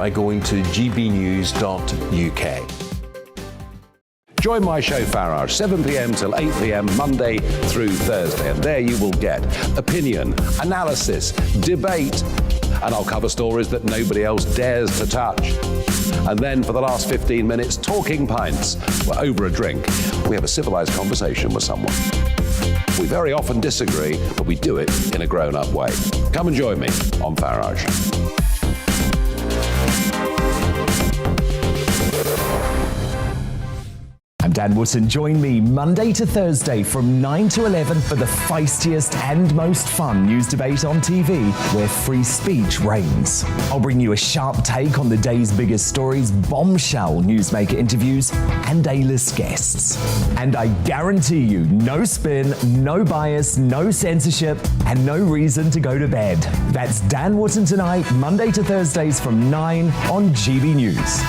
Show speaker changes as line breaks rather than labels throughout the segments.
by going to gbnews.uk. Join my show Farage, 7 p.m. till 8 p.m. Monday through Thursday, and there you will get opinion, analysis, debate, and I'll cover stories that nobody else dares to touch. And then for the last 15 minutes, talking pints. We're over a drink. We have a civilized conversation with someone. We very often disagree, but we do it in a grown-up way. Come and join me on Farage.
I'm Dan Wootton. Join me Monday to Thursday from 9 to 11 for the feistiest and most fun news debate on TV, where free speech reigns. I'll bring you a sharp take on the day's biggest stories, bombshell newsmaker interviews, and A-list guests. And I guarantee you, no spin, no bias, no censorship, and no reason to go to bed. That's Dan Wootton Tonight, Monday to Thursdays from 9 on GB News.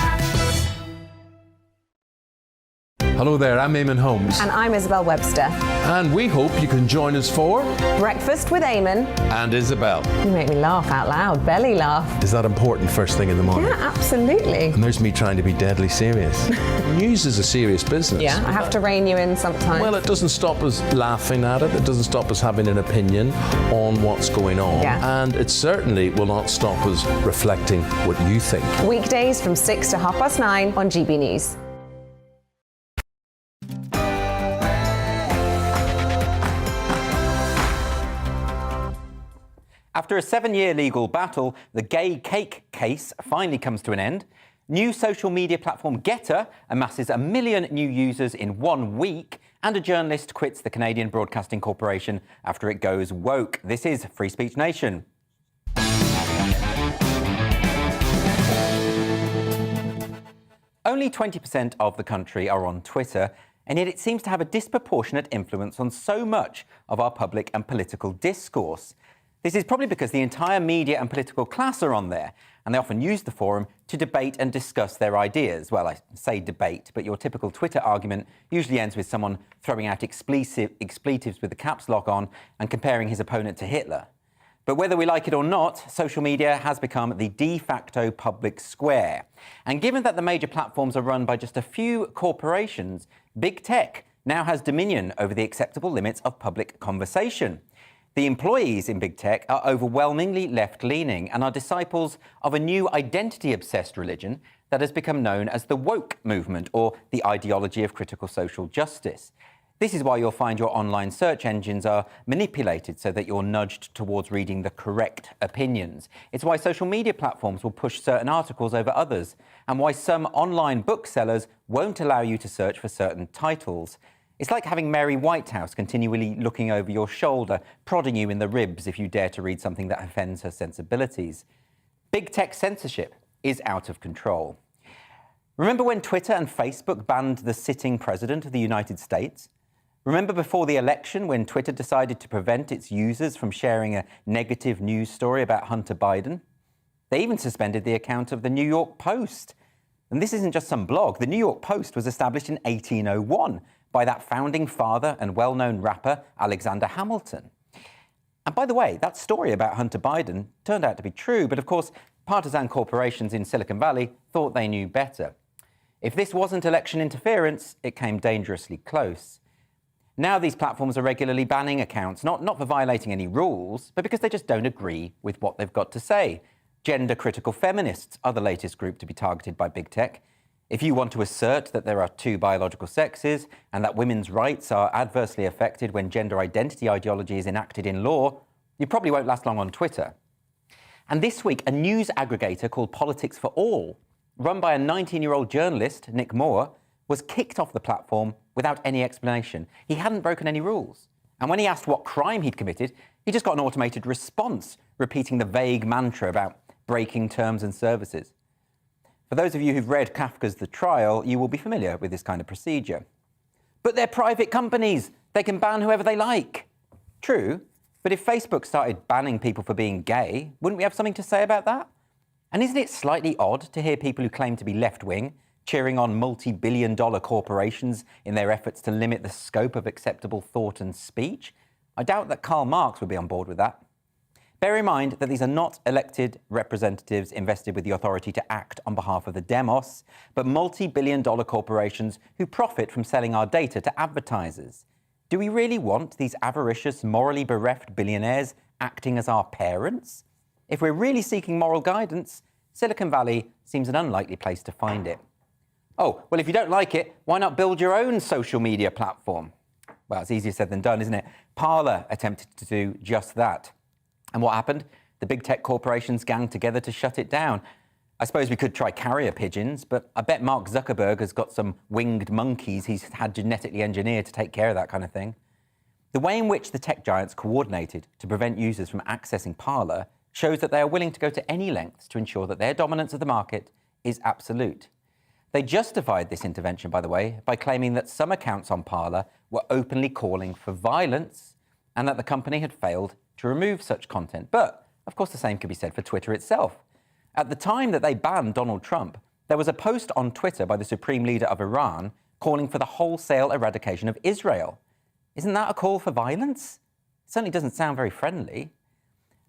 Hello there, I'm Eamon Holmes.
And I'm Isabel Webster.
And we hope you can join us for
Breakfast with Eamon.
And Isabel.
You make me laugh out loud, belly laugh.
Is that important first thing in the morning?
Yeah, absolutely.
And there's me trying to be deadly serious. News is a serious business.
Yeah, I have to rein you in sometimes.
Well, it doesn't stop us laughing at it. It doesn't stop us having an opinion on what's going on.
Yeah.
And it certainly will not stop us reflecting what you think.
Weekdays from 6 to 9:30 on GB News.
After a 7-year legal battle, the gay cake case finally comes to an end. New social media platform Gettr amasses 1 million new users in 1 week, and a journalist quits the Canadian Broadcasting Corporation after it goes woke. This is Free Speech Nation. Only 20% of the country are on Twitter, and yet it seems to have a disproportionate influence on so much of our public and political discourse. This is probably because the entire media and political class are on there, and they often use the forum to debate and discuss their ideas. Well, I say debate, but your typical Twitter argument usually ends with someone throwing out expletives with the caps lock on and comparing his opponent to Hitler. But whether we like it or not, social media has become the de facto public square. And given that the major platforms are run by just a few corporations, big tech now has dominion over the acceptable limits of public conversation. The employees in big tech are overwhelmingly left-leaning and are disciples of a new identity-obsessed religion that has become known as the woke movement, or the ideology of critical social justice. This is why you'll find your online search engines are manipulated so that you're nudged towards reading the correct opinions. It's why social media platforms will push certain articles over others, and why some online booksellers won't allow you to search for certain titles. It's like having Mary Whitehouse continually looking over your shoulder, prodding you in the ribs if you dare to read something that offends her sensibilities. Big tech censorship is out of control. Remember when Twitter and Facebook banned the sitting president of the United States? Remember before the election when Twitter decided to prevent its users from sharing a negative news story about Hunter Biden? They even suspended the account of the New York Post. And this isn't just some blog. The New York Post was established in 1801 by that founding father and well-known rapper, Alexander Hamilton. And by the way, that story about Hunter Biden turned out to be true, but of course, partisan corporations in Silicon Valley thought they knew better. If this wasn't election interference, it came dangerously close. Now these platforms are regularly banning accounts, not for violating any rules, but because they just don't agree with what they've got to say. Gender-critical feminists are the latest group to be targeted by big tech. If you want to assert that there are 2 biological sexes and that women's rights are adversely affected when gender identity ideology is enacted in law, you probably won't last long on Twitter. And this week, a news aggregator called Politics for All, run by a 19-year-old journalist, Nick Moore, was kicked off the platform without any explanation. He hadn't broken any rules. And when he asked what crime he'd committed, he just got an automated response, repeating the vague mantra about breaking terms and services. For those of you who've read Kafka's The Trial, you will be familiar with this kind of procedure. But they're private companies. They can ban whoever they like. True, but if Facebook started banning people for being gay, wouldn't we have something to say about that? And isn't it slightly odd to hear people who claim to be left-wing cheering on multi-billion-dollar corporations in their efforts to limit the scope of acceptable thought and speech? I doubt that Karl Marx would be on board with that. Bear in mind that these are not elected representatives invested with the authority to act on behalf of the demos, but multi-billion-dollar corporations who profit from selling our data to advertisers. Do we really want these avaricious, morally bereft billionaires acting as our parents? If we're really seeking moral guidance, Silicon Valley seems an unlikely place to find it. Oh, well, if you don't like it, why not build your own social media platform? Well, it's easier said than done, isn't it? Parler attempted to do just that. And what happened? The big tech corporations ganged together to shut it down. I suppose we could try carrier pigeons, but I bet Mark Zuckerberg has got some winged monkeys he's had genetically engineered to take care of that kind of thing. The way in which the tech giants coordinated to prevent users from accessing Parler shows that they are willing to go to any lengths to ensure that their dominance of the market is absolute. They justified this intervention, by the way, by claiming that some accounts on Parler were openly calling for violence and that the company had failed to remove such content. But, of course, the same could be said for Twitter itself. At the time that they banned Donald Trump, there was a post on Twitter by the supreme leader of Iran calling for the wholesale eradication of Israel. Isn't that a call for violence? It certainly doesn't sound very friendly.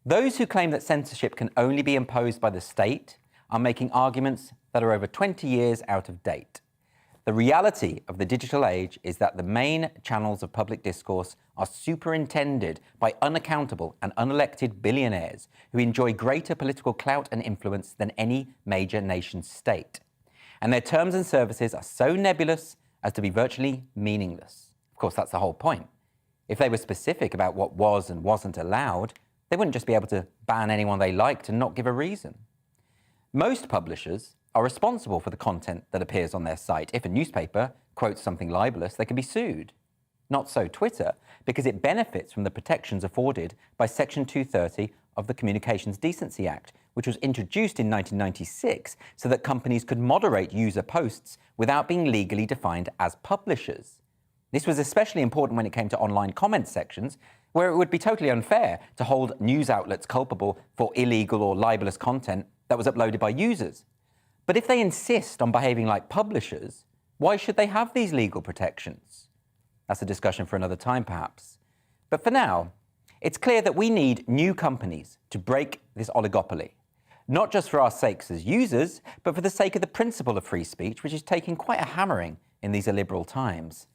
Those who claim that censorship can only be imposed by the state are making arguments that are over 20 years out of date. The reality of the digital age is that the main channels of public discourse are superintended by unaccountable and unelected billionaires who enjoy greater political clout and influence than any major nation state. And their terms and services are so nebulous as to be virtually meaningless. Of course, that's the whole point. If they were specific about what was and wasn't allowed, they wouldn't just be able to ban anyone they liked and not give a reason. Most publishers are responsible for the content that appears on their site. If a newspaper quotes something libelous, they can be sued. Not so Twitter, because it benefits from the protections afforded by Section 230 of the Communications Decency Act, which was introduced in 1996 so that companies could moderate user posts without being legally defined as publishers. This was especially important when it came to online comment sections, where it would be totally unfair to hold news outlets culpable for illegal or libelous content that was uploaded by users. But if they insist on behaving like publishers, why should they have these legal protections? That's a discussion for another time, perhaps. But for now, it's clear that we need new companies to break this oligopoly, not just for our sakes as users, but for the sake of the principle of free speech, which is taking quite a hammering in these illiberal times.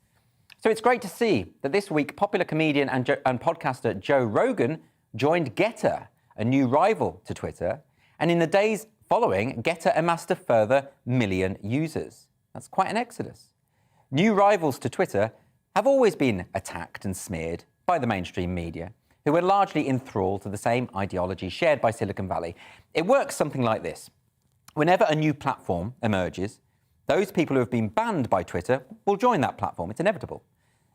So it's great to see that this week, popular comedian and podcaster Joe Rogan joined Gettr, a new rival to Twitter, and in the days following, Gettr amassed a further 1 million users. That's quite an exodus. New rivals to Twitter have always been attacked and smeared by the mainstream media, who are largely enthralled to the same ideology shared by Silicon Valley. It works something like this. Whenever a new platform emerges, those people who have been banned by Twitter will join that platform. It's inevitable.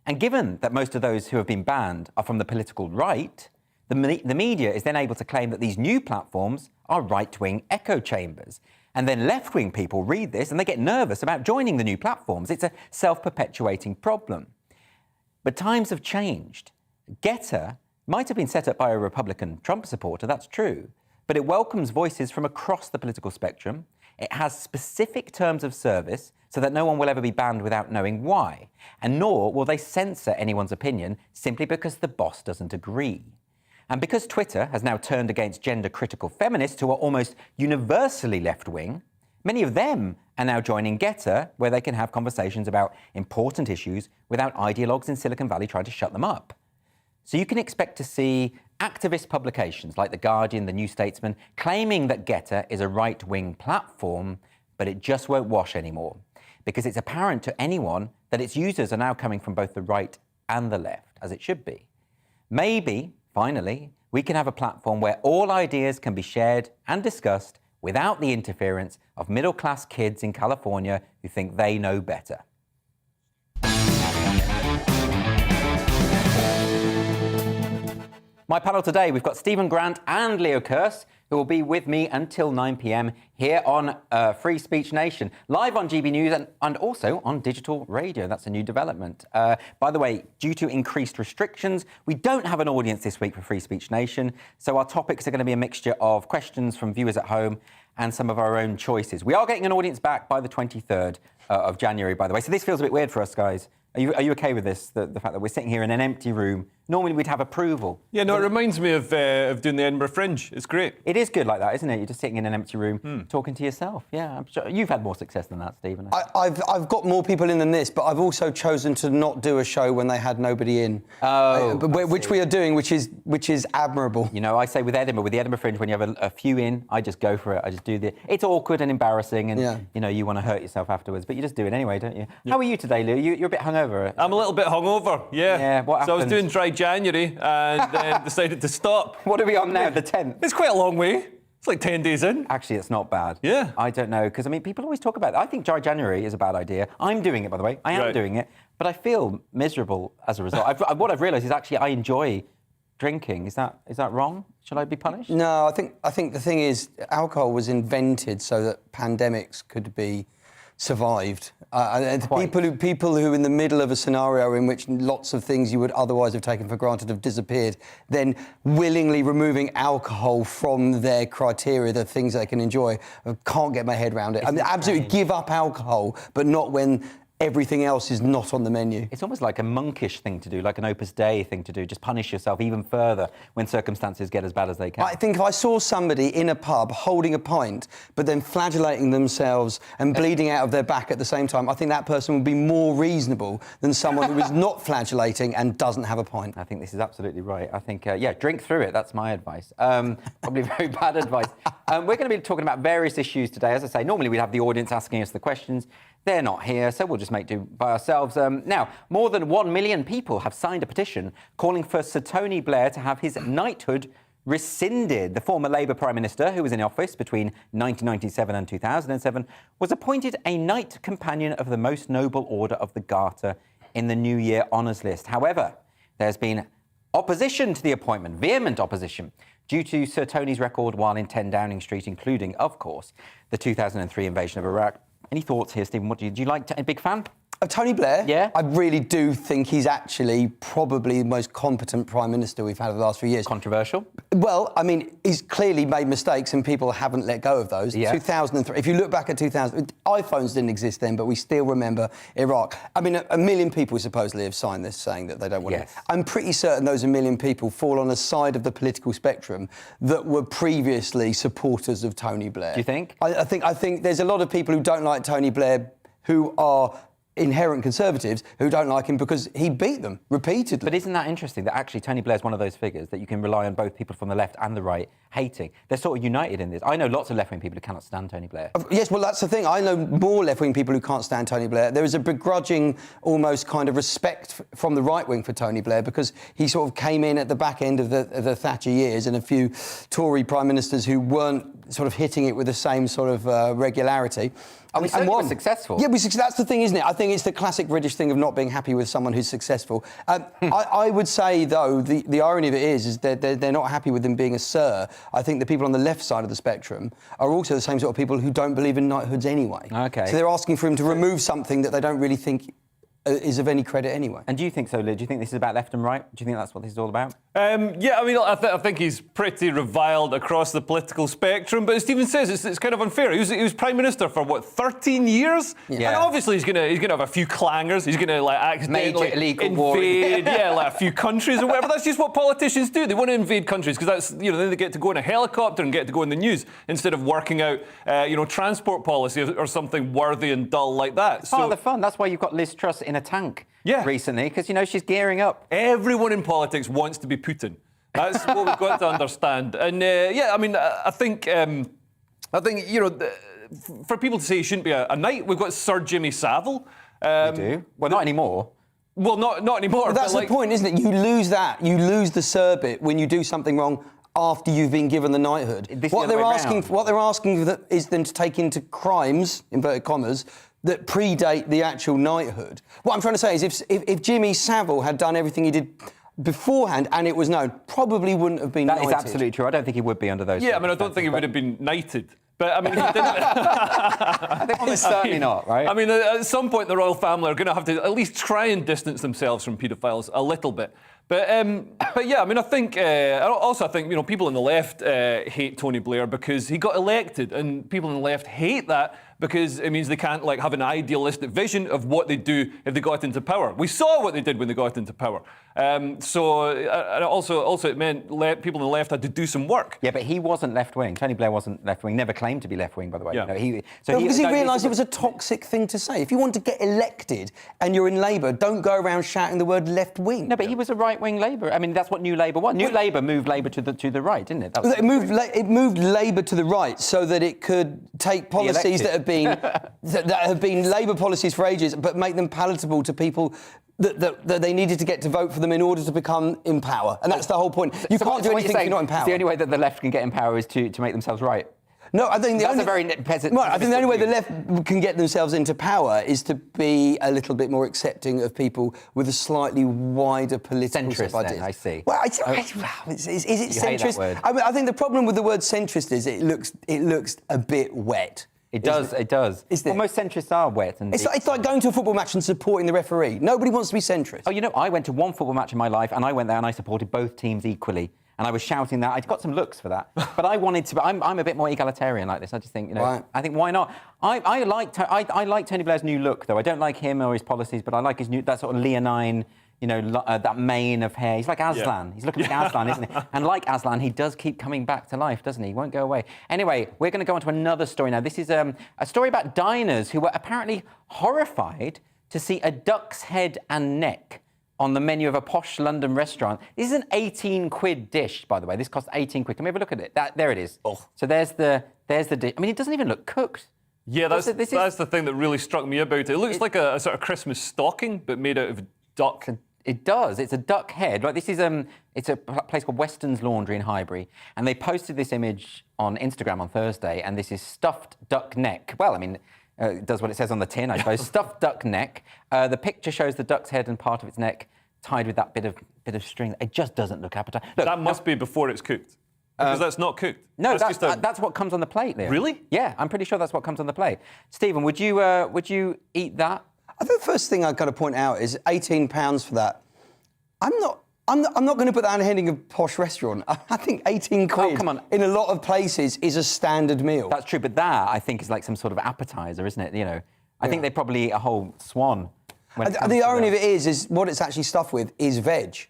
And given that most of those who have been banned are from the political right, the media is then able to claim that these new platforms are right-wing echo chambers. And then left-wing people read this and they get nervous about joining the new platforms. It's a self-perpetuating problem. But times have changed. Gettr might have been set up by a Republican Trump supporter, that's true, but it welcomes voices from across the political spectrum. It has specific terms of service so that no one will ever be banned without knowing why, and nor will they censor anyone's opinion simply because the boss doesn't agree. And because Twitter has now turned against gender-critical feminists who are almost universally left-wing, many of them are now joining Gettr, where they can have conversations about important issues without ideologues in Silicon Valley trying to shut them up. So you can expect to see activist publications like The Guardian, The New Statesman, claiming that Gettr is a right-wing platform, but it just won't wash anymore, because it's apparent to anyone that its users are now coming from both the right and the left, as it should be. Maybe, finally, we can have a platform where all ideas can be shared and discussed without the interference of middle-class kids in California who think they know better. My panel today, we've got Stephen Grant and Leo Kearse, who will be with me until 9 p.m. here on Free Speech Nation, live on GBNews and also on digital radio. That's a new development. By the way, due to increased restrictions, we don't have an audience this week for Free Speech Nation, so our topics are going to be a mixture of questions from viewers at home and some of our own choices. We are getting an audience back by the 23rd of January, by the way, so this feels a bit weird for us, guys. Are you okay with this, the fact that we're sitting here in an empty room Normally we'd have approval.
Yeah, no, it reminds me of doing the Edinburgh Fringe. It's great.
It is good like that, isn't it? You're just sitting in an empty room talking to yourself. Yeah, I'm sure you've had more success than that, Stephen.
I've got more people in than this, but I've also chosen to not do a show when they had nobody in. Which we are doing, which is admirable.
You know, I say with the Edinburgh Fringe, when you have a few in, I just go for it. I just do it's awkward and embarrassing, and you know, you want to hurt yourself afterwards, but you just do it anyway, don't you? How are you today, Lou? You're a bit hungover.
I'm a little bit hungover. Yeah.
Yeah. What happened?
So I was doing dry January and then decided to stop.
What are we on now? The 10th.
It's quite a long way. It's like 10 days in.
Actually, it's not bad.
Yeah.
I don't know, because, I mean, people always talk about it. I think dry January is a bad idea. I'm doing it, by the way. I am doing it, but I feel miserable as a result. What I've realised is actually I enjoy drinking. Is that wrong? Should I be punished?
No, I think the thing is, alcohol was invented so that pandemics could be survived. People who in the middle of a scenario in which lots of things you would otherwise have taken for granted have disappeared, then willingly removing alcohol from their criteria, the things they can enjoy, I can't get my head around it. I mean, absolutely give up alcohol, but not when everything else is not on the menu.
It's almost like a monkish thing to do, like an Opus Dei thing to do. Just punish yourself even further when circumstances get as bad as they can.
I think if I saw somebody in a pub holding a pint, but then flagellating themselves and bleeding out of their back at the same time, I think that person would be more reasonable than someone who is not flagellating and doesn't have a pint.
I think this is absolutely right. I think, drink through it. That's my advice. Probably very bad advice. We're going to be talking about various issues today. As I say, normally we'd have the audience asking us the questions. They're not here, so we'll just make do by ourselves. Now, more than 1 million people have signed a petition calling for Sir Tony Blair to have his knighthood rescinded. The former Labour Prime Minister, who was in office between 1997 and 2007, was appointed a Knight Companion of the Most Noble Order of the Garter in the New Year Honours List. However, there's been opposition to the appointment, vehement opposition, due to Sir Tony's record while in 10 Downing Street, including, of course, the 2003 invasion of Iraq. Any thoughts here, Stephen? Do you like a big fan?
Of Tony Blair?
Yeah.
I really do think he's actually probably the most competent Prime Minister we've had in the last few years.
Controversial?
Well, I mean, he's clearly made mistakes and people haven't let go of those.
Yeah.
2003, if you look back at 2000, iPhones didn't exist then, but we still remember Iraq. I mean, a million people supposedly have signed this saying that they don't want
Yes.
it. I'm pretty certain those 1 million people fall on a side of the political spectrum that were previously supporters of Tony Blair.
Do you think?
I think there's a lot of people who don't like Tony Blair who are inherent Conservatives who don't like him because he beat them repeatedly.
But isn't that interesting that actually Tony Blair's one of those figures that you can rely on both people from the left and the right hating? They're sort of united in this. I know lots of left-wing people who cannot stand Tony Blair.
Yes, well, that's the thing. I know more left-wing people who can't stand Tony Blair. There is a begrudging, almost kind of respect from the right-wing for Tony Blair because he sort of came in at the back end of the Thatcher years and a few Tory prime ministers who weren't sort of hitting it with the same sort of regularity.
And we certainly were successful.
Yeah, that's the thing, isn't it? I think it's the classic British thing of not being happy with someone who's successful. I would say, though, the irony of it is that they're not happy with him being a Sir. I think the people on the left side of the spectrum are also the same sort of people who don't believe in knighthoods anyway.
OK.
So they're asking for him to remove something that they don't really think is of any credit anyway.
And do you think so, Lou? Do you think this is about left and right? Do you think that's what this is all about?
Yeah, I mean, I think he's pretty reviled across the political spectrum. But as Stephen says, it's kind of unfair. He was Prime Minister for, 13 years?
Yeah.
And obviously he's gonna have a few clangers. He's going to, accidentally
Major illegal war.
invade, a few countries or whatever. That's just what politicians do. They want to invade countries because that's, then they get to go in a helicopter and get to go in the news instead of working out, transport policy or something worthy and dull like that.
It's part of the fun. That's why you've got Liz Truss in a tank recently, because, she's gearing up.
Everyone in politics wants to be Putin. That's what we've got to understand. And, I think, for people to say he shouldn't be a knight, we've got Sir Jimmy Savile.
We do. Well, not anymore.
Well, not anymore.
But that's the point, isn't it? You lose that. You lose the Sir bit when you do something wrong after you've been given the knighthood. What they're asking is then to take into crimes, inverted commas, that predate the actual knighthood. What I'm trying to say is if Jimmy Savile had done everything he did beforehand and it was known, probably wouldn't have been knighted.
That is absolutely true. I don't think he would be under those
I don't think he would have been knighted. But, he didn't...
I think almost certainly not, right?
At some point, the royal family are going to have to at least try and distance themselves from paedophiles a little bit. But yeah, I mean, I think people on the left hate Tony Blair because he got elected, and people on the left hate that because it means they can't have an idealistic vision of what they'd do if they got into power. We saw what they did when they got into power. So it meant people on the left had to do some work.
Yeah, but he wasn't left-wing. Tony Blair wasn't left-wing, never claimed to be left-wing, by the way.
Yeah.
Because he realised it was a toxic thing to say. If you want to get elected and you're in Labour, don't go around shouting the word left-wing.
No, but he was a right-wing Labour. I mean, that's what New Labour was. New Labour moved Labour to the right, didn't it?
It moved Labour to the right so that it could take policies that have been that have been Labour policies for ages, but make them palatable to people that they needed to get to vote for them in order to become in power. And that's the whole point. You can't do anything if you're not in power.
The only way that the left can get in power is to make themselves right.
No, I think
that's a very peasant.
Well, I think the only way the left can get themselves into power is to be a little bit more accepting of people with a slightly wider political
centrist. Then, I see.
Well, is it centrist?
Hate that word.
I think the problem with the word centrist is it looks a bit wet.
It does. Well, most centrists are wet. And
it's like going to a football match and supporting the referee. Nobody wants to be centrist.
Oh, I went to one football match in my life, and I went there and I supported both teams equally. And I was shouting that. I got some looks for that. But I wanted to. I'm a bit more egalitarian like this. I just think,
right.
I think why not? I like Tony Blair's new look, though. I don't like him or his policies, but I like his that sort of leonine, that mane of hair. He's like Aslan. Yeah. He's looking like Aslan, isn't he? And like Aslan, he does keep coming back to life, doesn't he? He won't go away. Anyway, we're going to go on to another story now. This is a story about diners who were apparently horrified to see a duck's head and neck on the menu of a posh London restaurant. This is an 18 quid dish, by the way. This costs 18 quid. Can we have a look at it? There it is. Oh. So there's the dish. I mean, it doesn't even look cooked.
Yeah, that's the thing that really struck me about it. It looks like a sort of Christmas stocking, but made out of duck.
It does. It's a duck head. This is it's a place called Weston's Laundry in Highbury, and they posted this image on Instagram on Thursday, and this is stuffed duck neck. Well, I mean, it does what it says on the tin, I suppose. Stuffed duck neck. The picture shows the duck's head and part of its neck tied with that bit of string. It just doesn't look appetizing. Look,
that must be before it's cooked, because that's not cooked.
No, that's what comes on the plate, Leo.
Really?
Yeah, I'm pretty sure that's what comes on the plate. Stephen, would you eat that?
I think the first thing I've got to point out is £18 for that. I'm not going to put that on a heading of a posh restaurant. I think 18 quid in a lot of places is a standard meal.
That's true, but that, I think, is like some sort of appetizer, isn't it? I think they probably eat a whole swan.
The irony of it is what it's actually stuffed with is veg.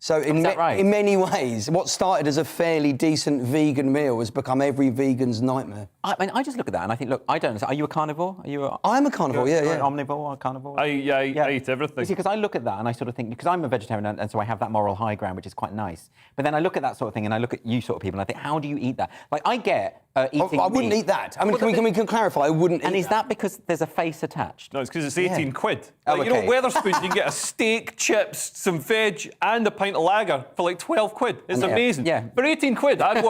So in many ways, what started as a fairly decent vegan meal has become every vegan's nightmare.
I mean, I just look at that and I think, look, I don't know. Are you a carnivore?
I'm a carnivore, yeah.
An omnivore or a carnivore?
I eat everything.
You see, because I look at that and I sort of think, because I'm a vegetarian and so I have that moral high ground, which is quite nice. But then I look at that sort of thing and I look at you sort of people and I think, how do you eat that? Like, I get eating
I wouldn't eat that. I mean, can we clarify? I wouldn't eat that.
And is that because there's a face attached?
No, it's because it's 18 quid.
Oh, okay.
Wetherspoons, you can get a steak, chips, some veg, and a pint of lager for like 12 quid. It's amazing.
Yeah.
For 18 quid, I'd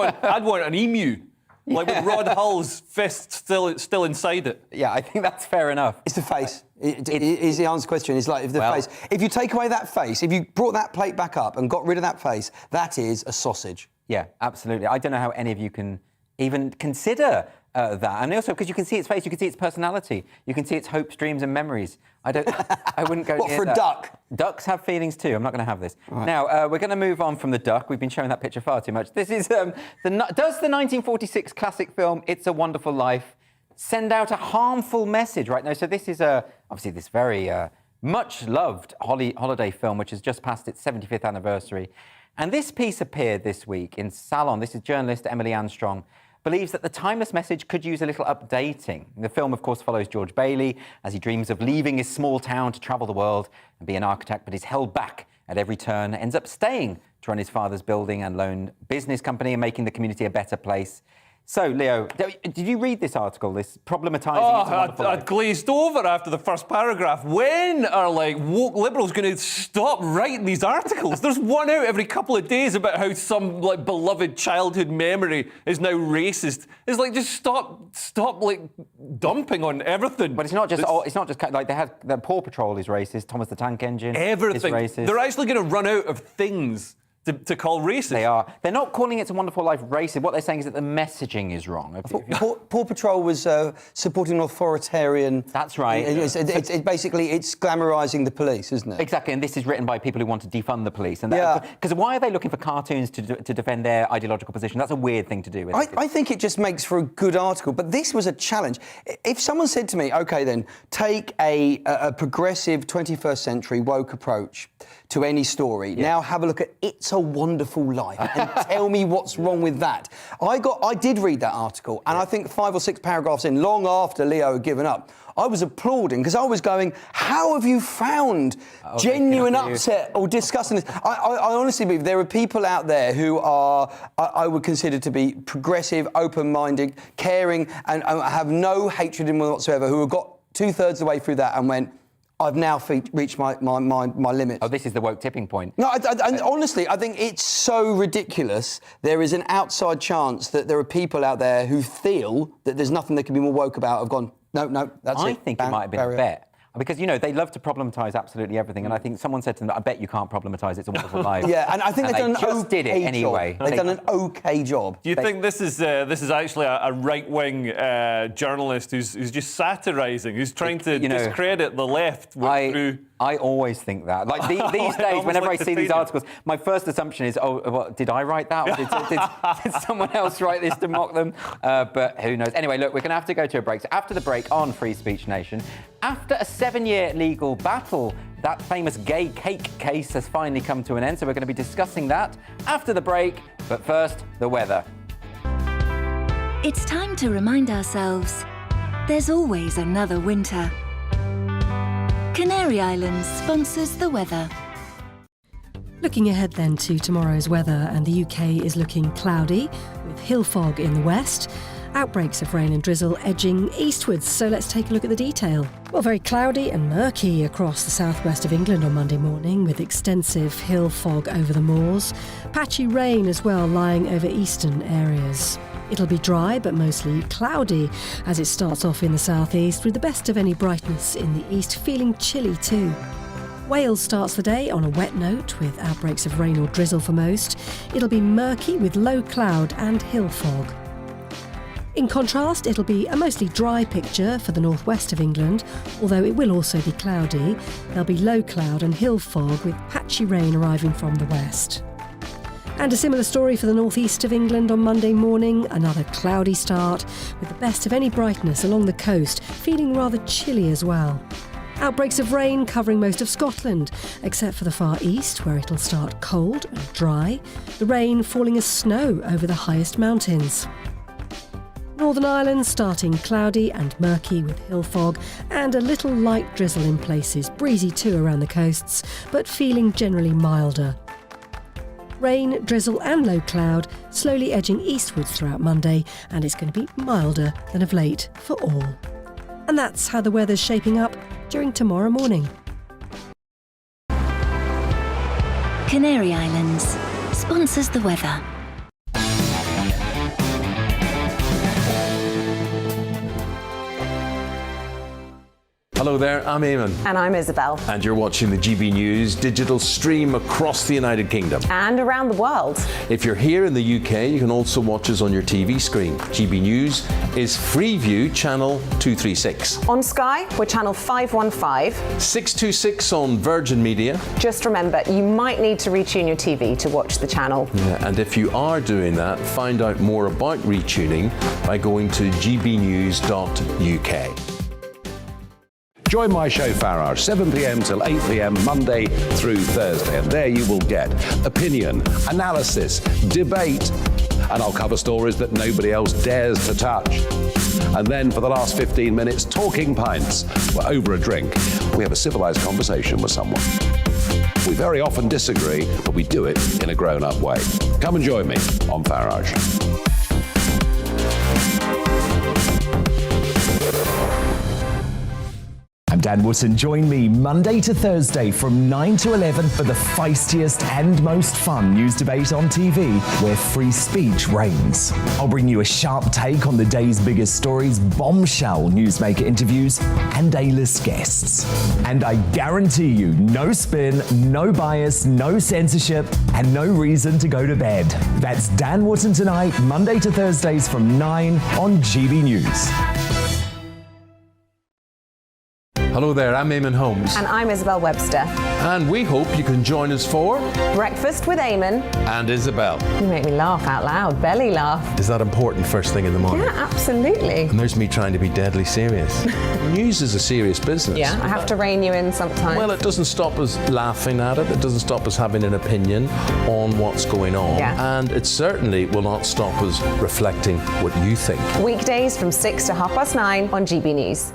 want an emu. Like with Rod Hull's fist still inside it.
Yeah, I think that's fair enough.
It's the face. It is the answer question. It's like face. If you take away that face, if you brought that plate back up and got rid of that face, that is a sausage.
Yeah, absolutely. I don't know how any of you can even consider that. And also, because you can see its face, you can see its personality, you can see its hopes, dreams and memories. I wouldn't go
What,
near
for a
that.
duck?
Ducks have feelings too. I'm not going to have this.
Right.
Now, we're going to move on from the duck. We've been showing that picture far too much. This is, does the 1946 classic film It's a Wonderful Life send out a harmful message right now? So this is obviously this very much-loved holiday film, which has just passed its 75th anniversary. And this piece appeared this week in Salon. This is journalist Emily Armstrong, believes that the timeless message could use a little updating. The film, of course, follows George Bailey as he dreams of leaving his small town to travel the world and be an architect, but is held back at every turn, ends up staying to run his father's building and loan business company and making the community a better place. So, Leo, did you read this article, this problematising?
I'd glazed over after the first paragraph. When are, woke liberals going to stop writing these articles? There's one out every couple of days about how some, beloved childhood memory is now racist. It's just stop, dumping on everything.
But it's not just they had the Paw Patrol is racist, Thomas the Tank Engine
everything.
is racist.
They're actually going to run out of things to call racist.
They are. They're not calling It's a Wonderful Life racist. What they're saying is that the messaging is wrong.
Paw Patrol was supporting an authoritarian...
That's right.
It's basically, it's glamorising the police, isn't it?
Exactly, and this is written by people who want to defund the police.
Yeah.
Because why are they looking for cartoons to defend their ideological position? That's a weird thing to do.
I think it just makes for a good article, but this was a challenge. If someone said to me, OK, then, take a progressive 21st century woke approach to any story, now have a look at It's a Wonderful Life and tell me what's wrong with that. I did read that article, and I think 5 or 6 paragraphs in, long after Leo had given up, I was applauding because I was going, how have you found genuine upset or disgust in this? I honestly believe there are people out there who are, I would consider to be progressive, open-minded, caring, and have no hatred in them whatsoever, who have got 2/3 of the way through that and went, I've now reached my limit.
Oh, this is the woke tipping point.
No, honestly, I think it's so ridiculous. There is an outside chance that there are people out there who feel that there's nothing they can be more woke about. Have gone, no, that's it.
I think it might have been a bet. Because, you know, they love to problematise absolutely everything, and I think someone said to them, I bet you can't problematise It's a Wonderful Life.
Yeah, and I think they've done an
just did it anyway.
They've done an OK job.
Do you think this is actually a right-wing journalist who's just satirising, who's trying to discredit the left through...
I always think that. Like these days, whenever I see these articles, my first assumption is, did I write that? Or did someone else write this to mock them? But who knows? Anyway, look, we're going to have to go to a break. So after the break on Free Speech Nation, after a 7-year legal battle, that famous gay cake case has finally come to an end. So we're going to be discussing that after the break. But first, the weather.
It's time to remind ourselves there's always another winter. Canary Islands sponsors the weather.
Looking ahead then to tomorrow's weather, and the UK is looking cloudy with hill fog in the west. Outbreaks of rain and drizzle edging eastwards, so let's take a look at the detail. Well, very cloudy and murky across the southwest of England on Monday morning, with extensive hill fog over the moors. Patchy rain as well lying over eastern areas. It'll be dry but mostly cloudy as it starts off in the southeast, with the best of any brightness in the east, feeling chilly too. Wales starts the day on a wet note with outbreaks of rain or drizzle for most. It'll be murky with low cloud and hill fog. In contrast, it'll be a mostly dry picture for the northwest of England, although it will also be cloudy. There'll be low cloud and hill fog with patchy rain arriving from the west. And a similar story for the northeast of England on Monday morning, another cloudy start with the best of any brightness along the coast, feeling rather chilly as well. Outbreaks of rain covering most of Scotland, except for the far east where it'll start cold and dry, the rain falling as snow over the highest mountains. Northern Ireland starting cloudy and murky with hill fog and a little light drizzle in places, breezy too around the coasts, but feeling generally milder. Rain, drizzle and low cloud slowly edging eastwards throughout Monday, and it's going to be milder than of late for all. And that's how the weather's shaping up during tomorrow morning.
Canary Islands sponsors the weather.
Hello there, I'm Eamon.
And I'm Isabel.
And you're watching the GB News digital stream across the United Kingdom.
And around the world.
If you're here in the UK, you can also watch us on your TV screen. GB News is Freeview channel 236.
On Sky, we're channel 515.
626 on Virgin Media.
Just remember, you might need to retune your TV to watch the channel.
Yeah, and if you are doing that, find out more about retuning by going to gbnews.uk.
Join my show Farage, 7 p.m. till 8 p.m. Monday through Thursday, and there you will get opinion, analysis, debate, and I'll cover stories that nobody else dares to touch. And then for the last 15 minutes, talking pints. We're over a drink. We have a civilized conversation with someone. We very often disagree, but we do it in a grown-up way. Come and join me on Farage.
I'm Dan Wootton, join me Monday to Thursday from 9 to 11 for the feistiest and most fun news debate on TV, where free speech reigns. I'll bring you a sharp take on the day's biggest stories, bombshell newsmaker interviews, and A-list guests. And I guarantee you, no spin, no bias, no censorship, and no reason to go to bed. That's Dan Wootton tonight, Monday to Thursdays from 9 on GB News.
Hello there, I'm Eamon Holmes.
And I'm Isabel Webster.
And we hope you can join us for
Breakfast with Eamon.
And Isabel.
You make me laugh out loud, belly laugh.
Is that important first thing in the morning?
Yeah, absolutely.
And there's me trying to be deadly serious. News is a serious business.
Yeah, I have to rein you in sometimes.
Well, it doesn't stop us laughing at it. It doesn't stop us having an opinion on what's going on.
Yeah.
And it certainly will not stop us reflecting what you think.
Weekdays from 6 to 9:30 on GB News.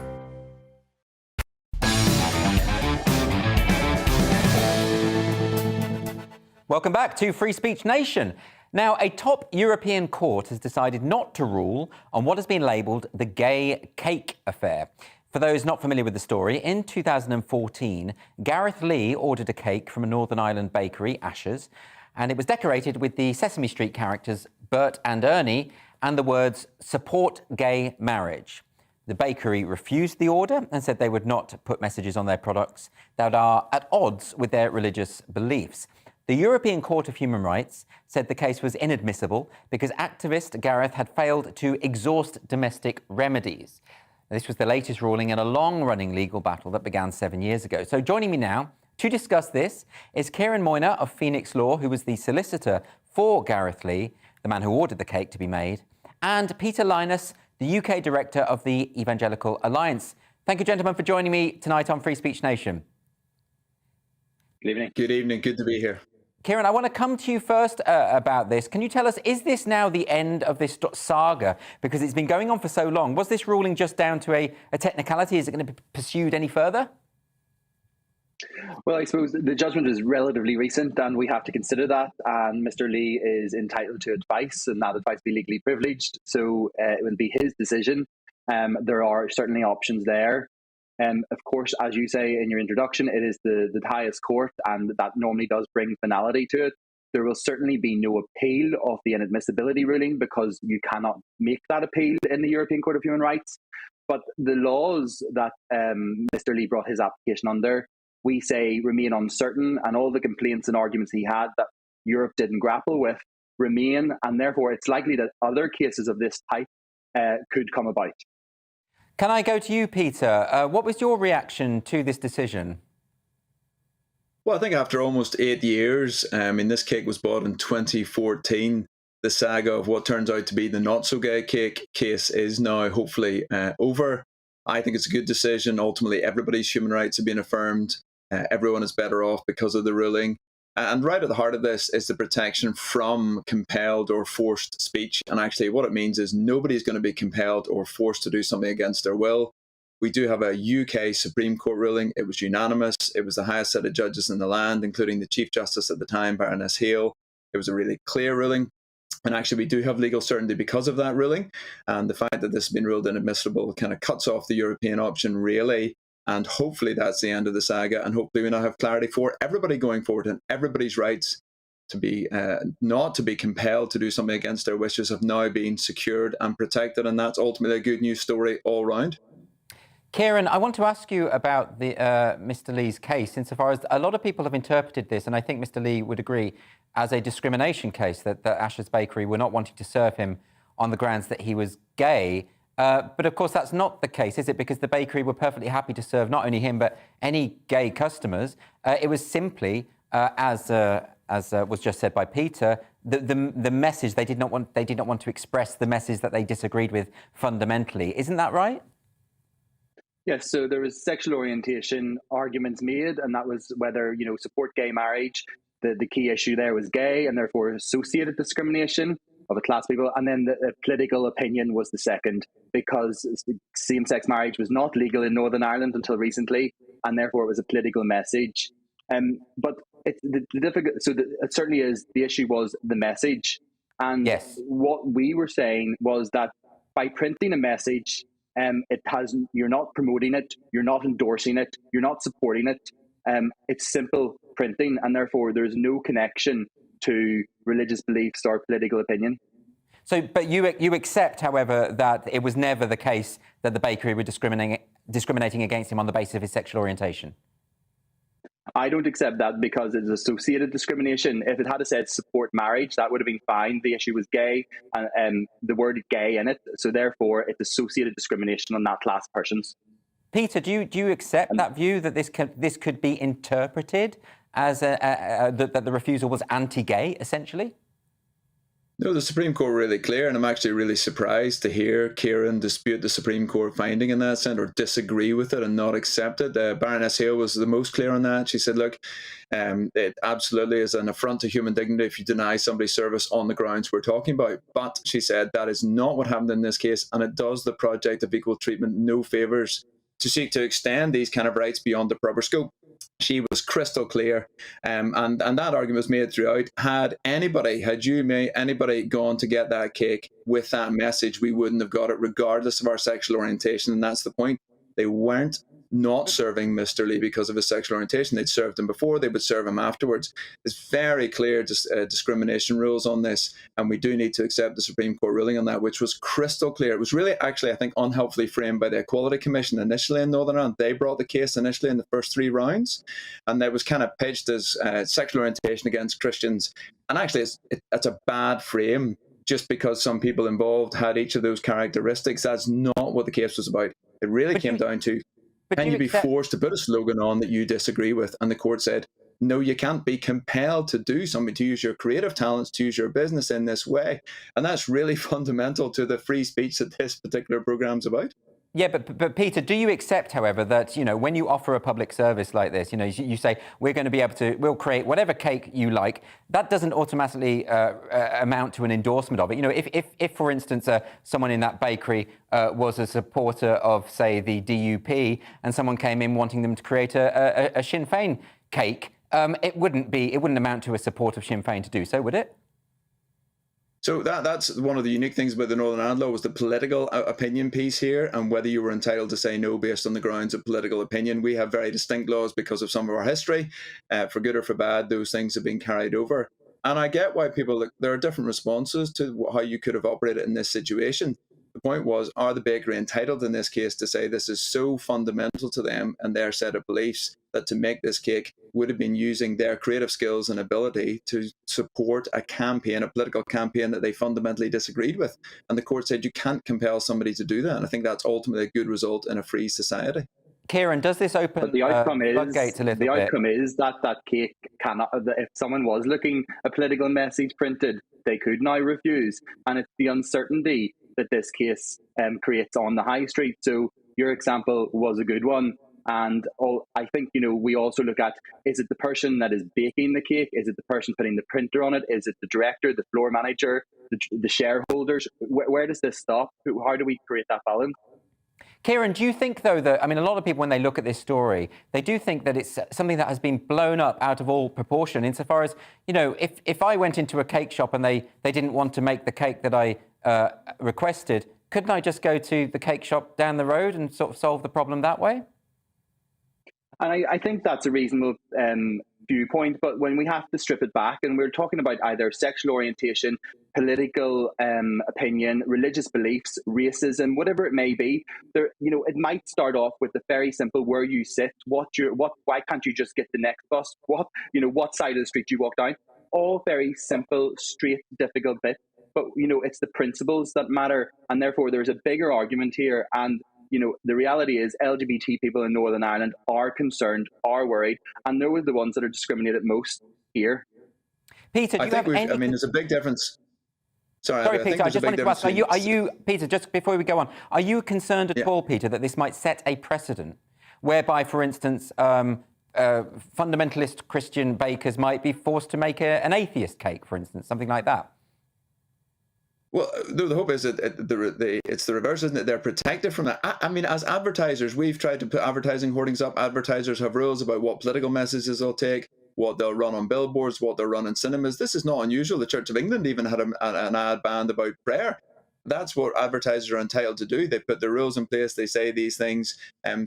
Welcome back to Free Speech Nation. Now, a top European court has decided not to rule on what has been labelled the gay cake affair. For those not familiar with the story, in 2014, Gareth Lee ordered a cake from a Northern Ireland bakery, Asher's, and it was decorated with the Sesame Street characters Bert and Ernie and the words, "Support gay marriage." The bakery refused the order and said they would not put messages on their products that are at odds with their religious beliefs. The European Court of Human Rights said the case was inadmissible because activist Gareth had failed to exhaust domestic remedies. This was the latest ruling in a long-running legal battle that began 7 years ago. So joining me now to discuss this is Kieran Moyner of Phoenix Law, who was the solicitor for Gareth Lee, the man who ordered the cake to be made, and Peter Linus, the UK director of the Evangelical Alliance. Thank you, gentlemen, for joining me tonight on Free Speech Nation.
Good evening. Good evening. Good to be here.
Kieran, I want to come to you first about this. Can you tell us, is this now the end of this saga? Because it's been going on for so long. Was this ruling just down to a technicality? Is it going to be pursued any further?
Well, I suppose the judgment is relatively recent and we have to consider that. And Mr. Lee is entitled to advice and that advice be legally privileged. So it will be his decision. There are certainly options there. Of course, as you say in your introduction, it is the highest court and that normally does bring finality to it. There will certainly be no appeal of the inadmissibility ruling because you cannot make that appeal in the European Court of Human Rights. But the laws that Mr. Lee brought his application under, we say remain uncertain, and all the complaints and arguments he had that Europe didn't grapple with remain, and therefore it's likely that other cases of this type could come about.
Can I go to you, Peter? What was your reaction to this decision?
Well, I think after almost 8 years, this cake was bought in 2014. The saga of what turns out to be the not-so-gay cake case is now hopefully over. I think it's a good decision. Ultimately, everybody's human rights have been affirmed. Everyone is better off because of the ruling. And right at the heart of this is the protection from compelled or forced speech. And actually what it means is nobody's going to be compelled or forced to do something against their will. We do have a UK Supreme Court ruling. It was unanimous. It was the highest set of judges in the land, including the Chief Justice at the time, Baroness Hale. It was a really clear ruling. And actually, we do have legal certainty because of that ruling. And the fact that this has been ruled inadmissible kind of cuts off the European option, really. And hopefully that's the end of the saga. And hopefully we now have clarity for everybody going forward and everybody's rights to be not to be compelled to do something against their wishes have now been secured and protected. And that's ultimately a good news story all round.
Kieran, I want to ask you about the Mr. Lee's case, insofar as a lot of people have interpreted this, and I think Mr. Lee would agree, as a discrimination case, that Asher's Bakery were not wanting to serve him on the grounds that he was gay. But of course, that's not the case, is it? Because the bakery were perfectly happy to serve not only him, but any gay customers. It was simply, as was just said by Peter, the message they did not want to express the message that they disagreed with fundamentally. Isn't that right?
Yes, so there was sexual orientation arguments made, and that was whether, support gay marriage. The key issue there was gay and therefore associated discrimination of a class of people. And then the political opinion was the second, because same-sex marriage was not legal in Northern Ireland until recently, and therefore it was a political message. But it's the difficult. So it certainly is. The issue was the message, and
yes.
What we were saying was that by printing a message You're not promoting it, you're not endorsing it, you're not supporting it. It's simple printing, and therefore there's no connection to religious beliefs or political opinion.
So, but you accept, however, that it was never the case that the bakery were discriminating against him on the basis of his sexual orientation?
I don't accept that because it's associated discrimination. If it had said support marriage, that would have been fine. The issue was gay and the word gay in it. So therefore, it's associated discrimination on that class of persons.
Peter, do you accept that view that this could be interpreted as that the refusal was anti-gay, essentially?
No, the Supreme Court were really clear, and I'm actually really surprised to hear Kieran dispute the Supreme Court finding in that sense, or disagree with it and not accept it. Baroness Hale was the most clear on that. She said, look, it absolutely is an affront to human dignity if you deny somebody service on the grounds we're talking about. But she said that is not what happened in this case, and it does the project of equal treatment no favours to seek to extend these kind of rights beyond the proper scope. She was crystal clear, and that argument was made throughout. Had anybody gone to get that cake with that message, we wouldn't have got it, regardless of our sexual orientation. And that's the point. They weren't not serving Mr. Lee because of his sexual orientation. They'd served him before, they would serve him afterwards. There's very clear discrimination rules on this, and we do need to accept the Supreme Court ruling on that, which was crystal clear. It was really, actually, I think, unhelpfully framed by the Equality Commission initially in Northern Ireland. They brought the case initially in the first 3 rounds, and that was kind of pitched as sexual orientation against Christians. And actually, it's a bad frame. Just because some people involved had each of those characteristics, that's not what the case was about. It really came down to, can you be forced to put a slogan on that you disagree with? And the court said, no, you can't be compelled to do something, to use your creative talents, to use your business in this way. And that's really fundamental to the free speech that this particular programme's about.
Yeah, but Peter, do you accept, however, that, when you offer a public service like this, you say, we're going to be able to, we'll create whatever cake you like, that doesn't automatically amount to an endorsement of it. If for instance, someone in that bakery was a supporter of, say, the DUP, and someone came in wanting them to create a Sinn Féin cake, it wouldn't amount to a support of Sinn Féin to do so, would it?
So that's one of the unique things about the Northern Ireland law, was the political opinion piece here, and whether you were entitled to say no based on the grounds of political opinion. We have very distinct laws because of some of our history. For good or for bad, those things have been carried over. And I get why there are different responses to how you could have operated in this situation. The point was, are the bakery entitled in this case to say this is so fundamental to them and their set of beliefs that to make this cake would have been using their creative skills and ability to support a campaign, a political campaign that they fundamentally disagreed with? And the court said you can't compel somebody to do that. And I think that's ultimately a good result in a free society.
Kieran, does this open
the outcome
floodgates a little bit?
The outcome is that cake cannot, if someone was looking a political message printed, they could now refuse. And it's the uncertainty that this case creates on the high street. So your example was a good one. And I think, we also look at, is it the person that is baking the cake? Is it the person putting the printer on it? Is it the director, the floor manager, the shareholders? Where does this stop? How do we create that balance?
Kieran, do you think, though, that, a lot of people, when they look at this story, they do think that it's something that has been blown up out of all proportion, insofar as, if I went into a cake shop and they didn't want to make the cake that I requested, couldn't I just go to the cake shop down the road and sort of solve the problem that way?
And I think that's a reasonable viewpoint, but when we have to strip it back, and we're talking about either sexual orientation, political opinion, religious beliefs, racism, whatever it may be, it might start off with the very simple: where you sit, why can't you just get the next bus, what side of the street you walk down? All very simple, straight, difficult bits. But it's the principles that matter, and therefore there's a bigger argument here. And the reality is LGBT people in Northern Ireland are concerned, are worried, and they're the ones that are discriminated most here.
Peter,
there's a big difference.
Sorry, Peter, I just wanted to ask, are you, Peter, just before we go on, are you concerned at all, Peter, that this might set a precedent whereby, for instance, fundamentalist Christian bakers might be forced to make an atheist cake, for instance, something like that?
Well, the hope is that it's the reverse, isn't it? They're protected from that. As advertisers, we've tried to put advertising hoardings up. Advertisers have rules about what political messages they'll take, what they'll run on billboards, what they'll run in cinemas. This is not unusual. The Church of England even had an ad banned about prayer. That's what advertisers are entitled to do. They put the rules in place, they say these things.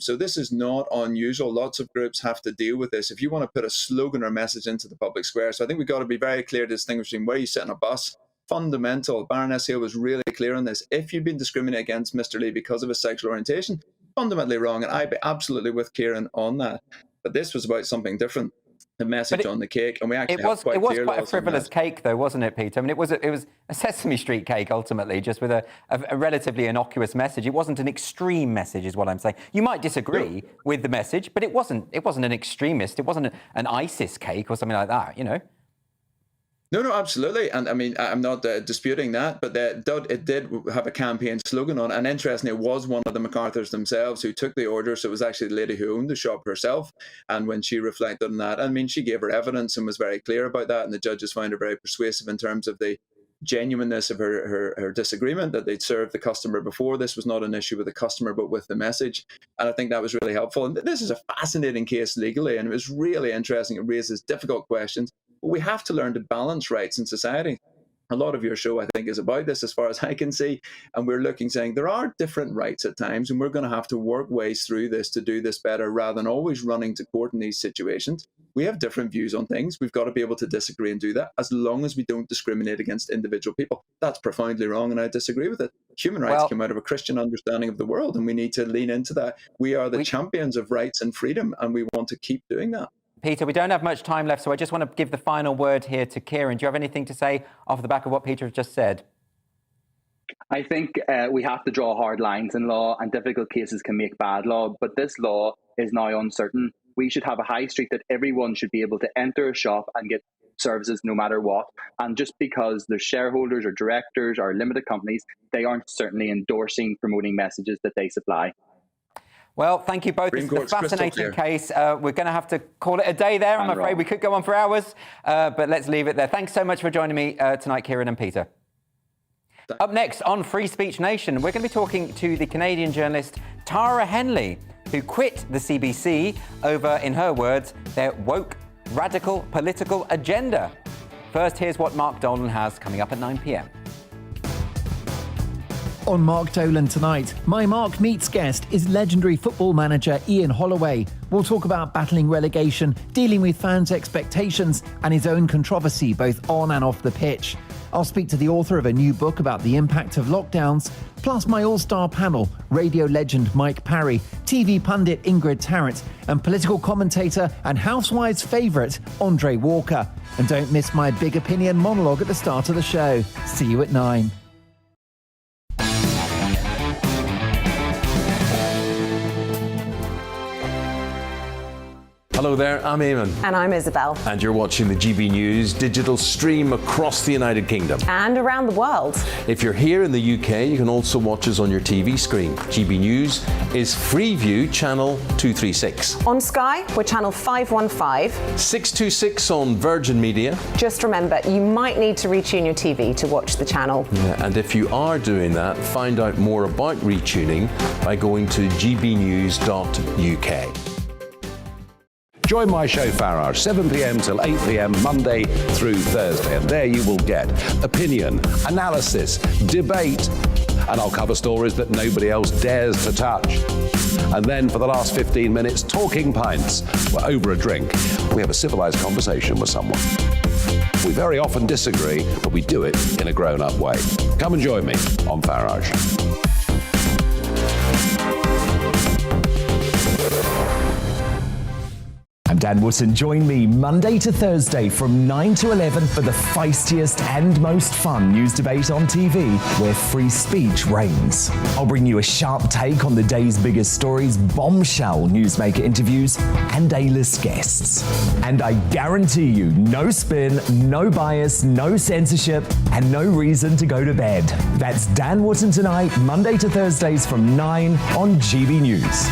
So this is not unusual. Lots of groups have to deal with this. If you want to put a slogan or message into the public square, so I think we've got to be very clear to distinguish between where you sit on a bus. Fundamental. Baroness Hill was really clear on this. If you've been discriminated against Mr. Lee because of his sexual orientation, fundamentally wrong, and I'd be absolutely with Kieran on that. But this was about something different. The message on the cake, and we actually
it was quite a frivolous cake, though, wasn't it, Peter? I mean, it was a Sesame Street cake ultimately, just with a relatively innocuous message. It wasn't an extreme message, is what I'm saying. You might disagree with the message, but it wasn't an extremist. It wasn't an ISIS cake or something like that, you know.
No, absolutely. And I mean, I'm not disputing that, but it did have a campaign slogan on it. And interestingly, it was one of the MacArthurs themselves who took the order. So it was actually the lady who owned the shop herself. And when she reflected on that, I mean, she gave her evidence and was very clear about that. And the judges found her very persuasive in terms of the genuineness of her disagreement, that they'd served the customer before. This was not an issue with the customer, but with the message. And I think that was really helpful. And this is a fascinating case legally, and it was really interesting. It raises difficult questions. But we have to learn to balance rights in society. A lot of your show, I think, is about this as far as I can see. And we're saying there are different rights at times, and we're going to have to work ways through this to do this better rather than always running to court in these situations. We have different views on things. We've got to be able to disagree and do that as long as we don't discriminate against individual people. That's profoundly wrong, and I disagree with it. Human rights come out of a Christian understanding of the world, and we need to lean into that. We are the champions of rights and freedom, and we want to keep doing that.
Peter, we don't have much time left, so I just want to give the final word here to Kieran. Do you have anything to say off the back of what Peter has just said?
I think we have to draw hard lines in law, and difficult cases can make bad law, but this law is now uncertain. We should have a high street that everyone should be able to enter a shop and get services no matter what. And just because they're shareholders or directors or limited companies, they aren't certainly endorsing, promoting messages that they supply.
Well, thank you both. This is a fascinating case. We're going to have to call it a day there. I'm afraid we could go on for hours, but let's leave it there. Thanks so much for joining me tonight, Kieran and Peter. Up next on Free Speech Nation, we're going to be talking to the Canadian journalist Tara Henley, who quit the CBC over, in her words, their woke, radical political agenda. First, here's what Mark Dolan has coming up at 9 p.m.
On Mark Dolan tonight, my Mark Meets guest is legendary football manager Ian Holloway. We'll talk about battling relegation, dealing with fans' expectations, and his own controversy both on and off the pitch. I'll speak to the author of a new book about the impact of lockdowns, plus my all-star panel, radio legend Mike Parry, TV pundit Ingrid Tarrant, and political commentator and Housewives' favourite, Andre Walker. And don't miss my big opinion monologue at the start of the show. See you at 9.
Hello there, I'm Eamon.
And I'm Isabel.
And you're watching the GB News digital stream across the United Kingdom.
And around the world. If
you're here in the UK, you can also watch us on your TV screen. GB News is Freeview channel 236.
On Sky, we're channel 515.
626 on Virgin Media.
Just remember, you might need to retune your TV to watch the channel.
Yeah, and if you are doing that, find out more about retuning by going to gbnews.uk.
Join my show Farage, 7 p.m. till 8 p.m. Monday through Thursday. And there you will get opinion, analysis, debate, and I'll cover stories that nobody else dares to touch. And then for the last 15 minutes, talking pints. We're over a drink. We have a civilized conversation with someone. We very often disagree, but we do it in a grown-up way. Come and join me on Farage.
I'm Dan Wootton. Join me Monday to Thursday from 9 to 11 for the feistiest and most fun news debate on TV, where free speech reigns. I'll bring you a sharp take on the day's biggest stories, bombshell newsmaker interviews, and A-list guests. And I guarantee you, no spin, no bias, no censorship, and no reason to go to bed. That's Dan Wootton tonight, Monday to Thursdays from 9 on GB News.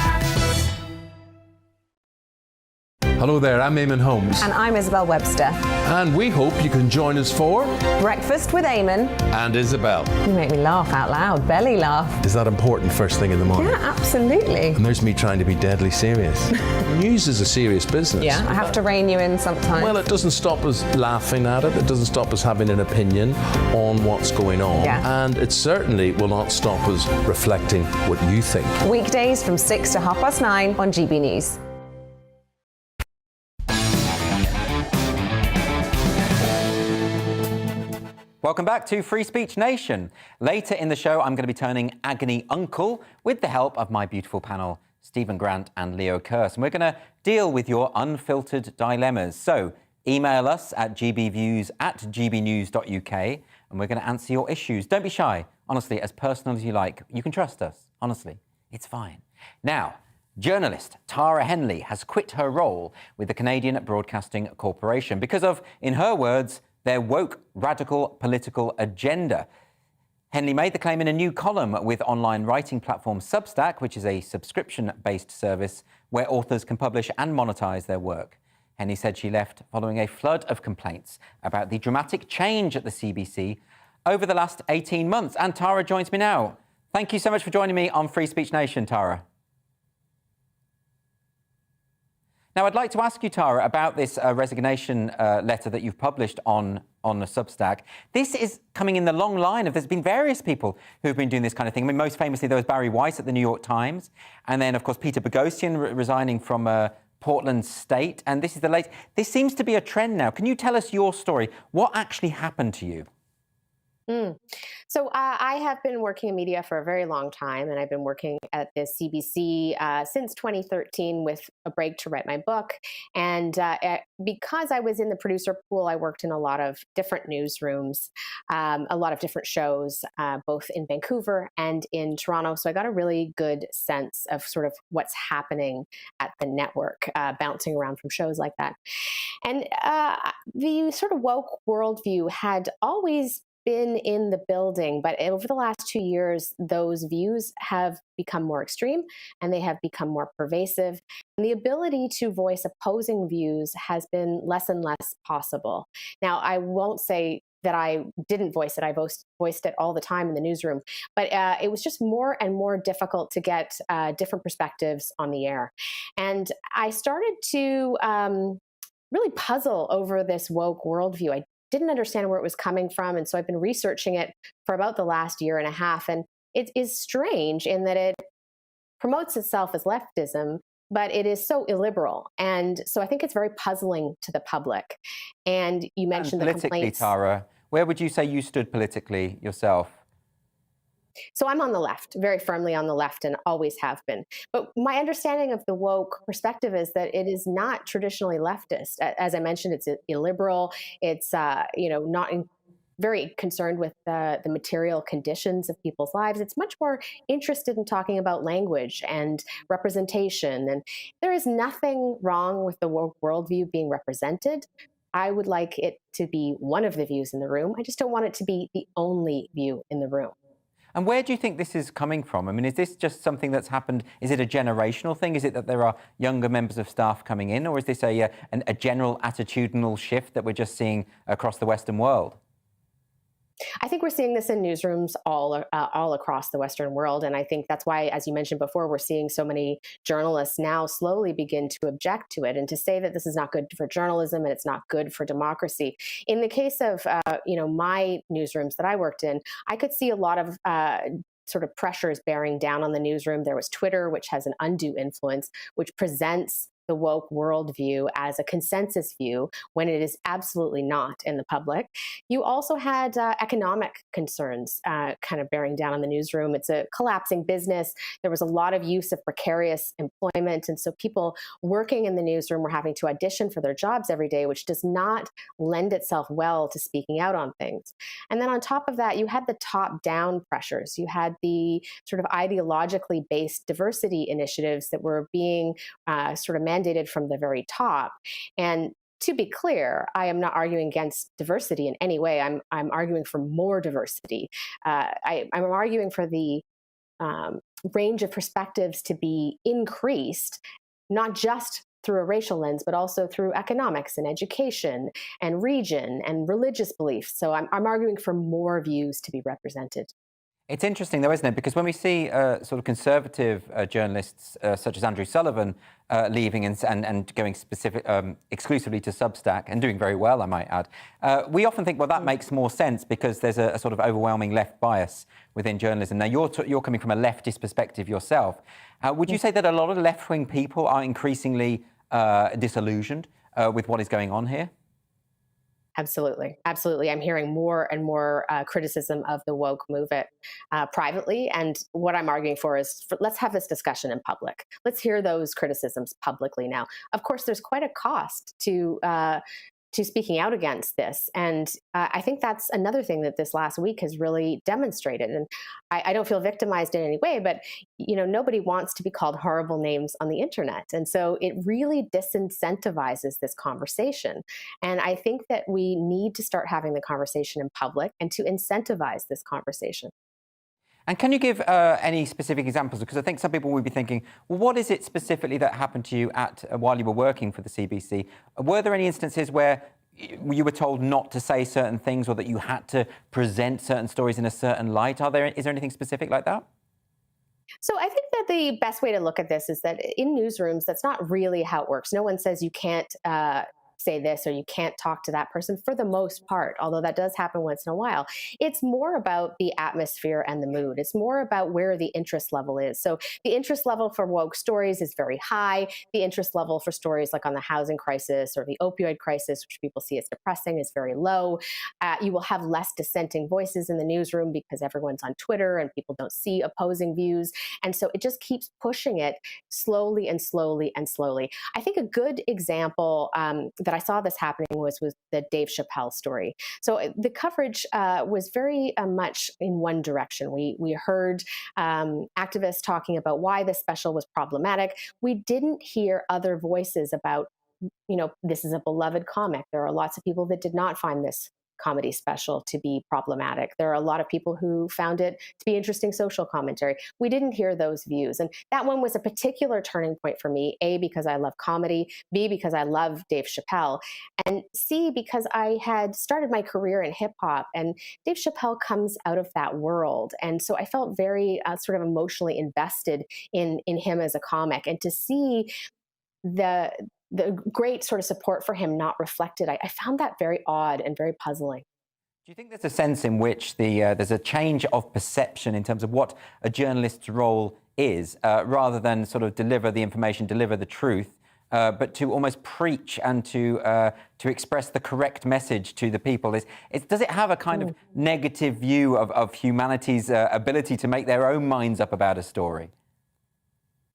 Hello there, I'm Eamon Holmes.
And I'm Isabel Webster.
And we hope you can join us for
Breakfast with Eamon
and Isabel.
You make me laugh out loud, belly laugh.
Is that important first thing in the morning?
Yeah, absolutely.
And there's me trying to be deadly serious. News is a serious business.
Yeah, I have to rein you in sometimes.
Well, it doesn't stop us laughing at it. It doesn't stop us having an opinion on what's going on.
Yeah.
And it certainly will not stop us reflecting what you think.
Weekdays from 6 to 9:30 on GB News.
Welcome back to Free Speech Nation. Later in the show, I'm going to be turning agony uncle with the help of my beautiful panel, Stephen Grant and Leo Kearse. And we're going to deal with your unfiltered dilemmas. So email us at gbviews@gbnews.uk and we're going to answer your issues. Don't be shy. Honestly, as personal as you like. You can trust us. Honestly, it's fine. Now, journalist Tara Henley has quit her role with the Canadian Broadcasting Corporation because of, in her words, their woke, radical political agenda. Henley made the claim in a new column with online writing platform Substack, which is a subscription-based service where authors can publish and monetize their work. Henley said she left following a flood of complaints about the dramatic change at the CBC over the last 18 months. And Tara joins me now. Thank you so much for joining me on Free Speech Nation, Tara. Now, I'd like to ask you, Tara, about this resignation letter that you've published on the Substack. This is coming in the long line of, there's been various people who've been doing this kind of thing. I mean, most famously, there was Barry Weiss at the New York Times, and then, of course, Peter Boghossian resigning from Portland State, and this is the latest. This seems to be a trend now. Can you tell us your story? What actually happened to you?
So I have been working in media for a very long time, and I've been working at the CBC since 2013 with a break to write my book. And because I was in the producer pool, I worked in a lot of different newsrooms, a lot of different shows, both in Vancouver and in Toronto. So I got a really good sense of sort of what's happening at the network, bouncing around from shows like that. And the sort of woke worldview had always been in the building, but over the last 2 years, those views have become more extreme and they have become more pervasive. And the ability to voice opposing views has been less and less possible. Now, I won't say that I didn't voice it. I voiced it all the time in the newsroom, but it was just more and more difficult to get different perspectives on the air. And I started to really puzzle over this woke worldview. I didn't understand where it was coming from. And so I've been researching it for about the last year and a half. And it is strange in that it promotes itself as leftism, but it is so illiberal. And so I think it's very puzzling to the public. And you mentioned the complaints.
Tara, where would you say you stood politically yourself?
So I'm on the left, very firmly on the left, and always have been. But my understanding of the woke perspective is that it is not traditionally leftist. As I mentioned, it's illiberal. It's not very concerned with the material conditions of people's lives. It's much more interested in talking about language and representation. And there is nothing wrong with the woke worldview being represented. I would like it to be one of the views in the room. I just don't want it to be the only view in the room.
And where do you think this is coming from? I mean, is this just something that's happened? Is it a generational thing? Is it that there are younger members of staff coming in? Or is this a general attitudinal shift that we're just seeing across the Western world?
I think we're seeing this in newsrooms all across the Western world. And I think that's why, as you mentioned before, we're seeing so many journalists now slowly begin to object to it and to say that this is not good for journalism and it's not good for democracy. In the case of, my newsrooms that I worked in, I could see a lot of sort of pressures bearing down on the newsroom. There was Twitter, which has an undue influence, which presents the woke worldview as a consensus view when it is absolutely not in the public. You also had economic concerns kind of bearing down on the newsroom. It's a collapsing business. There was a lot of use of precarious employment. And so people working in the newsroom were having to audition for their jobs every day, which does not lend itself well to speaking out on things. And then on top of that, you had the top-down pressures. You had the sort of ideologically based diversity initiatives that were being sort of mandated from the very top. And to be clear, I am not arguing against diversity in any way. I'm arguing for more diversity. I'm arguing for the range of perspectives to be increased, not just through a racial lens, but also through economics and education and region and religious beliefs. So I'm arguing for more views to be represented.
It's interesting, though, isn't it? Because when we see sort of conservative journalists such as Andrew Sullivan leaving and going exclusively to Substack and doing very well, I might add, we often think, well, that makes more sense because there's a sort of overwhelming left bias within journalism. Now, you're coming from a leftist perspective yourself. Would you say that a lot of left-wing people are increasingly disillusioned with what is going on here?
Absolutely. Absolutely. I'm hearing more and more criticism of the woke movement privately. And what I'm arguing for is let's have this discussion in public. Let's hear those criticisms publicly now. Of course, there's quite a cost to speaking out against this. And I think that's another thing that this last week has really demonstrated. And I don't feel victimized in any way, but nobody wants to be called horrible names on the internet. And so it really disincentivizes this conversation. And I think that we need to start having the conversation in public and to incentivize this conversation.
And can you give any specific examples? Because I think some people would be thinking, well, what is it specifically that happened to you while you were working for the CBC? Were there any instances where you were told not to say certain things or that you had to present certain stories in a certain light? Is there anything specific like that?
So I think that the best way to look at this is that in newsrooms, that's not really how it works. No one says you can't say this or you can't talk to that person for the most part, although that does happen once in a while. It's more about the atmosphere and the mood. It's more about where the interest level is. So the interest level for woke stories is very high. The interest level for stories like on the housing crisis or the opioid crisis, which people see as depressing, is very low. You will have less dissenting voices in the newsroom because everyone's on Twitter and people don't see opposing views. And so it just keeps pushing it slowly and slowly and slowly. I think a good example that I saw this happening was with the Dave Chappelle story. So the coverage was very much in one direction. We heard activists talking about why this special was problematic. We didn't hear other voices about, this is a beloved comic. There are lots of people that did not find this comedy special to be problematic. There are a lot of people who found it to be interesting social commentary. We didn't hear those views. And that one was a particular turning point for me, A, because I love comedy, B, because I love Dave Chappelle, and C, because I had started my career in hip hop and Dave Chappelle comes out of that world. And so I felt very sort of emotionally invested in him as a comic, and to see the great sort of support for him not reflected, I found that very odd and very puzzling.
Do you think there's a sense in which there's a change of perception in terms of what a journalist's role is, rather than sort of deliver the information, deliver the truth, but to almost preach and to express the correct message to the people? Does it have a kind of negative view of humanity's ability to make their own minds up about a story?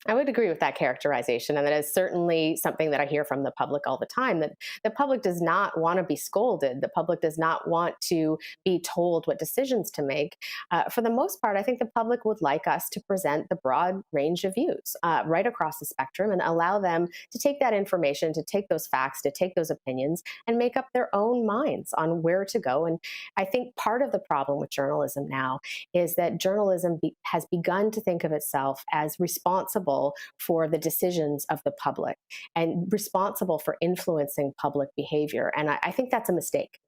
I would agree with that characterization, and that is certainly something that I hear from the public all the time, that the public does not want to be scolded. The public does not want to be told what decisions to make. For the most part, I think the public would like us to present the broad range of views right across the spectrum and allow them to take that information, to take those facts, to take those opinions and make up their own minds on where to go. And I think part of the problem with journalism now is that journalism has begun to think of itself as responsible for the decisions of the public and responsible for influencing public behavior. And I think that's a mistake.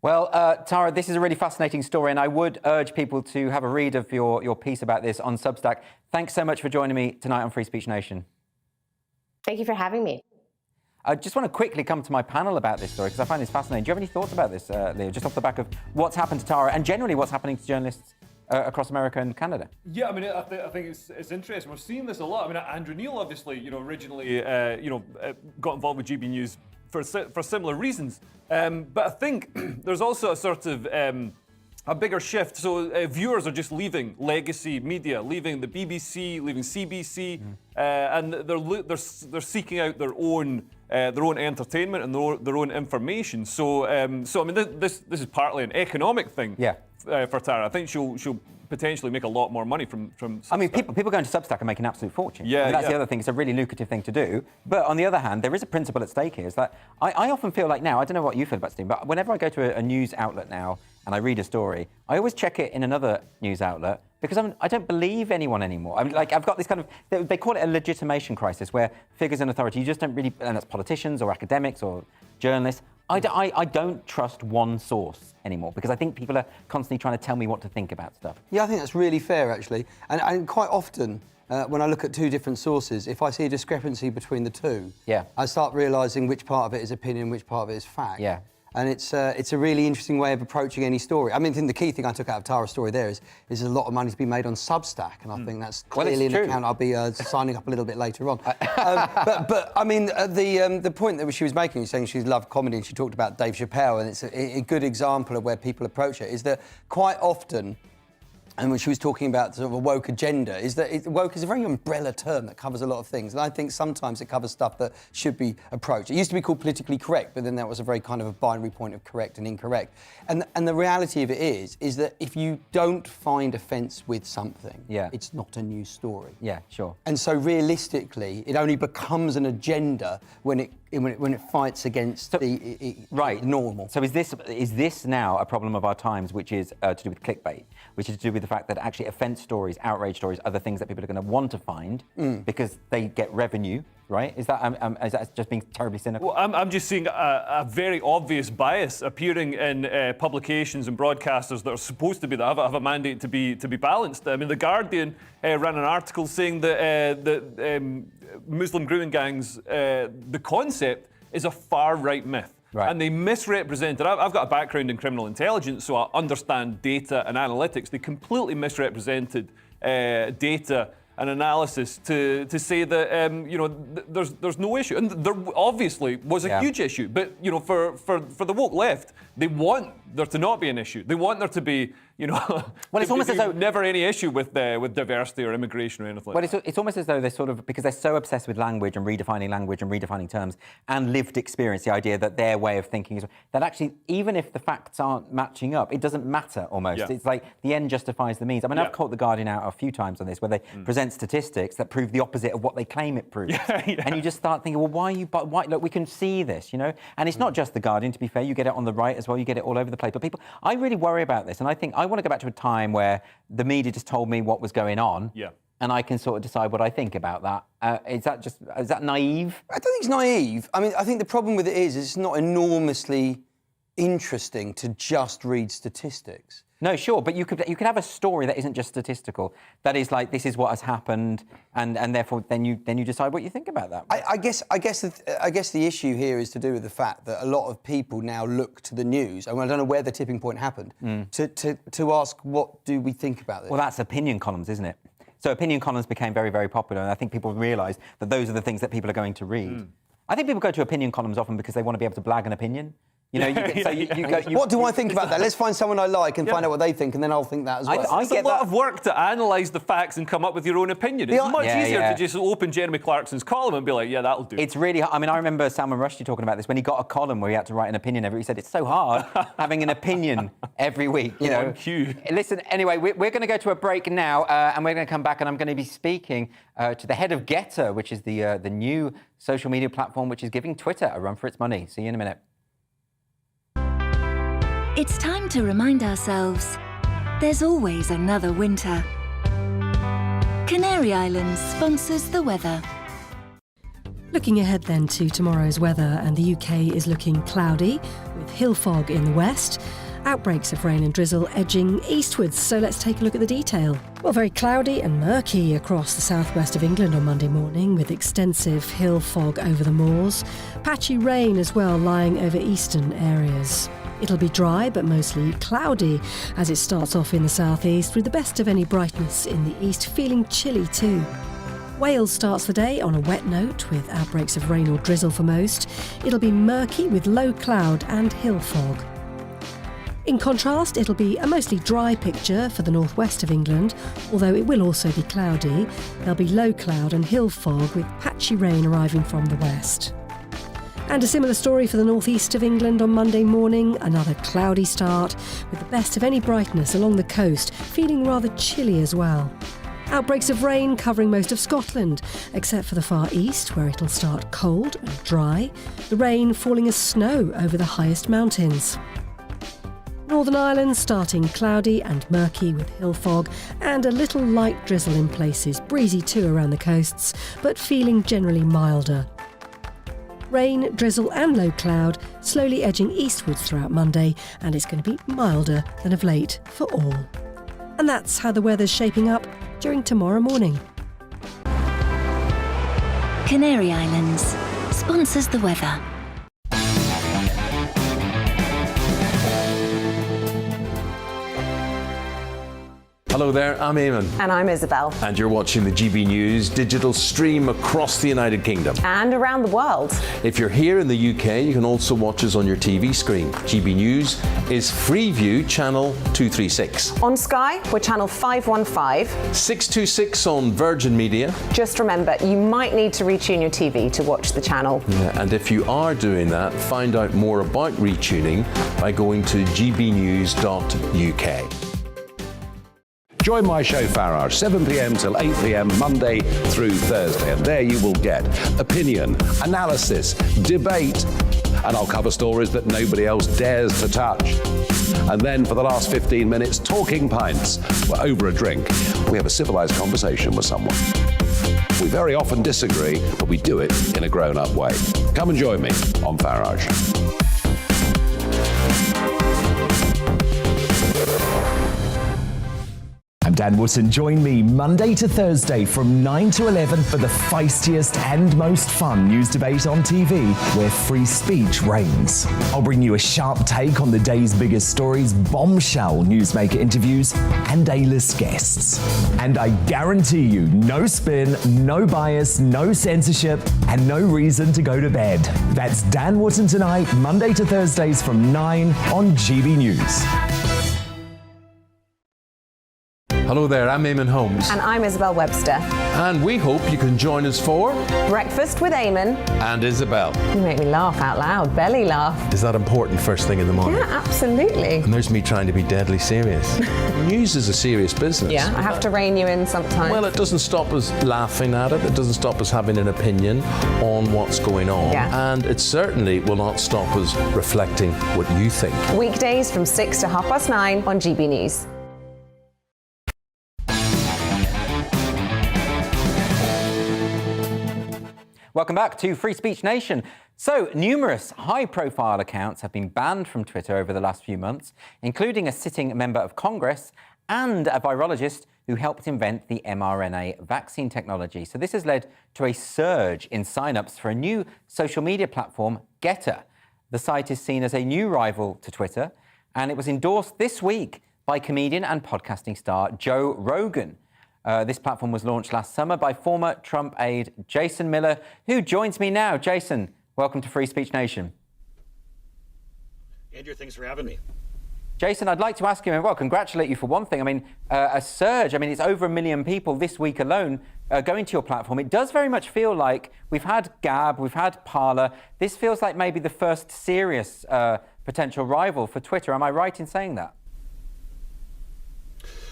Well, Tara, this is a really fascinating story, and I would urge people to have a read of your piece about this on Substack. Thanks so much for joining me tonight on Free Speech Nation.
Thank you for having me.
I just want to quickly come to my panel about this story because I find this fascinating. Do you have any thoughts about this, Leo, just off the back of what's happened to Tara and generally what's happening to journalists across America and Canada?
Yeah, I mean, I think it's interesting. We're seeing this a lot. I mean, Andrew Neil obviously, originally, got involved with GBNews for similar reasons. But I think there's also a sort of a bigger shift. So viewers are just leaving legacy media, leaving the BBC, leaving CBC, and they're seeking out their own entertainment and their own information. So I mean, this is partly an economic thing.
Yeah.
For Tara, I think she'll potentially make a lot more money from Substack.
I mean, people going to Substack and make an absolute fortune.
Yeah,
I mean, that's the other thing. It's a really lucrative thing to do. But on the other hand, there is a principle at stake here. Is that I often feel like now, I don't know what you feel about Steam, but whenever I go to a news outlet now and I read a story, I always check it in another news outlet because I don't believe anyone anymore. I mean, like, I've got this kind of, they call it a legitimation crisis, where figures in authority, you just don't really, and that's politicians or academics or journalists. I don't trust one source anymore because I think people are constantly trying to tell me what to think about stuff.
Yeah, I think that's really fair, actually. And quite often, when I look at two different sources, if I see a discrepancy between the two, I start realising which part of it is opinion, which part of it is fact.
Yeah.
And it's a really interesting way of approaching any story. I mean, I think the key thing I took out of Tara's story there is there's a lot of money to be made on Substack, and I think that's clearly an account I'll be signing up a little bit later on. But I mean, the point that she was making, saying she loved comedy, and she talked about Dave Chappelle, and it's a good example of where people approach it, is that quite often, and when she was talking about sort of a woke agenda, is that woke is a very umbrella term that covers a lot of things. And I think sometimes it covers stuff that should be approached. It used to be called politically correct, but then that was a very kind of a binary point of correct and incorrect. And the reality of it is that if you don't find offence with something, it's not a news story.
Yeah, sure.
And so realistically, it only becomes an agenda when it fights against the normal.
So is this now a problem of our times, which is to do with clickbait, which is to do with the fact that actually offence stories, outrage stories are the things that people are going to want to find because they get revenue, right? Is that just being terribly cynical?
Well, I'm just seeing a very obvious bias appearing in publications and broadcasters that are supposed to be that have a mandate to be balanced. I mean, The Guardian ran an article saying that Muslim grooming gangs, the concept is a far-right myth. Right. And they misrepresented. I've got a background in criminal intelligence, so I understand data and analytics. They completely misrepresented data and analysis to say that there's no issue, and there obviously was a huge issue. But for the woke left, they want there to not be an issue. They want there to be well, it's almost as though never any issue with diversity or immigration or anything.
Well, it's almost as though they're sort of, because they're so obsessed with language and redefining terms and lived experience, the idea that their way of thinking is that actually, even if the facts aren't matching up, it doesn't matter almost. Yeah. It's like the end justifies the means. I mean, I've caught The Guardian out a few times on this, where they present statistics that prove the opposite of what they claim it proves. And you just start thinking, well, why? Look, we can see this, And it's not just The Guardian, to be fair. You get it on the right as well. You get it all over the place. But I really worry about this, and I think I want to go back to a time where the media just told me what was going on, and I can sort of decide what I think about that. Is that naive? I
don't think it's naive. I mean, I think the problem with it is it's not enormously interesting to just read statistics.
No, sure, but you could have a story that isn't just statistical. That is like, this is what has happened, and therefore then you decide what you think about that.
I guess the issue here is to do with the fact that a lot of people now look to the news, and I don't know where the tipping point happened, to ask, what do we think about this?
Well, that's opinion columns, isn't it? So opinion columns became very, very popular, and I think people realise that those are the things that people are going to read. I think people go to opinion columns often because they want to be able to blag an opinion.
What do I think about that? Let's find someone I like and find out what they think, and then I'll think that as well.
It's a lot of work to analyse the facts and come up with your own opinion. It's much easier to just open Jeremy Clarkson's column and be like, yeah, that'll do.
It's really, I mean, I remember Salman Rushdie talking about this when he got a column where he had to write an opinion every week. He said, it's so hard having an opinion every week,
On cue.
Listen, anyway, we're going to go to a break now, and we're going to come back, and I'm going to be speaking to the head of Gettr, which is the new social media platform which is giving Twitter a run for its money. See you in a minute.
It's time to remind ourselves there's always another winter. Canary Islands sponsors the weather.
Looking ahead then to tomorrow's weather, and the UK is looking cloudy with hill fog in the west. Outbreaks of rain and drizzle edging eastwards, so let's take a look at the detail. Well, very cloudy and murky across the southwest of England on Monday morning, with extensive hill fog over the moors. Patchy rain as well lying over eastern areas. It'll be dry but mostly cloudy as it starts off in the southeast, with the best of any brightness in the east, feeling chilly too. Wales starts the day on a wet note with outbreaks of rain or drizzle for most. It'll be murky with low cloud and hill fog. In contrast, it'll be a mostly dry picture for the northwest of England, although it will also be cloudy. There'll be low cloud and hill fog with patchy rain arriving from the west. And a similar story for the northeast of England on Monday morning. Another cloudy start with the best of any brightness along the coast, feeling rather chilly as well. Outbreaks of rain covering most of Scotland, except for the far east, where it'll start cold and dry. The rain falling as snow over the highest mountains. Northern Ireland starting cloudy and murky with hill fog and a little light drizzle in places, breezy too around the coasts, but feeling generally milder. Rain, drizzle and low cloud slowly edging eastwards throughout Monday, and it's going to be milder than of late for all. And that's how the weather's shaping up during tomorrow morning.
Canary Islands sponsors the weather.
Hello there, I'm Eamon.
And I'm Isabel.
And you're watching the GB News digital stream across the United Kingdom.
And around the world.
If you're here in the UK, you can also watch us on your TV screen. GB News is Freeview channel 236.
On Sky, we're channel 515.
626 on Virgin Media.
Just remember, you might need to retune your TV to watch the channel.
Yeah, and if you are doing that, find out more about retuning by going to gbnews.uk.
Join my show Farage, 7 p.m. till 8 p.m. Monday through Thursday. And there you will get opinion, analysis, debate, and I'll cover stories that nobody else dares to touch. And then for the last 15 minutes, talking pints. We're over a drink. We have a civilized conversation with someone. We very often disagree, but we do it in a grown-up way. Come and join me on Farage.
I'm Dan Wootton. Join me Monday to Thursday from 9 to 11 for the feistiest and most fun news debate on TV, where free speech reigns. I'll bring you a sharp take on the day's biggest stories, bombshell newsmaker interviews, and A-list guests. And I guarantee you, no spin, no bias, no censorship, and no reason to go to bed. That's Dan Wootton tonight, Monday to Thursdays from 9 on GB News.
Hello there, I'm Eamon Holmes.
And I'm Isabel Webster.
And we hope you can join us for
Breakfast with Eamon.
And Isabel.
You make me laugh out loud, belly laugh.
Is that important first thing in the morning?
Yeah, absolutely.
And there's me trying to be deadly serious. News is a serious business.
Yeah, I have to rein you in sometimes.
Well, it doesn't stop us laughing at it. It doesn't stop us having an opinion on what's going on.
Yeah.
And it certainly will not stop us reflecting what you think.
Weekdays from 6 to 9:30 on GB News.
Welcome back to Free Speech Nation. So, numerous high-profile accounts have been banned from Twitter over the last few months, including a sitting member of Congress and a virologist who helped invent the mRNA vaccine technology. So this has led to a surge in sign-ups for a new social media platform, Gettr. The site is seen as a new rival to Twitter, and it was endorsed this week by comedian and podcasting star Joe Rogan. This platform was launched last summer by former Trump aide Jason Miller, who joins me now. Jason, welcome to Free Speech Nation.
Andrew, thanks for having me.
Jason, I'd like to ask you, well, congratulate you for one thing. I mean, a surge. I mean, it's over 1 million people this week alone going to your platform. It does very much feel like we've had Gab, we've had Parler. This feels like maybe the first serious potential rival for Twitter. Am I right in saying that?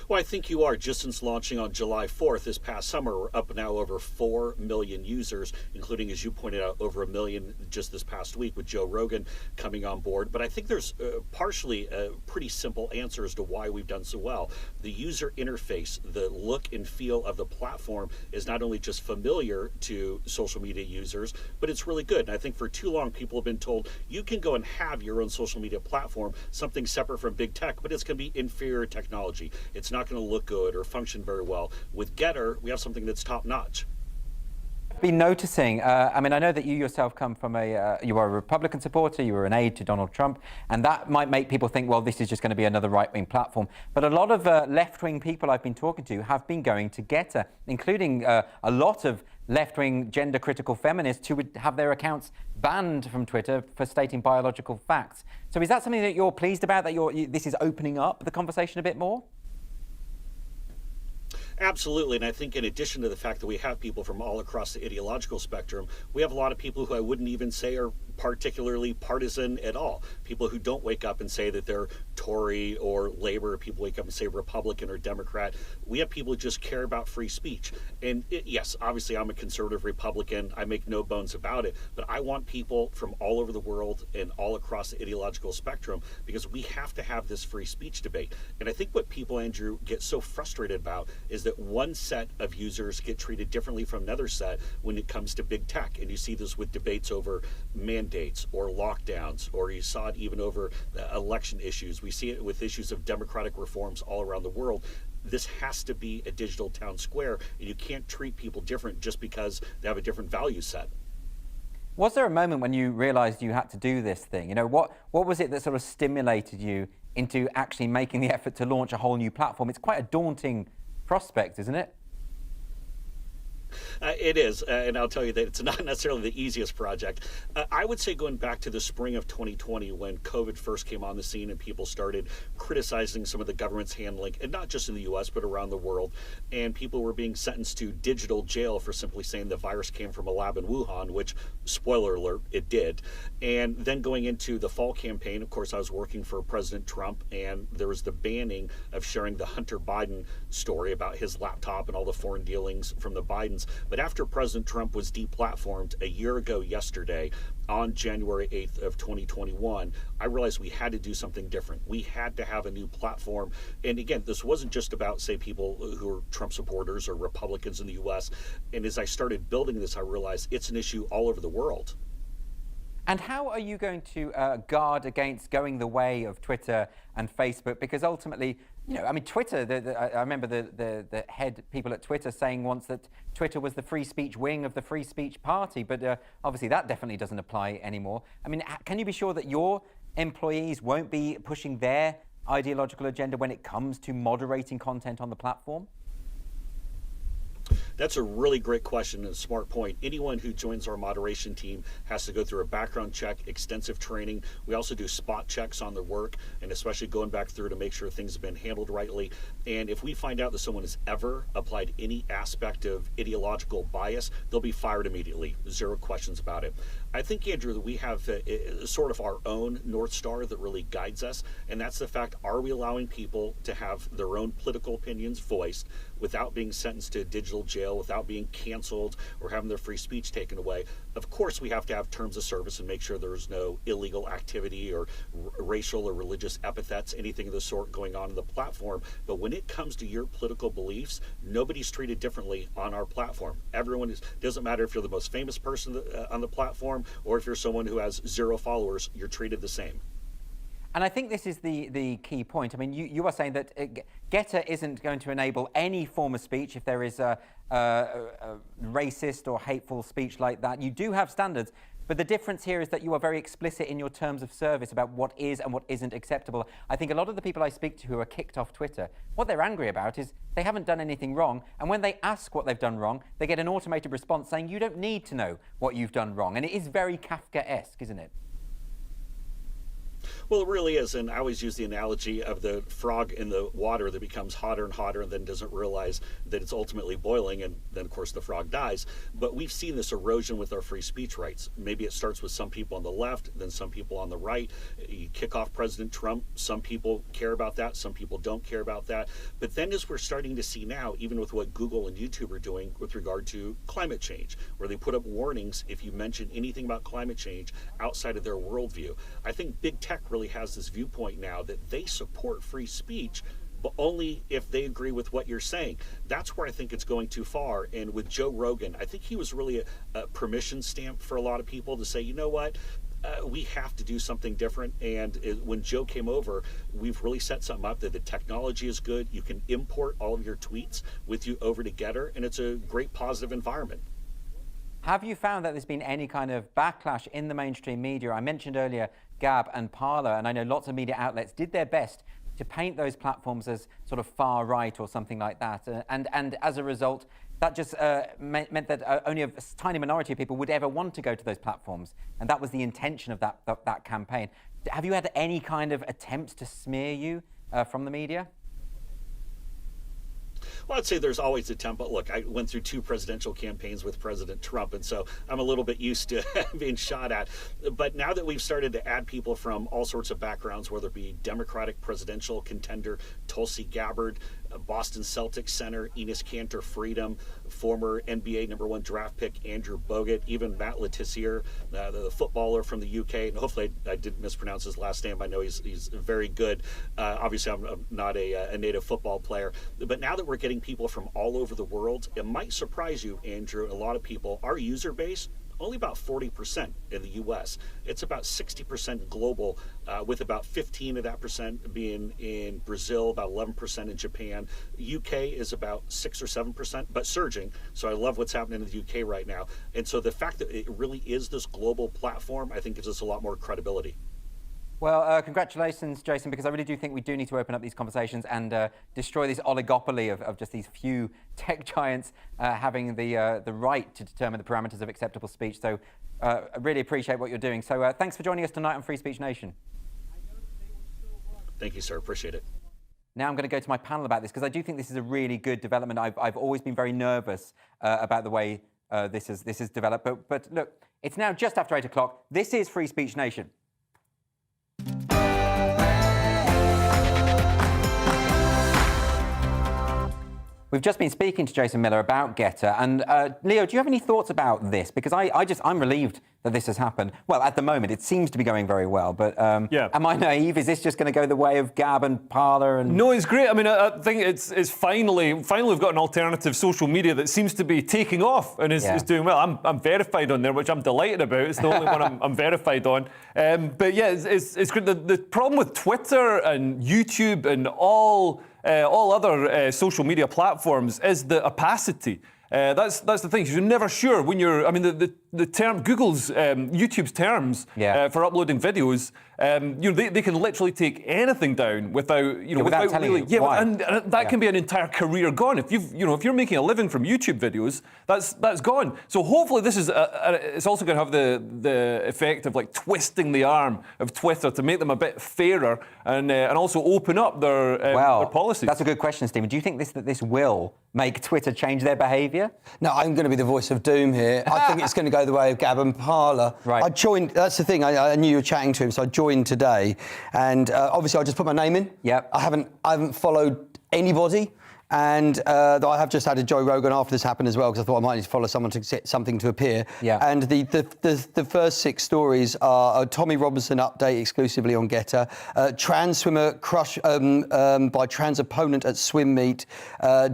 Well, I think you are. Just since launching on July 4th this past summer, we're up now over 4 million users, including, as you pointed out, over 1 million just this past week with Joe Rogan coming on board. But I think there's partially a pretty simple answer as to why we've done so well. The user interface, the look and feel of the platform is not only just familiar to social media users, but it's really good. And I think for too long, people have been told you can go and have your own social media platform, something separate from big tech, but it's going to be inferior technology. It's not going to look good or function very well. With Gettr, we have something that's top notch.
Been noticing, I mean, I know that you yourself come from you are a Republican supporter, you were an aide to Donald Trump, and that might make people think, well, this is just going to be another right-wing platform. But a lot of left-wing people I've been talking to have been going to Gettr, including a lot of left-wing gender-critical feminists who would have their accounts banned from Twitter for stating biological facts. So is that something that you're pleased about, that this is opening up the conversation a bit more?
Absolutely, and I think in addition to the fact that we have people from all across the ideological spectrum, we have a lot of people who I wouldn't even say are particularly partisan at all. People who don't wake up and say that they're Tory or Labor, people wake up and say Republican or Democrat. We have people who just care about free speech. And yes, obviously I'm a conservative Republican. I make no bones about it. But I want people from all over the world and all across the ideological spectrum, because we have to have this free speech debate. And I think what people, Andrew, get so frustrated about is that one set of users get treated differently from another set when it comes to big tech. And you see this with debates over mandates or lockdowns, or you saw it even over election issues. We see it with issues of democratic reforms all around the world. This has to be a digital town square, and you can't treat people different just because they have a different value set.
Was there a moment when you realized you had to do this thing? You know, what was it that sort of stimulated you into actually making the effort to launch a whole new platform? It's quite a daunting prospect, isn't it?
It is, and I'll tell you that it's not necessarily the easiest project. I would say going back to the spring of 2020 when COVID first came on the scene and people started criticizing some of the government's handling, and not just in the US, but around the world, and people were being sentenced to digital jail for simply saying the virus came from a lab in Wuhan, which, spoiler alert, it did. And then going into the fall campaign, of course, I was working for President Trump, and there was the banning of sharing the Hunter Biden story about his laptop and all the foreign dealings from the Bidens. But after President Trump was deplatformed a year ago yesterday, on January 8th of 2021, I realized we had to do something different. We had to have a new platform. And again, this wasn't just about, say, people who are Trump supporters or Republicans in the US. And as I started building this, I realized it's an issue all over the world.
And how are you going to guard against going the way of Twitter and Facebook? Because ultimately, you know, I mean, Twitter, I remember the head people at Twitter saying once that Twitter was the free speech wing of the free speech party, but obviously that definitely doesn't apply anymore. I mean, can you be sure that your employees won't be pushing their ideological agenda when it comes to moderating content on the platform?
That's a really great question and a smart point. Anyone who joins our moderation team has to go through a background check, extensive training. We also do spot checks on their work, and especially going back through to make sure things have been handled rightly. And if we find out that someone has ever applied any aspect of ideological bias, they'll be fired immediately. Zero questions about it. I think, Andrew, that we have sort of our own North Star that really guides us, and that's the fact, are we allowing people to have their own political opinions voiced without being sentenced to digital jail, without being canceled or having their free speech taken away? Of course, we have to have terms of service and make sure there's no illegal activity or racial or religious epithets, anything of the sort going on in the platform. But when it comes to your political beliefs, nobody's treated differently on our platform. Everyone is, doesn't matter if you're the most famous person on the platform or if you're someone who has 0 followers, you're treated the same.
And I think this is the key point. I mean, you are saying that Gettr isn't going to enable any form of speech if there is a racist or hateful speech like that. You do have standards, but the difference here is that you are very explicit in your terms of service about what is and what isn't acceptable. I think a lot of the people I speak to who are kicked off Twitter, what they're angry about is they haven't done anything wrong, and when they ask what they've done wrong, they get an automated response saying, you don't need to know what you've done wrong. And it is very Kafkaesque, isn't it?
Well, it really is, and I always use the analogy of the frog in the water that becomes hotter and hotter and then doesn't realize that it's ultimately boiling, and then, of course, the frog dies. But we've seen this erosion with our free speech rights. Maybe it starts with some people on the left, then some people on the right. You kick off President Trump, some people care about that, some people don't care about that. But then as we're starting to see now, even with what Google and YouTube are doing with regard to climate change, where they put up warnings if you mention anything about climate change outside of their worldview, I think big tech really has this viewpoint now that they support free speech, but only if they agree with what you're saying. That's where I think it's going too far. And with Joe Rogan, I think he was really a permission stamp for a lot of people to say, you know what, we have to do something different. And when Joe came over, we've really set something up that the technology is good. You can import all of your tweets with you over to Gettr, and it's a great positive environment.
Have you found that there's been any kind of backlash in the mainstream media? I mentioned earlier Gab and Parler, and I know lots of media outlets did their best to paint those platforms as sort of far right or something like that. And as a result, that just meant that only a tiny minority of people would ever want to go to those platforms. And that was the intention of that campaign. Have you had any kind of attempts to smear you from the media?
Well, I'd say there's always a template. Look, I went through 2 presidential campaigns with President Trump, and so I'm a little bit used to being shot at. But now that we've started to add people from all sorts of backgrounds, whether it be Democratic presidential contender Tulsi Gabbard, Boston Celtics center Enes Kanter Freedom, former NBA #1 draft pick Andrew Bogut, even Matt Letizia, the footballer from the UK, and hopefully I didn't mispronounce his last name. I know he's very good. Obviously, I'm not a native football player, but now that we're getting people from all over the world, it might surprise you, Andrew, a lot of people, our user base, only about 40% in the US. It's about 60% global, with about 15 of that percent being in Brazil, about 11% in Japan. UK is about 6 or 7%, but surging. So I love what's happening in the UK right now. And so the fact that it really is this global platform, I think gives us a lot more credibility.
Well, congratulations, Jason, because I really do think we do need to open up these conversations and destroy this oligopoly of just these few tech giants having the right to determine the parameters of acceptable speech. So I really appreciate what you're doing. So thanks for joining us tonight on Free Speech Nation.
Thank you, sir. Appreciate it.
Now I'm going to go to my panel about this because I do think this is a really good development. I've always been very nervous about the way this has developed. But look, it's now just after 8 o'clock. This is Free Speech Nation. We've just been speaking to Jason Miller about Gettr, and Leo, do you have any thoughts about this? Because I'm relieved that this has happened. Well, at the moment, it seems to be going very well, but am I naive? Is this just going to go the way of Gab and Parler? And
no, it's great. I mean, I think it's finally we've got an alternative social media that seems to be taking off and is doing well. I'm verified on there, which I'm delighted about. It's the only one I'm verified on. But yeah, it's great. The problem with Twitter and YouTube and all other social media platforms is the opacity. That's the thing. You're never sure when you're. I mean, the term Google's YouTube's terms for uploading videos. They can literally take anything down without without telling really. You why. And that can be an entire career gone. If you're making a living from YouTube videos, that's gone. So hopefully this is it's also going to have the effect of like twisting the arm of Twitter to make them a bit fairer and also open up their policies.
That's a good question, Stephen. Do you think this will make Twitter change their behaviour?
No, I'm going to be the voice of doom here. I think it's going to go the way of Gab and Parler.
Right.
I joined. That's the thing. I knew you were chatting to him, so I joined today, and obviously I just put my name in.
Yep.
I haven't followed anybody. And I have just added Joe Rogan after this happened as well, because I thought I might need to follow someone to get something to appear.
Yeah.
And the first 6 stories are a Tommy Robinson update exclusively on Gettr, trans swimmer crush by trans opponent at swim meet,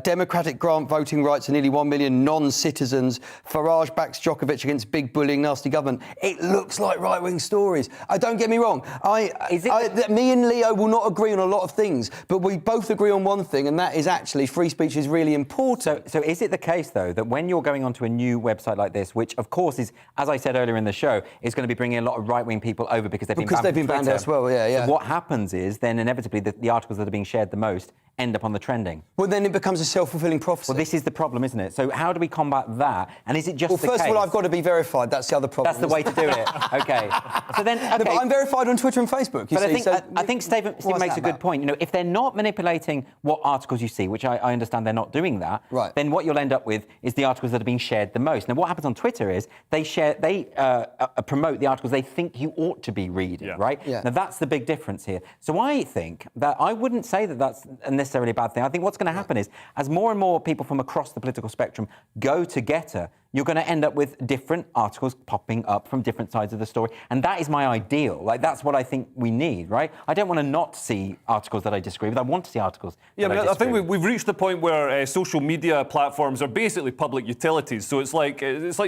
Democratic grant voting rights to nearly 1 million non-citizens, Farage backs Djokovic against big bullying nasty government. It looks like right-wing stories. Don't get me wrong. Me and Leo will not agree on a lot of things, but we both agree on one thing, and that is actually free speech is really important.
So is it the case, though, that when you're going onto a new website like this, which, of course, is, as I said earlier in the show, is going to be bringing a lot of right-wing people over because they've been banned
as well, yeah.
So what happens is, then, inevitably, the articles that are being shared the most end up on the trending.
Well, then it becomes a self-fulfilling prophecy.
Well, this is the problem, isn't it? So how do we combat that? And is it just the case?
Well, first of all, I've got to be verified. That's the other problem.
That's the way to do it. OK. So then,
No, but I'm verified on Twitter and Facebook, you see.
I think Stephen makes a good point. If they're not manipulating what articles you see, which I understand they're not doing that,
right,
then what you'll end up with is the articles that are being shared the most. Now, what happens on Twitter is they promote the articles they think you ought to be reading, right?
Yeah.
Now, that's the big difference here. So I think that I wouldn't say that that's necessarily a bad thing. I think what's going to happen is, as more and more people from across the political spectrum go to Gettr, you're going to end up with different articles popping up from different sides of the story. And that is my ideal. Like, that's what I think we need, right? I don't want to not see articles that I disagree with. I want to see articles that I disagree
I think
with.
we've reached the point where social media platforms are basically public utilities. So it's like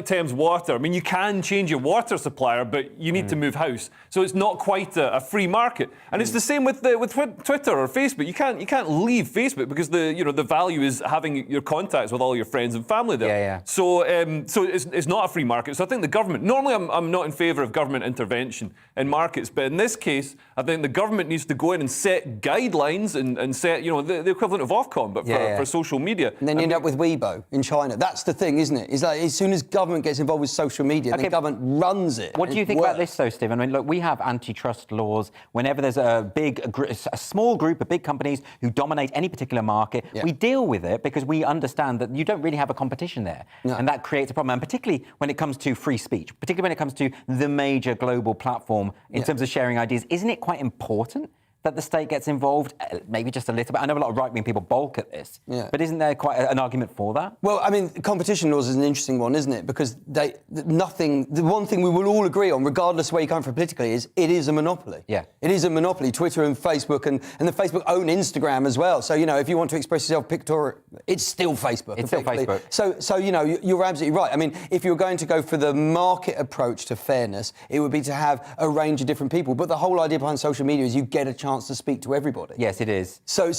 Thames Water. I mean, you can change your water supplier, but you need to move house. So it's not quite a free market. And it's the same with Twitter or Facebook. You can't leave Facebook because the value is having your contacts with all your friends and family there.
Yeah.
So So it's not a free market. So I think the government, normally I'm not in favour of government intervention in markets, but in this case, I think the government needs to go in and set guidelines and set, the equivalent of Ofcom, but for social media.
And then you end up with Weibo in China. That's the thing, isn't it? Is like as soon as government gets involved with social media, the government runs it.
What do you think about this, though, Stephen? I mean, look, we have antitrust laws. Whenever there's a small group of big companies who dominate any particular market, we deal with it because we understand that you don't really have a competition there. No. And that creates a problem. And particularly when it comes to free speech, particularly when it comes to the major global platform in terms of sharing ideas, isn't it quite important that the state gets involved, maybe just a little bit? I know a lot of right-wing people balk at this, but isn't there quite an argument for that?
Well, I mean, competition laws is an interesting one, isn't it? Because the one thing we will all agree on, regardless of where you come from politically, is it is a monopoly. Yeah. It is a monopoly, Twitter and Facebook, and the Facebook own Instagram as well. So, if you want to express yourself pictorially, it's still Facebook.
It's still Facebook.
So, you're absolutely right. I mean, if you're going to go for the market approach to fairness, it would be to have a range of different people. But the whole idea behind social media is you get a chance to speak to everybody.
Yes, it is.
So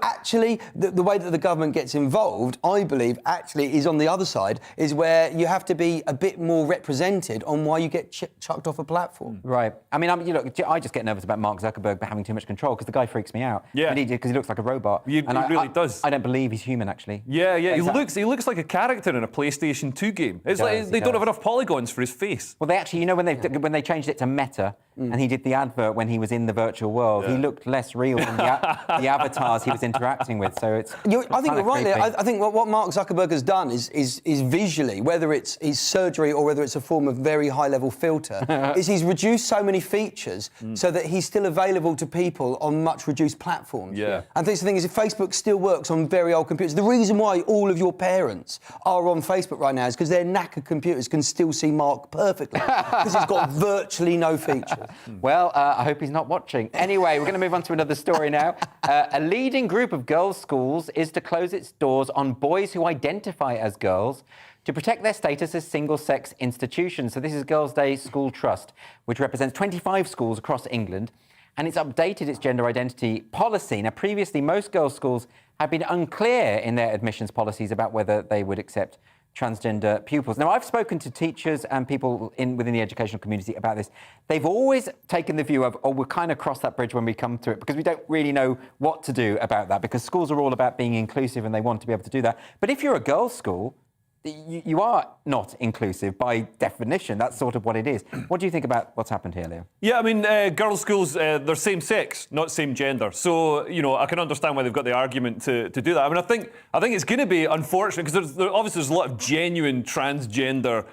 actually, the way that the government gets involved, I believe, actually is on the other side, is where you have to be a bit more represented on why you get chucked off a platform.
Right. I mean, I just get nervous about Mark Zuckerberg having too much control because the guy freaks me out.
Yeah.
Because he looks like a robot.
He really does.
I don't believe he's human, actually.
Yeah. He looks like a character in a PlayStation 2 game. It's like they don't have enough polygons for his face.
Well, they actually, when they changed it to Meta and he did the advert when he was in the virtual world, he looked less real than the avatars he was interacting with. So it's.
I think you're right there. I think what Mark Zuckerberg has done is visually, whether it's his surgery or whether it's a form of very high-level filter, is he's reduced so many features so that he's still available to people on much reduced platforms.
Yeah.
And the thing is, if Facebook still works on very old computers, the reason why all of your parents are on Facebook right now is because their knackered computers can still see Mark perfectly because he's got virtually no features.
Well, I hope he's not watching. Anyway, we're going to move on to another story now. A leading group of girls' schools is to close its doors on boys who identify as girls to protect their status as single-sex institutions. So this is Girls' Day School Trust, which represents 25 schools across England, and it's updated its gender identity policy. Now, previously, most girls' schools have been unclear in their admissions policies about whether they would accept transgender pupils. Now, I've spoken to teachers and people within the educational community about this. They've always taken the view of, we'll kind of cross that bridge when we come to it, because we don't really know what to do about that, because schools are all about being inclusive and they want to be able to do that. But if you're a girls' school, you are not inclusive by definition. That's sort of what it is. What do you think about what's happened here, Leo?
Yeah, I mean, girls' schools, they're same sex, not same gender. So, I can understand why they've got the argument to do that. I mean, I think it's going to be unfortunate because obviously there's a lot of genuine transgender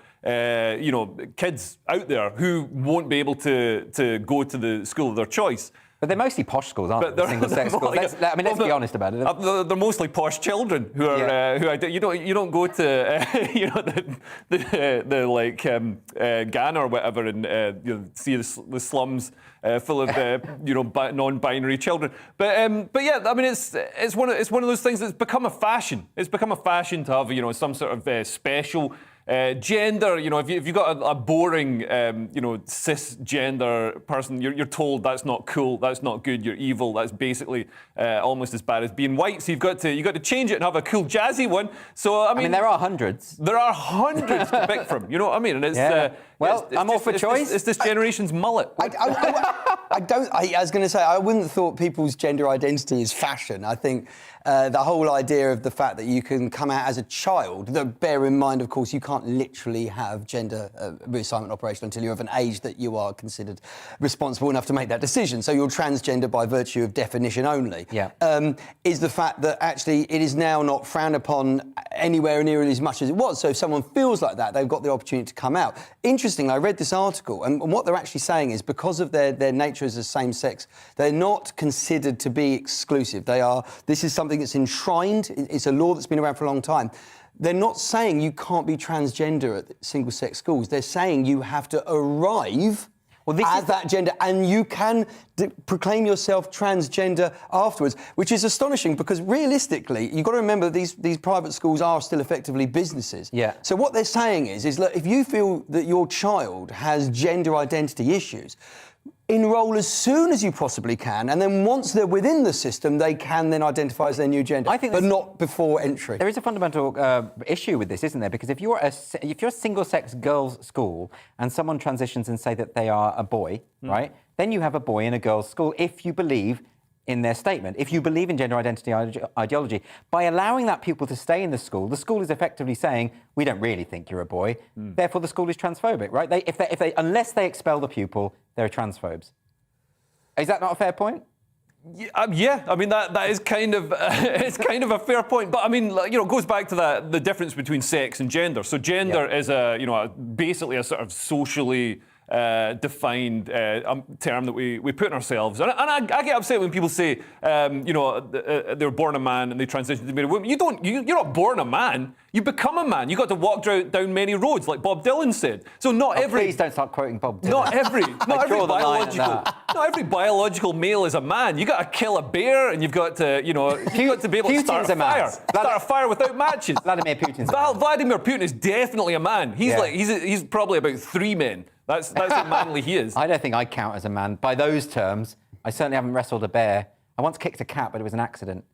kids out there who won't be able to go to the school of their choice.
But they're mostly posh schools, aren't they? Single-sex schools. Let's be honest about it.
They're mostly posh children who are you don't go to Ghana or whatever and see the slums full of non-binary children. But yeah, I mean it's one of those things that's become a fashion. It's become a fashion to have some sort of special. Gender, if you've got a boring, cisgender person, you're told that's not cool, that's not good, you're evil, that's basically almost as bad as being white. So you've got to change it and have a cool, jazzy one. So I mean
there are hundreds.
There are hundreds to pick from. You know what I mean? And it's
I'm all for choice.
It's this generation's mullet.
I was going to say, I wouldn't have thought people's gender identity is fashion. I think the whole idea of the fact that you can come out as a child, though bear in mind, of course, you can't literally have gender reassignment operation until you're of an age that you are considered responsible enough to make that decision. So you're transgender by virtue of definition only. Is the fact that actually it is now not frowned upon anywhere near as much as it was. So if someone feels like that, they've got the opportunity to come out. Interestingly, I read this article, and what they're actually saying is because of their nature as a same sex, they're not considered to be exclusive. This is something that's enshrined. It's a law that's been around for a long time. They're not saying you can't be transgender at single-sex schools. They're saying you have to arrive as that gender, and you can proclaim yourself transgender afterwards, which is astonishing because realistically, you've got to remember these private schools are still effectively businesses. So what they're saying is look, if you feel that your child has gender identity issues, enrol as soon as you possibly can, and then once they're within the system, they can then identify as their new gender, but not before entry.
There is a fundamental issue with this, isn't there? Because if you're a single-sex girls' school and someone transitions and say that they are a boy, right, then you have a boy in a girls' school if you believe in their statement. If you believe in gender identity ideology, by allowing that pupil to stay in the school is effectively saying, we don't really think you're a boy, therefore the school is transphobic, right? Unless they expel the pupil, they're transphobes. Is that not a fair point?
Yeah, I mean that is kind of it's kind of a fair point, but I mean, you know, it goes back to the difference between sex and gender. So gender is basically a sort of socially defined term that we put in ourselves. And I get upset when people say, they're born a man and they transition to be a woman. You're not born a man. You become a man. You got to walk down many roads, like Bob Dylan said. So
please don't start quoting Bob Dylan.
Not every biological male is a man. You got to kill a bear, and you've got to, you got to be able to start a fire. Start a fire without matches.
Vladimir Putin's
Vladimir Putin is definitely a man. He's probably about 3 men. That's how manly he is.
I don't think I count as a man by those terms. I certainly haven't wrestled a bear. I once kicked a cat, but it was an accident.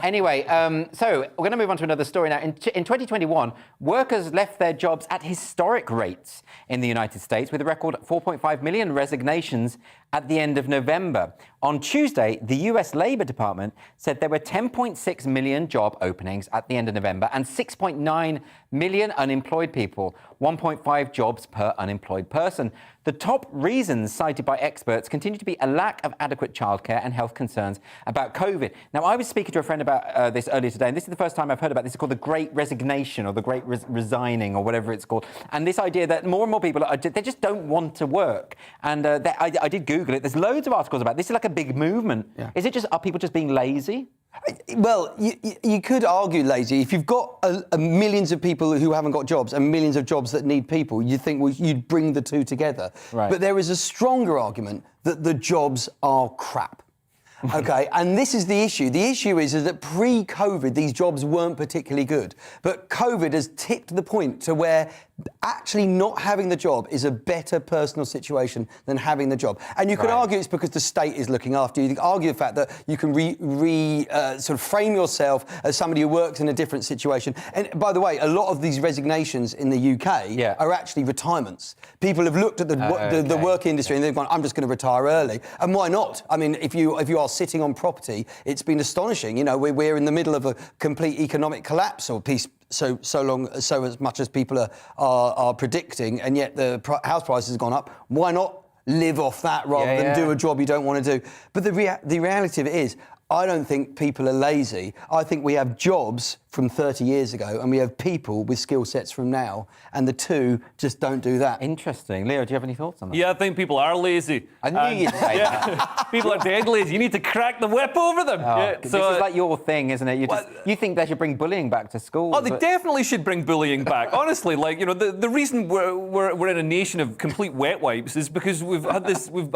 Anyway, so we're going to move on to another story now. In 2021, workers left their jobs at historic rates in the United States, with a record 4.5 million resignations at the end of November. On Tuesday, the US Labour Department said there were 10.6 million job openings at the end of November and 6.9 million unemployed people, 1.5 jobs per unemployed person. The top reasons cited by experts continue to be a lack of adequate childcare and health concerns about COVID. Now, I was speaking to a friend about this earlier today, and this is the first time I've heard about this. It's called the Great Resignation, or the Great Resigning, or whatever it's called. And this idea that more and more people, they just don't want to work. And I did Google it. There's loads of articles about it. This is like a big movement. Yeah. Are people just being lazy?
Well, you could argue lazy. If you've got millions of people who haven't got jobs and millions of jobs that need people, you'd think you'd bring the two together. Right. But there is a stronger argument that the jobs are crap. OK, and this is the issue. The issue is that pre-COVID, these jobs weren't particularly good. But COVID has tipped the point to where actually not having the job is a better personal situation than having the job. And you could argue it's because the state is looking after you. You can argue the fact that you can sort of frame yourself as somebody who works in a different situation. And by the way, a lot of these resignations in the UK are actually retirements. People have looked at the work industry and they've gone, I'm just going to retire early. And why not? I mean, if you are sitting on property, it's been astonishing. You know, we're in the middle of a complete economic collapse, or so as much as people are predicting, and yet the house prices have gone up. Why not live off that rather than do a job you don't want to do? But the reality of it is, I don't think people are lazy. I think we have jobs from 30 years ago and we have people with skill sets from now, and the two just don't do that.
Interesting. Leo, do you have any thoughts on that?
Yeah, I think people are lazy.
I knew you'd say that.
People are dead lazy. You need to crack the whip over them.
This is like your thing, isn't it? You think they should bring bullying back to school.
Oh, they definitely should bring bullying back. Honestly, the reason we're in a nation of complete wet wipes is because we've had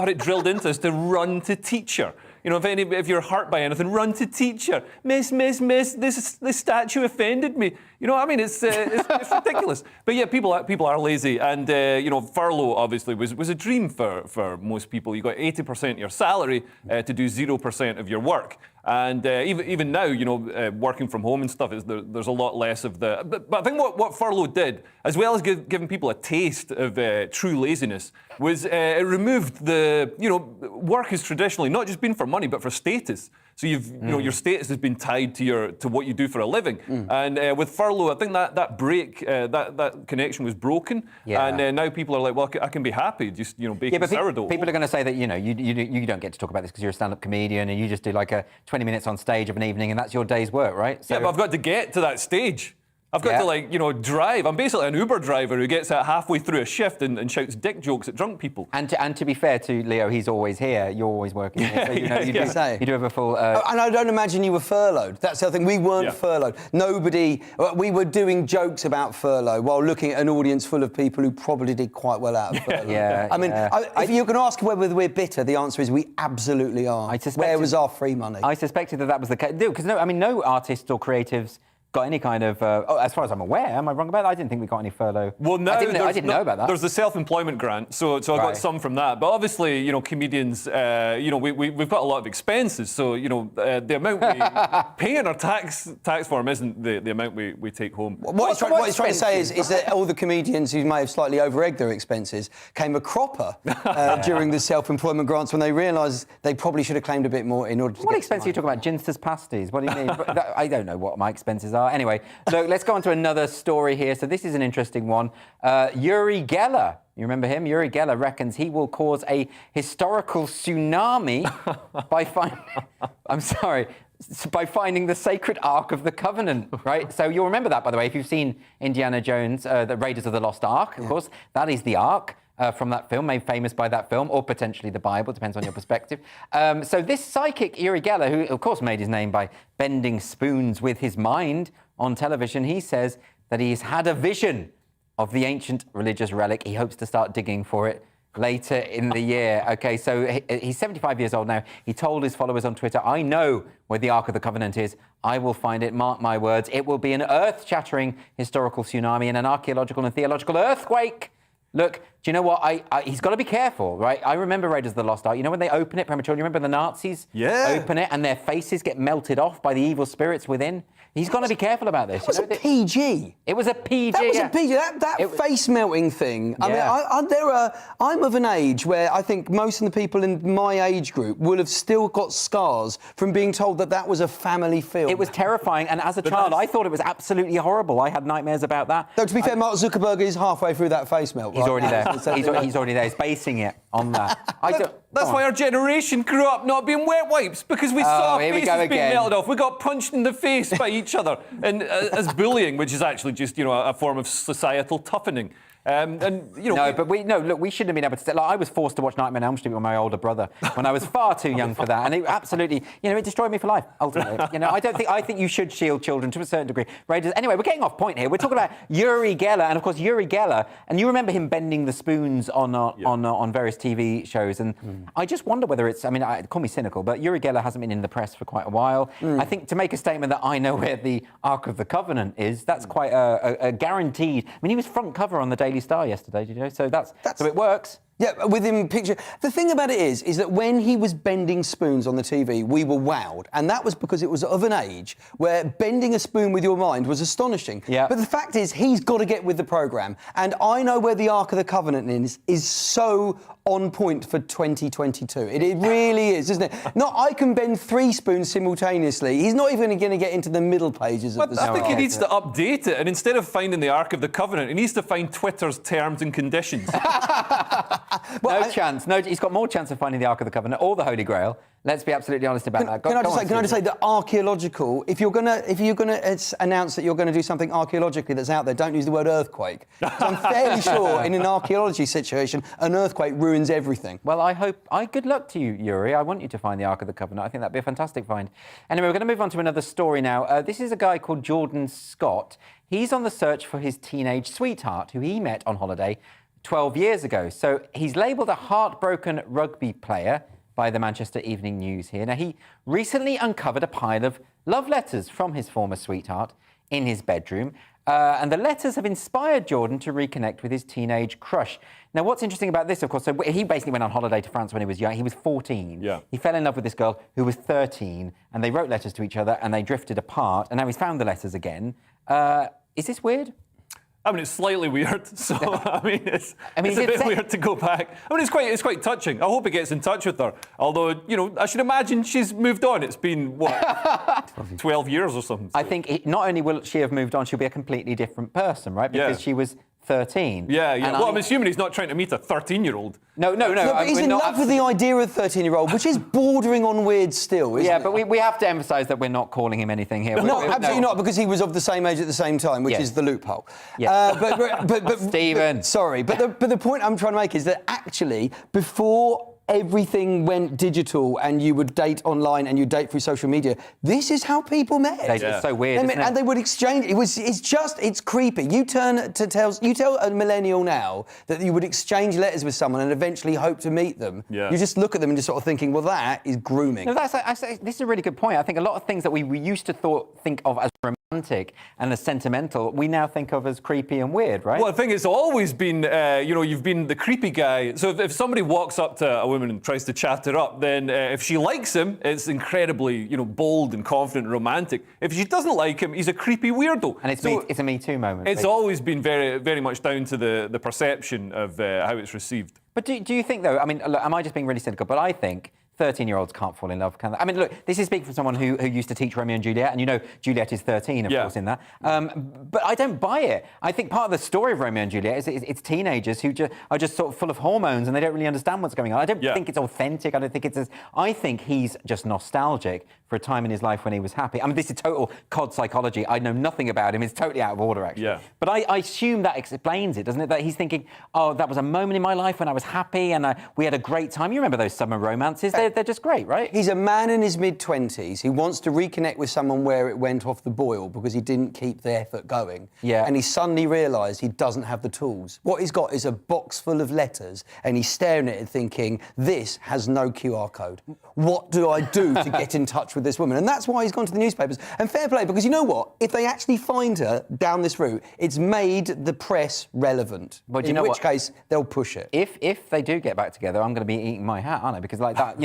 it drilled into us to run to teacher. You know, if you're hurt by anything, run to teacher. Miss, this statue offended me. You know what I mean? It's ridiculous. But yeah, people are lazy, and furlough obviously was a dream for most people. You got 80% of your salary to do 0% of your work. And even now, working from home and stuff, there's a lot less of the. But I think what furlough did, as well as giving people a taste of true laziness, was it removed the. Work has traditionally not just been for money, but for status. So your status has been tied to what you do for a living. And with furlough, I think that break, that connection was broken. Yeah. And now people are like, well, I can be happy just baking sourdough.
People are going to say that you don't get to talk about this because you're a stand-up comedian and you just do like a 20 minutes on stage of an evening and that's your day's work, right? So,
yeah, but I've got to get to that stage. I've got to drive. I'm basically an Uber driver who gets out halfway through a shift and shouts dick jokes at drunk people.
And to be fair to Leo, he's always here. You're always working here. So you do have a full...
And I don't imagine you were furloughed. That's the other thing. We weren't furloughed. We were doing jokes about furlough while looking at an audience full of people who probably did quite well out of furlough. If you can ask whether we're bitter, the answer is we absolutely are. Where was our free money?
I suspected that was the case. Because no artists or creatives got any kind of, as far as I'm aware, am I wrong about that? I didn't think we got any furlough.
Well, now
I didn't know about that.
There's the self-employment grant, so I got some from that. But obviously, comedians, we've got a lot of expenses, so the amount we pay in our tax form isn't the amount we take home.
What he's trying to say is that all the comedians who may have slightly over-egged their expenses came a cropper during the self-employment grants when they realised they probably should have claimed a bit more in order to.
What expense are you talking about? Ginster's pasties? What do you mean? I don't know what my expenses are. Anyway, look, let's go on to another story here. So this is an interesting one. Uri Geller, you remember him? Uri Geller reckons he will cause a historical tsunami by finding the sacred Ark of the Covenant, right? So you'll remember that, by the way, if you've seen Indiana Jones, the Raiders of the Lost Ark, of course, that is the Ark. From that film, made famous by that film, or potentially the Bible, depends on your perspective. So this psychic Uri Geller, who of course made his name by bending spoons with his mind on television, he says that he's had a vision of the ancient religious relic. He hopes to start digging for it later in the year. Okay, so he's 75 years old now. He told his followers on Twitter, I know where the Ark of the Covenant is. I will find it, mark my words. It will be an earth-shattering historical tsunami and an archaeological and theological earthquake. Look, do you know what? He's got to be careful, right? I remember Raiders of the Lost Ark. You know when they open it prematurely? You remember the Nazis open it and their faces get melted off by the evil spirits within? He's got to be careful about this.
It was a PG.
It was a PG.
That was a PG. That face melting thing. I mean, I'm of an age where I think most of the people in my age group will have still got scars from being told that was a family film.
It was terrifying, and as a child, I thought it was absolutely horrible. I had nightmares about that.
Though, to be fair, Mark Zuckerberg is halfway through that face melt.
He's already there. He's already there. He's basing it on that.
That's why our generation grew up not being wet wipes, because we saw faces being melted off. We got punched in the face by each other, and as bullying, which is actually just a form of societal toughening.
Look, we shouldn't have been able to. I was forced to watch Nightmare on Elm Street with my older brother when I was far too young for that, and it absolutely, it destroyed me for life. Ultimately, I think you should shield children to a certain degree. Raiders. Anyway, we're getting off point here. We're talking about Uri Geller, and of course Uri Geller, and you remember him bending the spoons on various TV shows, and I just wonder whether it's. I mean, call me cynical, but Uri Geller hasn't been in the press for quite a while. I think to make a statement that I know where the Ark of the Covenant is, that's quite a guaranteed. I mean, he was front cover on the Daily Star yesterday, did you know? So so it works.
Yeah, with him picture. The thing about it is that when he was bending spoons on the TV, we were wowed. And that was because it was of an age where bending a spoon with your mind was astonishing.
Yeah.
But the fact is, he's got to get with the programme. And I know where the Ark of the Covenant is so on point for 2022. It really is, isn't it? I can bend 3 spoons simultaneously. He's not even going to get into the middle pages of the
I think he needs to update it. And instead of finding the Ark of the Covenant, he needs to find Twitter's terms and conditions.
Chance. No, he's got more chance of finding the Ark of the Covenant or the Holy Grail. Let's be absolutely honest about that.
Can I just say that archaeological? If you're gonna announce that you're going to do something archaeologically that's out there, don't use the word earthquake. I'm fairly sure in an archaeology situation, an earthquake ruins everything.
Well, good luck to you, Uri. I want you to find the Ark of the Covenant. I think that'd be a fantastic find. Anyway, we're going to move on to another story now. This is a guy called Jordan Scott. He's on the search for his teenage sweetheart, who he met on holiday 12 years ago. So he's labelled a heartbroken rugby player by the Manchester Evening News here. Now, he recently uncovered a pile of love letters from his former sweetheart in his bedroom. And the letters have inspired Jordan to reconnect with his teenage crush. Now, what's interesting about this, of course, so he basically went on holiday to France when he was young. He was 14.
Yeah.
He fell in love with this girl who was 13, and they wrote letters to each other, and they drifted apart. And now he's found the letters again. Is this weird?
I mean, it's slightly weird. So, it's a bit weird to go back. I mean, it's quite touching. I hope he gets in touch with her. Although, I should imagine she's moved on. It's been, 12 years or something.
I think not only will she have moved on, she'll be a completely different person, right? Because she was 13.
Yeah. Well, I'm assuming he's not trying to meet a 13-year-old.
No.
But he's in love with the idea of a 13-year-old, which is bordering on weird still, isn't it?
But we have to emphasise that we're not calling him anything here.
No, absolutely not, because he was of the same age at the same time, which is the loophole.
Yeah.
But
Stephen.
Sorry, but the point I'm trying to make is that actually, before everything went digital and you would date online and you date through social media, this is how people met.
It's so weird, isn't it?
And they would exchange. It's creepy. You tell a millennial now that you would exchange letters with someone and eventually hope to meet them.
Yeah.
You just look at them and just sort of thinking, well, that is grooming.
No, this is a really good point. I think a lot of things that we used to think of as romantic romantic and as sentimental, we now think of as creepy and weird, right?
Well, I think it's always been, you've been the creepy guy. So if somebody walks up to a woman and tries to chat her up, then if she likes him, it's incredibly, bold and confident and romantic. If she doesn't like him, he's a creepy weirdo.
And it's a Me Too moment.
It's always been very, very much down to the perception of how it's received.
But do you think, though, I mean, look, am I just being really cynical? But I think 13-year-olds can't fall in love, can they? I mean, look, this is speaking from someone who used to teach Romeo and Juliet, and Juliet is 13, of course, in that. But I don't buy it. I think part of the story of Romeo and Juliet is it's teenagers who are just sort of full of hormones and they don't really understand what's going on. I don't think it's authentic. I don't think I think he's just nostalgic for a time in his life when he was happy. I mean, this is total cod psychology. I know nothing about him. It's totally out of order, actually.
Yeah.
But I assume that explains it, doesn't it? That he's thinking, oh, that was a moment in my life when I was happy and we had a great time. You remember those summer romances? They're just great, right?
He's a man in his mid-20s. He wants to reconnect with someone where it went off the boil because he didn't keep the effort going.
Yeah.
And he suddenly realised he doesn't have the tools. What he's got is a box full of letters and he's staring at it thinking, this has no QR code. What do I do to get in touch with this woman? And that's why he's gone to the newspapers. And fair play, because you know what? If they actually find her down this route, it's made the press relevant.
But
in which case, they'll push it.
If they do get back together, I'm going to be eating my hat, aren't I? Because like that,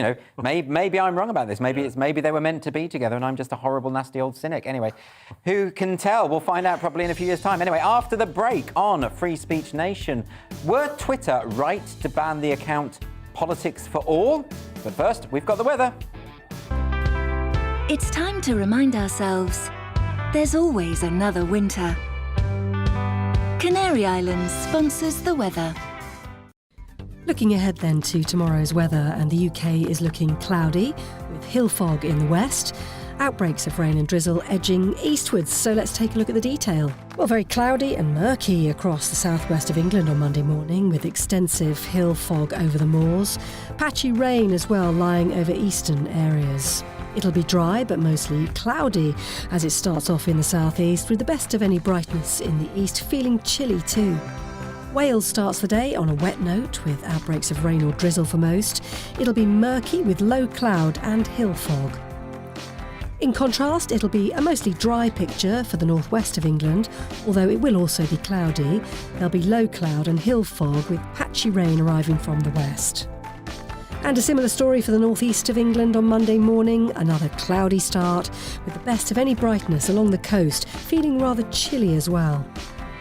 maybe I'm wrong about this. Maybe they were meant to be together and I'm just a horrible, nasty old cynic. Anyway, who can tell? We'll find out probably in a few years' time. Anyway, after the break on Free Speech Nation, were Twitter right to ban the account Politics for All? But first, we've got the weather.
It's time to remind ourselves there's always another winter. Canary Islands sponsors the weather.
Looking ahead then to tomorrow's weather, and the UK is looking cloudy with hill fog in the west. Outbreaks of rain and drizzle edging eastwards, so let's take a look at the detail. Well, very cloudy and murky across the southwest of England on Monday morning, with extensive hill fog over the moors. Patchy rain as well lying over eastern areas. It'll be dry but mostly cloudy as it starts off in the southeast, with the best of any brightness in the east, feeling chilly too. Wales starts the day on a wet note with outbreaks of rain or drizzle for most. It'll be murky with low cloud and hill fog. In contrast, it'll be a mostly dry picture for the northwest of England, although it will also be cloudy. There'll be low cloud and hill fog with patchy rain arriving from the west. And a similar story for the northeast of England on Monday morning, another cloudy start with the best of any brightness along the coast, feeling rather chilly as well.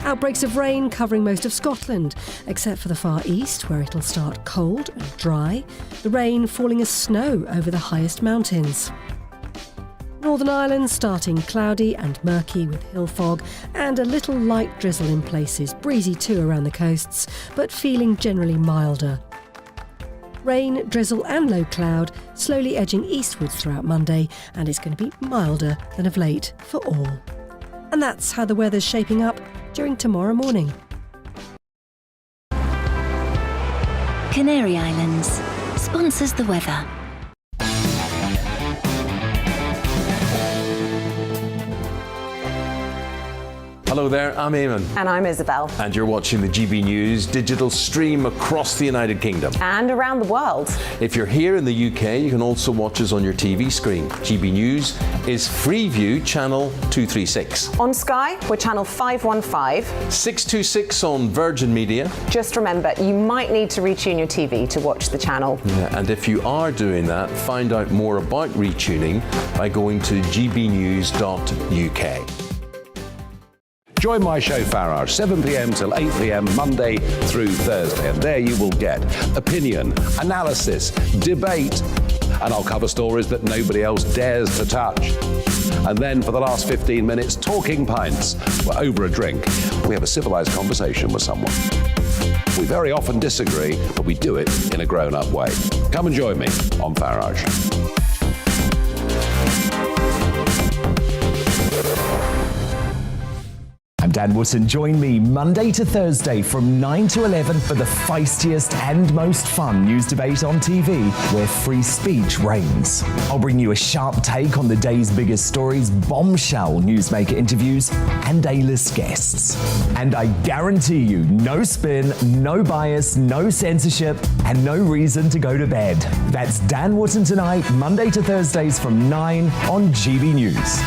Outbreaks of rain covering most of Scotland, except for the far east where it'll start cold and dry, the rain falling as snow over the highest mountains. Northern Ireland starting cloudy and murky with hill fog and a little light drizzle in places, breezy too around the coasts, but feeling generally milder. Rain, drizzle and low cloud slowly edging eastwards throughout Monday, and it's going to be milder than of late for all. And that's how the weather's shaping up during tomorrow morning.
Canary Islands sponsors the weather.
Hello there, I'm Eamon.
And I'm Isabel.
And you're watching the GB News digital stream across the United Kingdom.
And around the world.
If you're here in the UK, you can also watch us on your TV screen. GB News is Freeview channel 236.
On Sky, we're channel 515.
626 on Virgin Media.
Just remember, you might need to retune your TV to watch the channel.
Yeah, and if you are doing that, find out more about retuning by going to gbnews.uk.
Join my show Farage, 7 p.m. till 8 p.m. Monday through Thursday. And there you will get opinion, analysis, debate, and I'll cover stories that nobody else dares to touch. And then for the last 15 minutes, talking pints. We're over a drink. We have a civilized conversation with someone. We very often disagree, but we do it in a grown-up way. Come and join me on Farage.
I'm Dan Wootton. Join me Monday to Thursday from 9 to 11 for the feistiest and most fun news debate on TV, where free speech reigns. I'll bring you a sharp take on the day's biggest stories, bombshell newsmaker interviews, and A-list guests. And I guarantee you, no spin, no bias, no censorship, and no reason to go to bed. That's Dan Wootton tonight, Monday to Thursdays from 9 on GB News.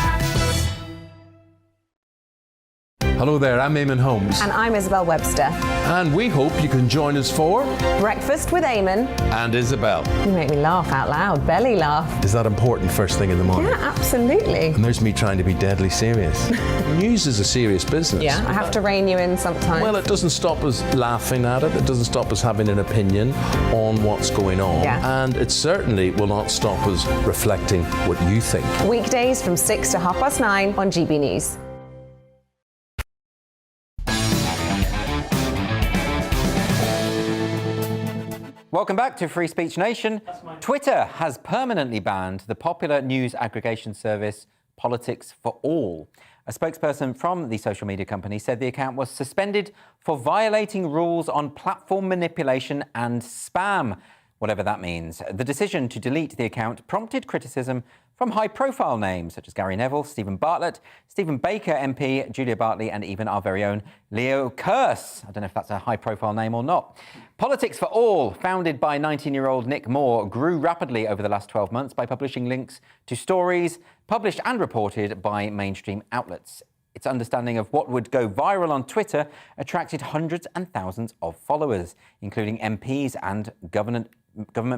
Hello there, I'm Eamon Holmes.
And I'm Isabel Webster.
And we hope you can join us for
Breakfast with Eamon
and Isabel.
You make me laugh out loud, belly laugh.
Is that important first thing in the morning?
Yeah, absolutely.
And there's me trying to be deadly serious. News is a serious business.
Yeah, I have to rein you in sometimes.
Well, it doesn't stop us laughing at it. It doesn't stop us having an opinion on what's going on.
Yeah.
And it certainly will not stop us reflecting what you think.
Weekdays from 6 to 9:30 on GB News.
Welcome back to Free Speech Nation. Twitter has permanently banned the popular news aggregation service Politics for All. A spokesperson from the social media company said the account was suspended for violating rules on platform manipulation and spam, whatever that means. The decision to delete the account prompted criticism from high-profile names such as Gary Neville, Stephen Bartlett, Stephen Baker MP, Julia Bartley, and even our very own Leo Kearse. I don't know if that's a high-profile name or not. Politics for All, founded by 19-year-old Nick Moore, grew rapidly over the last 12 months by publishing links to stories published and reported by mainstream outlets. Its understanding of what would go viral on Twitter attracted hundreds and thousands of followers, including MPs and government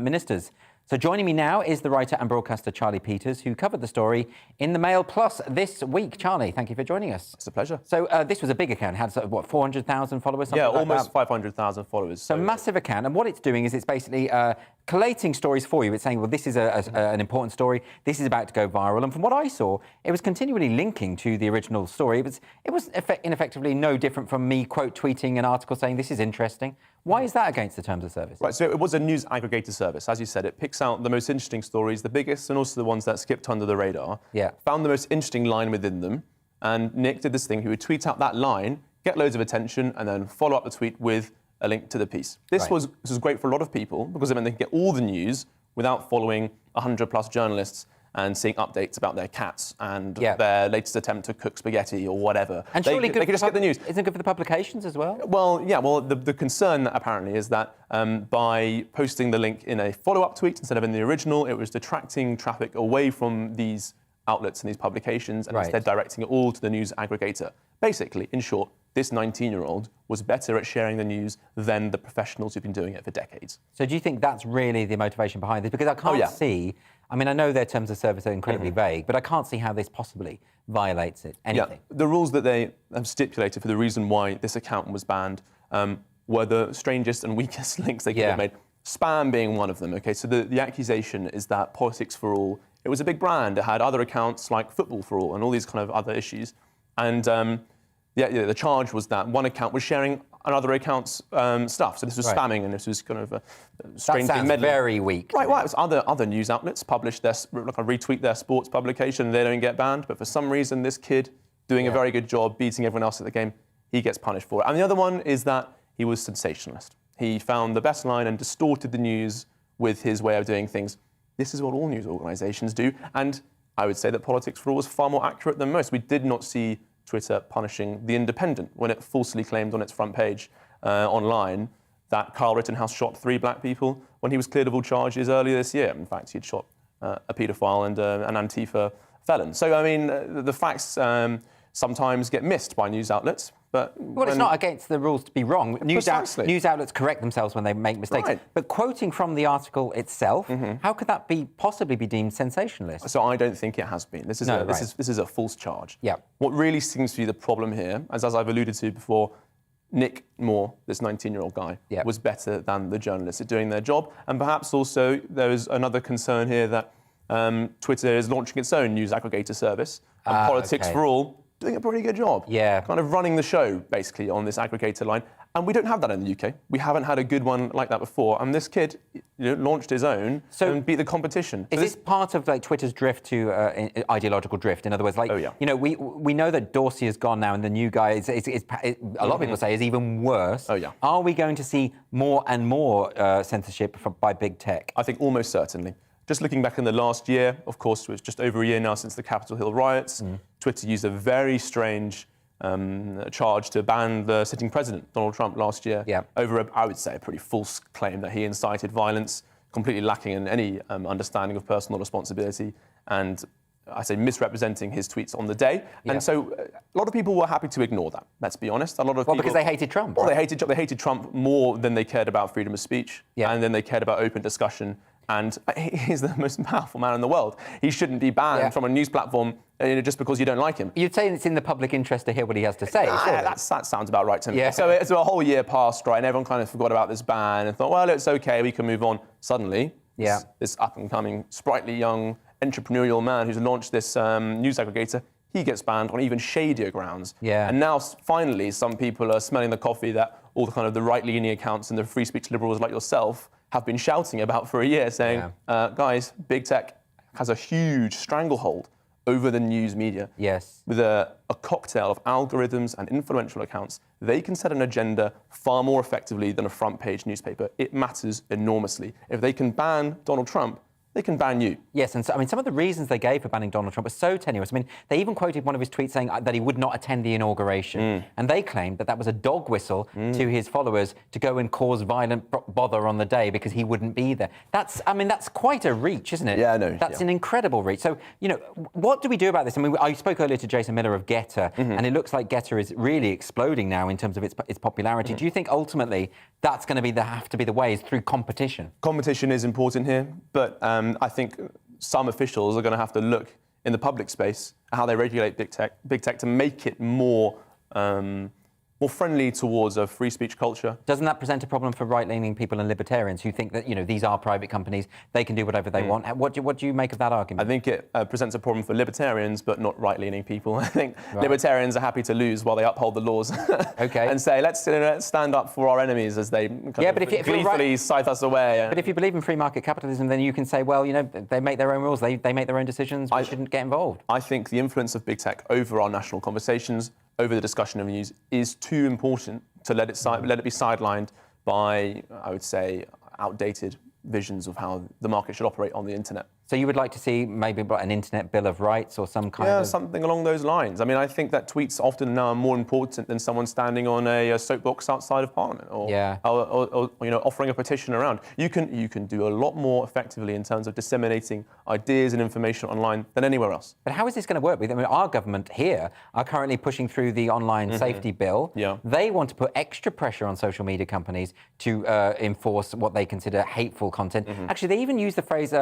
ministers. So joining me now is the writer and broadcaster Charlie Peters, who covered the story in the Mail Plus this week. Charlie, thank you for joining us.
It's a pleasure.
So this was a big account. It had, what, 400,000 followers?
Yeah,
Like
almost
that?
500,000 followers.
So massive account. And what it's doing is it's basically collating stories for you. It's saying, well, this is an important story. This is about to go viral. And from what I saw, it was continually linking to the original story. It was ineffectively no different from me quote tweeting an article saying this is interesting. Why is that against the terms of service?
Right, so it was a news aggregator service. As you said, it picks out the most interesting stories, the biggest, and also the ones that skipped under the radar.
Yeah.
Found the most interesting line within them. And Nick did this thing. He would tweet out that line, get loads of attention, and then follow up the tweet with a link to the piece. This was great for a lot of people because it meant they could get all the news without following 100+ journalists and seeing updates about their cats and their latest attempt to cook spaghetti or whatever.
And surely
they could just get the news.
Isn't it good for the publications as well?
Well, yeah. Well, the concern apparently is that by posting the link in a follow-up tweet instead of in the original, it was detracting traffic away from these outlets and these publications and instead directing it all to the news aggregator. Basically, in short, this 19-year-old was better at sharing the news than the professionals who've been doing it for decades.
So do you think that's really the motivation behind this? Because I can't see, I mean, I know their terms of service are incredibly vague, but I can't see how this possibly violates anything.
Yeah, the rules that they have stipulated for the reason why this account was banned were the strangest and weakest links they could have made. Spam being one of them, OK? So the accusation is that Politics for All, it was a big brand. It had other accounts like Football for All and all these kind of other issues. And the charge was that one account was sharing another account's stuff. So this was spamming, and this was kind of a strange
That sounds very weak.
Right. It was other news outlets publish their retweet their sports publication. They don't get banned, but for some reason, this kid doing a very good job, beating everyone else at the game, he gets punished for it. And the other one is that he was sensationalist. He found the best line and distorted the news with his way of doing things. This is what all news organisations do, and I would say that Politics for All was far more accurate than most. We did not see Twitter punishing The Independent when it falsely claimed on its front page online that Carl Rittenhouse shot 3 black people when he was cleared of all charges earlier this year. In fact, he'd shot a paedophile and an Antifa felon. So, I mean, the facts sometimes get missed by news outlets. But
it's not against the rules to be wrong. News outlets correct themselves when they make mistakes.
Right.
But quoting from the article itself, how could that possibly be deemed sensationalist?
So I don't think it has been. This is a false charge.
Yeah.
What really seems to be the problem here, as I've alluded to before, Nick Moore, this 19-year-old guy, was better than the journalists at doing their job. And perhaps also there is another concern here that Twitter is launching its own news aggregator service, and Politics for All doing a pretty good job.
Yeah.
Kind of running the show, basically, on this aggregator line. And we don't have that in the UK. We haven't had a good one like that before. And this kid launched his own and beat the competition.
Is this part of like Twitter's drift to ideological drift? In other words, like, you know, we know that Dorsey is gone now and the new guy, a lot of people say, is even worse.
Oh, yeah.
Are we going to see more and more censorship by big tech?
I think almost certainly. Just looking back in the last year, of course, it was just over a year now since the Capitol Hill riots. Twitter used a very strange charge to ban the sitting president, Donald Trump, last year, over, I would say, a pretty false claim that he incited violence, completely lacking in any understanding of personal responsibility. And I say, misrepresenting his tweets on the day.
Yeah.
And so a lot of people were happy to ignore that, let's be honest. A lot of people,
because they hated Trump,
Well,
right?
they hated Trump more than they cared about freedom of speech, and then they cared about open discussion. And he's the most powerful man in the world. He shouldn't be banned from a news platform just because you don't like him.
You'd say it's in the public interest to hear what he has to say.
That sounds about right to me.
Yeah.
So a whole year passed, right, and everyone kind of forgot about this ban and thought, well, it's okay, we can move on. Suddenly, this up-and-coming, sprightly young entrepreneurial man who's launched this news aggregator, he gets banned on even shadier grounds.
Yeah.
And now, finally, some people are smelling the coffee that all the kind of the right-leaning accounts and the free speech liberals like yourself have been shouting about for a year, saying, guys, big tech has a huge stranglehold over the news media.
Yes.
With a cocktail of algorithms and influential accounts, they can set an agenda far more effectively than a front-page newspaper. It matters enormously. If they can ban Donald Trump, they can ban you.
Yes, and so, I mean, some of the reasons they gave for banning Donald Trump are so tenuous. I mean, they even quoted one of his tweets saying that he would not attend the inauguration. And they claimed that that was a dog whistle to his followers to go and cause violent bother on the day because he wouldn't be there. That's quite a reach, isn't it?
Yeah, I know.
That's an incredible reach. So, what do we do about this? I mean, I spoke earlier to Jason Miller of Gettr, and it looks like Gettr is really exploding now in terms of its popularity. Do you think ultimately that's going to have to be the way, is through competition?
Competition is important here, but I think some officials are going to have to look in the public space at how they regulate big tech to make it more friendly towards a free speech culture.
Doesn't that present a problem for right-leaning people and libertarians who think that, these are private companies, they can do whatever they want? What do you make of that argument?
I think it presents a problem for libertarians, but not right-leaning people. I think libertarians are happy to lose while they uphold the laws. And say, let's stand up for our enemies as they gleefully scythe us away.
But if you believe in free market capitalism, then you can say, well, they make their own rules, they make their own decisions, we shouldn't get involved.
I think the influence of big tech over our national conversations, over the discussion of news, is too important to let it be sidelined by, I would say, outdated visions of how the market should operate on the internet.
So you would like to see maybe an internet bill of rights or some kind of...
Yeah, something along those lines. I mean, I think that tweets often now are more important than someone standing on a soapbox outside of Parliament or offering a petition around. You can do a lot more effectively in terms of disseminating ideas and information online than anywhere else.
But how is this going to work? I mean, our government here are currently pushing through the online safety bill.
Yeah.
They want to put extra pressure on social media companies to enforce what they consider hateful content. Actually, they even use the phrase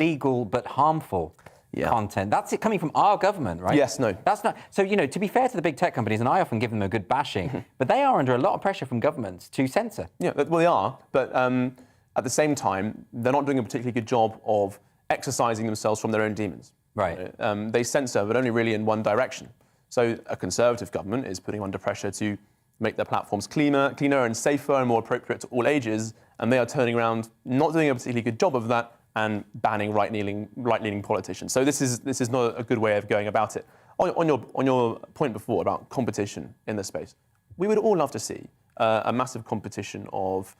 legal but harmful content. That's it coming from our government, right?
Yes, no.
That's not... So, to be fair to the big tech companies, and I often give them a good bashing, but they are under a lot of pressure from governments to censor.
Yeah, well, they are, but at the same time, they're not doing a particularly good job of exercising themselves from their own demons.
Right.
They censor, but only really in one direction. So a Conservative government is putting under pressure to make their platforms cleaner and safer and more appropriate to all ages, and they are turning around, not doing a particularly good job of that, and banning right-leaning politicians. So this is not a good way of going about it. On your point before about competition in the space, we would all love to see a massive competition of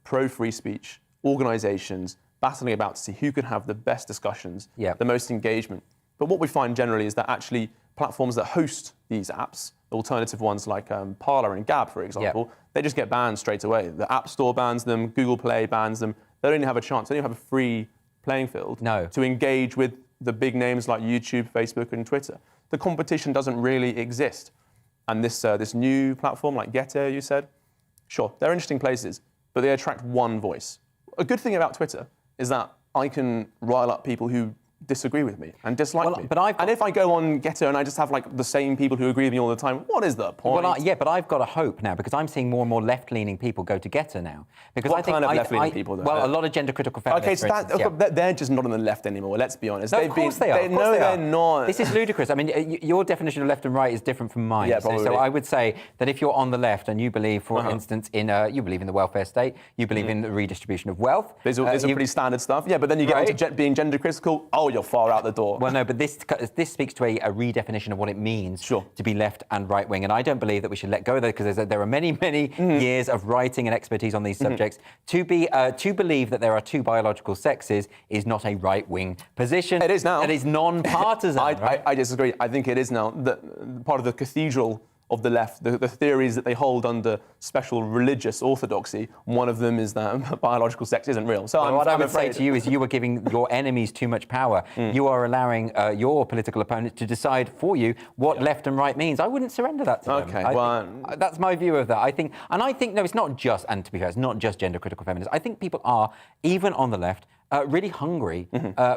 pro-free speech organisations battling about to see who can have the best discussions, the most engagement. But what we find generally is that actually platforms that host these apps, alternative ones like Parler and Gab, for example, they just get banned straight away. The App Store bans them, Google Play bans them. They don't even have a chance. They don't even have a free playing field to engage with the big names like YouTube, Facebook, and Twitter. The competition doesn't really exist. And this new platform like Gettr, you said, sure, they're interesting places, but they attract one voice. A good thing about Twitter is that I can rile up people who disagree with me and dislike me. And if I go on Gettr and I just have the same people who agree with me all the time, what is the point?
Well, but I've got a hope now because I'm seeing more and more left-leaning people go to Gettr now. Because
what kind of left-leaning people, though?
Well, a lot of gender-critical feminists.
Okay, so they're just not on the left anymore. Let's be honest.
No, of course they are.
No, they're not.
This is ludicrous. I mean, your definition of left and right is different from mine.
Yeah, probably.
So I would say that if you're on the left and you believe, for instance, you believe in the welfare state, you believe in the redistribution of wealth.
These are pretty standard stuff. Yeah, but then you get onto being gender-critical. Oh, you're far out the door.
Well, no, but this speaks to a redefinition of what it means to be left and right wing, and I don't believe that we should let go of that because there are many years of writing and expertise on these subjects. To believe that there are two biological sexes is not a right wing position.
It is now.
It is non-partisan.
I disagree. I think it is now. Part of the cathedral of the left, the theories that they hold under special religious orthodoxy. One of them is that biological sex isn't real. So
what I would say to you is you are giving your enemies too much power. You are allowing your political opponents to decide for you what left and right means. I wouldn't surrender that to them.
Okay,
that's my view of that. I think no, it's not just, and to be fair, it's not just gender critical feminists. I think people are, even on the left, really hungry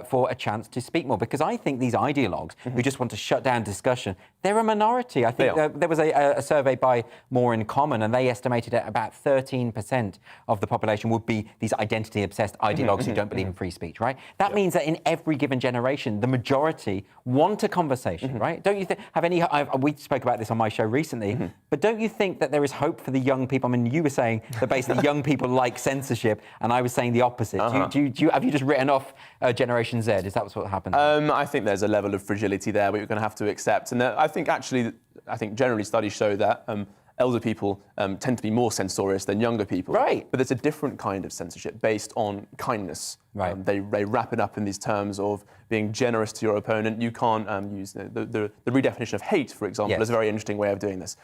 for a chance to speak more, because I think these ideologues who just want to shut down discussion, they're a minority. I think there was a survey by More in Common, and they estimated that about 13% of the population would be these identity-obsessed ideologues who don't believe in free speech, right? That means that in every given generation, the majority want a conversation, right? Don't you think, we spoke about this on my show recently, but don't you think that there is hope for the young people? I mean, you were saying that basically young people like censorship, and I was saying the opposite. Have you just written off Generation Z? Is that what happened?
I think there's a level of fragility there but you're going to have to accept. And I think generally studies show that elder people tend to be more censorious than younger people.
Right.
But it's a different kind of censorship based on kindness.
Right.
They wrap it up in these terms of being generous to your opponent. You can't use the redefinition of hate, for example, is a very interesting way of doing this.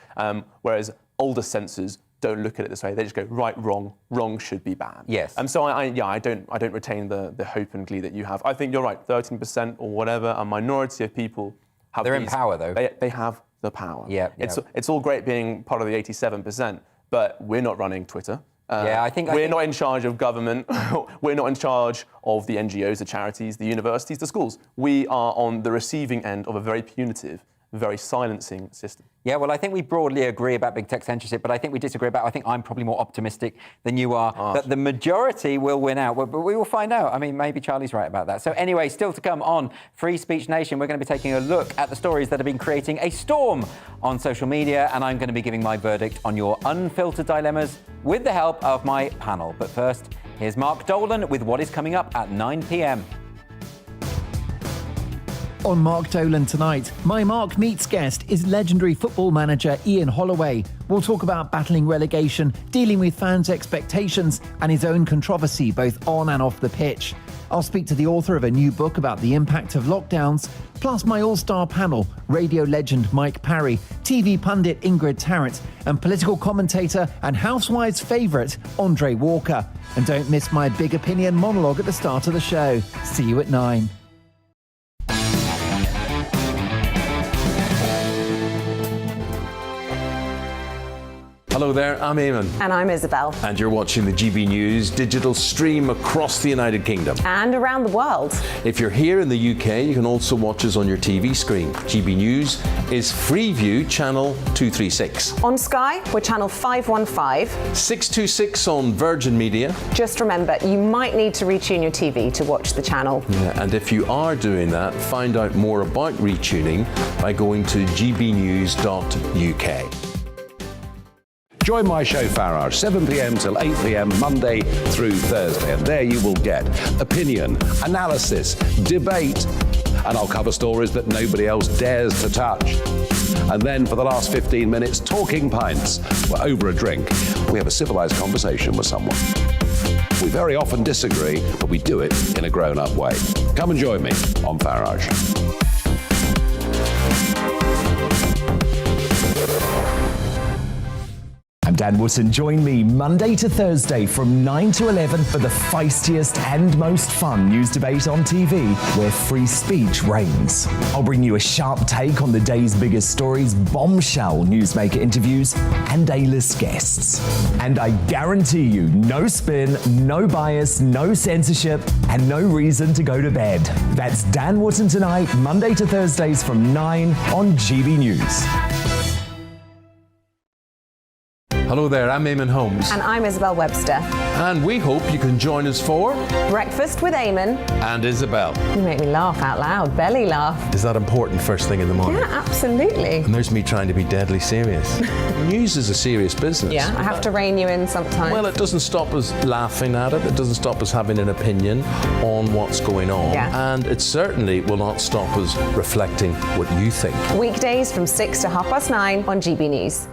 Whereas older censors don't look at it this way. They just go right, wrong should be banned.
Yes.
So I don't retain the hope and glee that you have. I think you're right. 13% or whatever, a minority of people have.
They're in power, though.
They have the power.
Yeah.
It's all great being part of the 87%, but we're not running Twitter.
I think
we're not in charge of government. We're not in charge of the NGOs, the charities, the universities, the schools. We are on the receiving end of a very punitive, very silencing system.
Yeah, well, I think we broadly agree about big tech censorship, but I think we disagree about, I think I'm probably more optimistic than you are, that the majority will win out. But we will find out. I mean, maybe Charlie's right about that. So anyway, still to come on Free Speech Nation, we're going to be taking a look at the stories that have been creating a storm on social media, and I'm going to be giving my verdict on your unfiltered dilemmas with the help of my panel. But first, here's Mark Dolan with what is coming up at 9 p.m.
On Mark Dolan tonight, my Mark Meets guest is legendary football manager Ian Holloway. We'll talk about battling relegation, dealing with fans' expectations, and his own controversy both on and off the pitch. I'll speak to the author of a new book about the impact of lockdowns, plus my all-star panel, radio legend Mike Parry, TV pundit Ingrid Tarrant, and political commentator and Housewives' favourite, Andre Walker. And don't miss my big opinion monologue at the start of the show. See you at 9.
Hello there, I'm Eamon.
And I'm Isabel.
And you're watching the GB News digital stream across the United Kingdom.
And around the world.
If you're here in the UK, you can also watch us on your TV screen. GB News is Freeview channel 236.
On Sky, we're channel 515.
626 on Virgin Media.
Just remember, you might need to retune your TV to watch the channel.
Yeah, and if you are doing that, find out more about retuning by going to gbnews.uk.
Join my show Farage, 7 p.m. till 8 p.m. Monday through Thursday. And there you will get opinion, analysis, debate, and I'll cover stories that nobody else dares to touch. And then for the last 15 minutes, talking pints. We're over a drink. We have a civilized conversation with someone. We very often disagree, but we do it in a grown-up way. Come and join me on Farage.
I'm Dan Wootton. Join me Monday to Thursday from 9 to 11 for the feistiest and most fun news debate on TV, where free speech reigns. I'll bring you a sharp take on the day's biggest stories, bombshell newsmaker interviews, and A-list guests. And I guarantee you, no spin, no bias, no censorship, and no reason to go to bed. That's Dan Wootton tonight, Monday to Thursdays from 9 on GB News.
Hello there, I'm Eamon Holmes.
And I'm Isabel Webster.
And we hope you can join us for
Breakfast with Eamon.
And Isabel.
You make me laugh out loud, belly laugh.
Is that important first thing in the morning?
Yeah, absolutely.
And there's me trying to be deadly serious. News is a serious business.
Yeah, I have to rein you in sometimes.
Well, it doesn't stop us laughing at it. It doesn't stop us having an opinion on what's going on.
Yeah.
And it certainly will not stop us reflecting what you think.
Weekdays from 6 to 9:30 on GB News.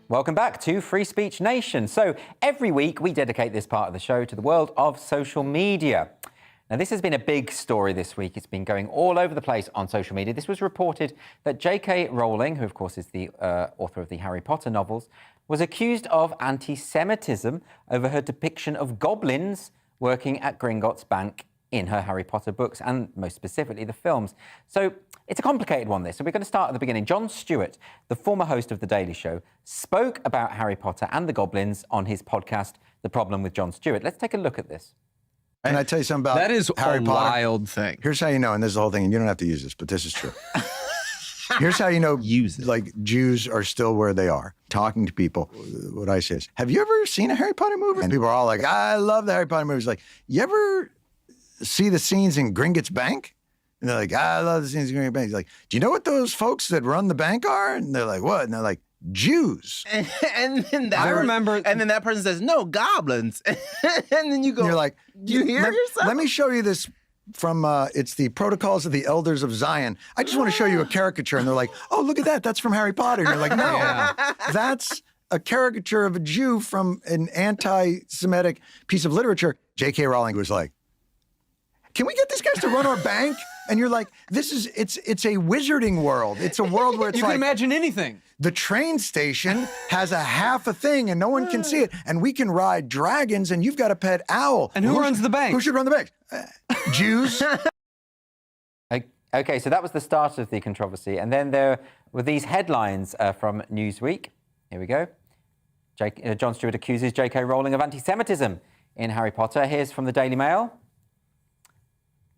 Welcome back to Free Speech Nation. So every week we dedicate this part of the show to the world of social media. Now, this has been a big story this week. It's been going all over the place on social media. This was reported that J.K. Rowling, who of course is the author of the Harry Potter novels, was accused of anti-Semitism over her depiction of goblins working at Gringotts Bank in her Harry Potter books, and most specifically the films. So it's a complicated one, this. So we're going to start at the beginning. Jon Stewart, the former host of The Daily Show, spoke about Harry Potter and the goblins on his podcast, The Problem with Jon Stewart. Let's take a look at this.
Can I tell you something about
that is
Harry
a
Potter?
wild thing.
Here's how you know, and this is the whole thing, and you don't have to use this, but this is true. Here's how you know like Jews are still where they are. Talking to people, what I say is, have you ever seen a Harry Potter movie? And people are all like, I love the Harry Potter movies. Like, you ever see the scenes in Gringotts Bank? And they're like, I love the scenes in Gringotts Bank. He's like, do you know what those folks that run the bank are? And they're like, what? And they're like, Jews.
And then I remember, and then that person says, no, goblins. And then you go,
and you're like,
do you hear yourself?
Let me show you this from, it's the Protocols of the Elders of Zion. I just want to show you a caricature. And they're like, oh, look at that. That's from Harry Potter. And you're like, no, that's a caricature of a Jew from an anti-Semitic piece of literature. J.K. Rowling was like, can we get these guys to run our bank? And you're like, it's a wizarding world. It's a world where it's
you can imagine anything.
The train station has a half a thing and no one can see it. And we can ride dragons and you've got a pet owl.
And who runs the bank?
Who should run the bank? Jews.
Okay, so that was the start of the controversy. And then there were these headlines from Newsweek. Here we go. Jon Stewart accuses J.K. Rowling of anti-Semitism in Harry Potter. Here's from the Daily Mail.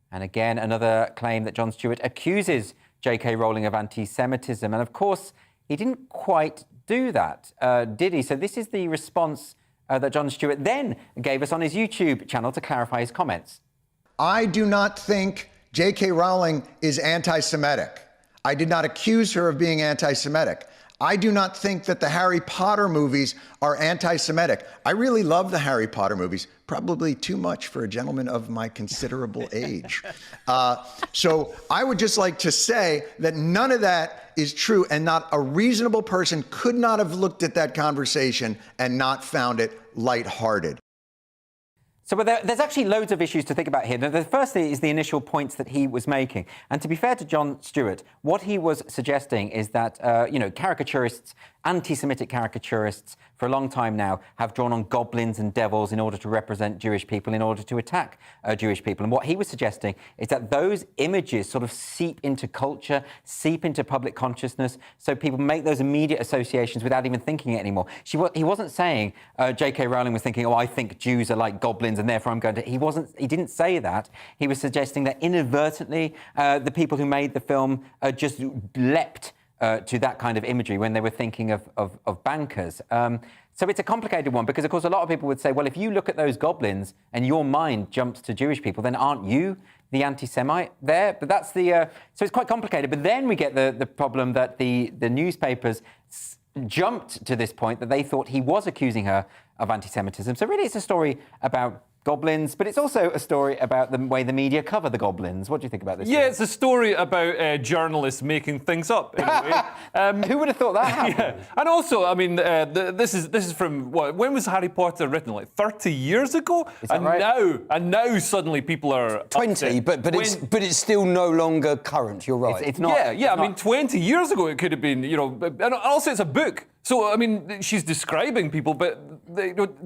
And again, another claim that Jon Stewart accuses J.K. Rowling of anti-Semitism. And of course, he didn't quite do that, did he? So this is the response that Jon Stewart then gave us on his YouTube channel to clarify his comments.
I do not think J.K. Rowling is anti-Semitic. I did not accuse her of being anti-Semitic. I do not think that the Harry Potter movies are anti-Semitic. I really love the Harry Potter movies, probably too much for a gentleman of my considerable age. So I would just like to say that none of that is true, and not a reasonable person could not have looked at that conversation and not found it lighthearted.
So there's actually loads of issues to think about here. Now, the first thing is the initial points that he was making. And to be fair to Jon Stewart, what he was suggesting is that, caricaturists, anti-Semitic caricaturists, for a long time now, have drawn on goblins and devils in order to represent Jewish people, in order to attack Jewish people. And what he was suggesting is that those images sort of seep into culture, seep into public consciousness, so people make those immediate associations without even thinking it anymore. He wasn't saying, J.K. Rowling was thinking, oh, I think Jews are like goblins and therefore I'm going to... He didn't say that. He was suggesting that inadvertently the people who made the film just leapt to that kind of imagery when they were thinking of bankers. So it's a complicated one because, of course, a lot of people would say, well, if you look at those goblins and your mind jumps to Jewish people, then aren't you the anti-Semite there? But that's the... so it's quite complicated. But then we get the problem that the newspapers jumped to this point that they thought he was accusing her of anti-Semitism. So really it's a story about goblins, but it's also a story about the way the media cover the goblins. What do you think about this?
Yeah, it's a story about journalists making things up, in a way.
Who would have thought that happened?
Yeah. And also, I mean, this is from, when was Harry Potter written? Like 30 years ago?
Is that right?
And now suddenly people are
20, but it's still no longer current, you're right.
It's not.
Yeah, I mean, 20 years ago it could have been, and also it's a book. So, I mean, she's describing people, but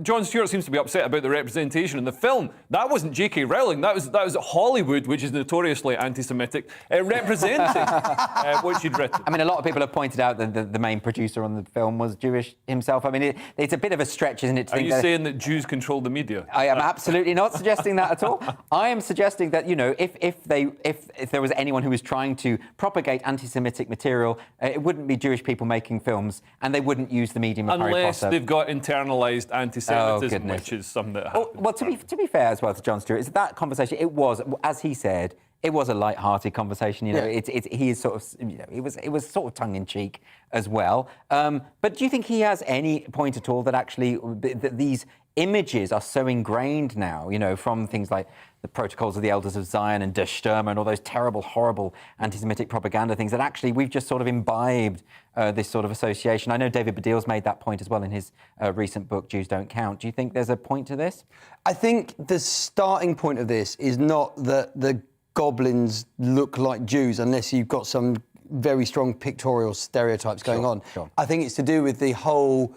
Jon Stewart seems to be upset about the representation in the film. That wasn't J.K. Rowling. That was Hollywood, which is notoriously anti-Semitic, representing what she'd written.
I mean, a lot of people have pointed out that the main producer on the film was Jewish himself. I mean, it's a bit of a stretch, isn't it? To
Are
think
you saying that Jews control the media?
I am absolutely not suggesting that at all. I am suggesting that, if there was anyone who was trying to propagate anti-Semitic material, it wouldn't be Jewish people making films, and they wouldn't use the medium of Harry Potter.
Unless they've got internalised anti-Semitism, which is something that happens.
Well, to be fair as well to Jon Stewart, is that conversation, it was, as he said, it was a light-hearted conversation. He is sort of, it was sort of tongue-in-cheek as well. But do you think he has any point at all that actually these images are so ingrained now, you know, from things like the Protocols of the Elders of Zion and Der Stürmer and all those terrible, horrible anti-Semitic propaganda things, that actually we've just sort of imbibed this sort of association. I know David Baddiel's made that point as well in his recent book, Jews Don't Count. Do you think there's a point to this?
I think the starting point of this is not that the goblins look like Jews unless you've got some very strong pictorial stereotypes going on.
Sure.
I think it's to do with the whole...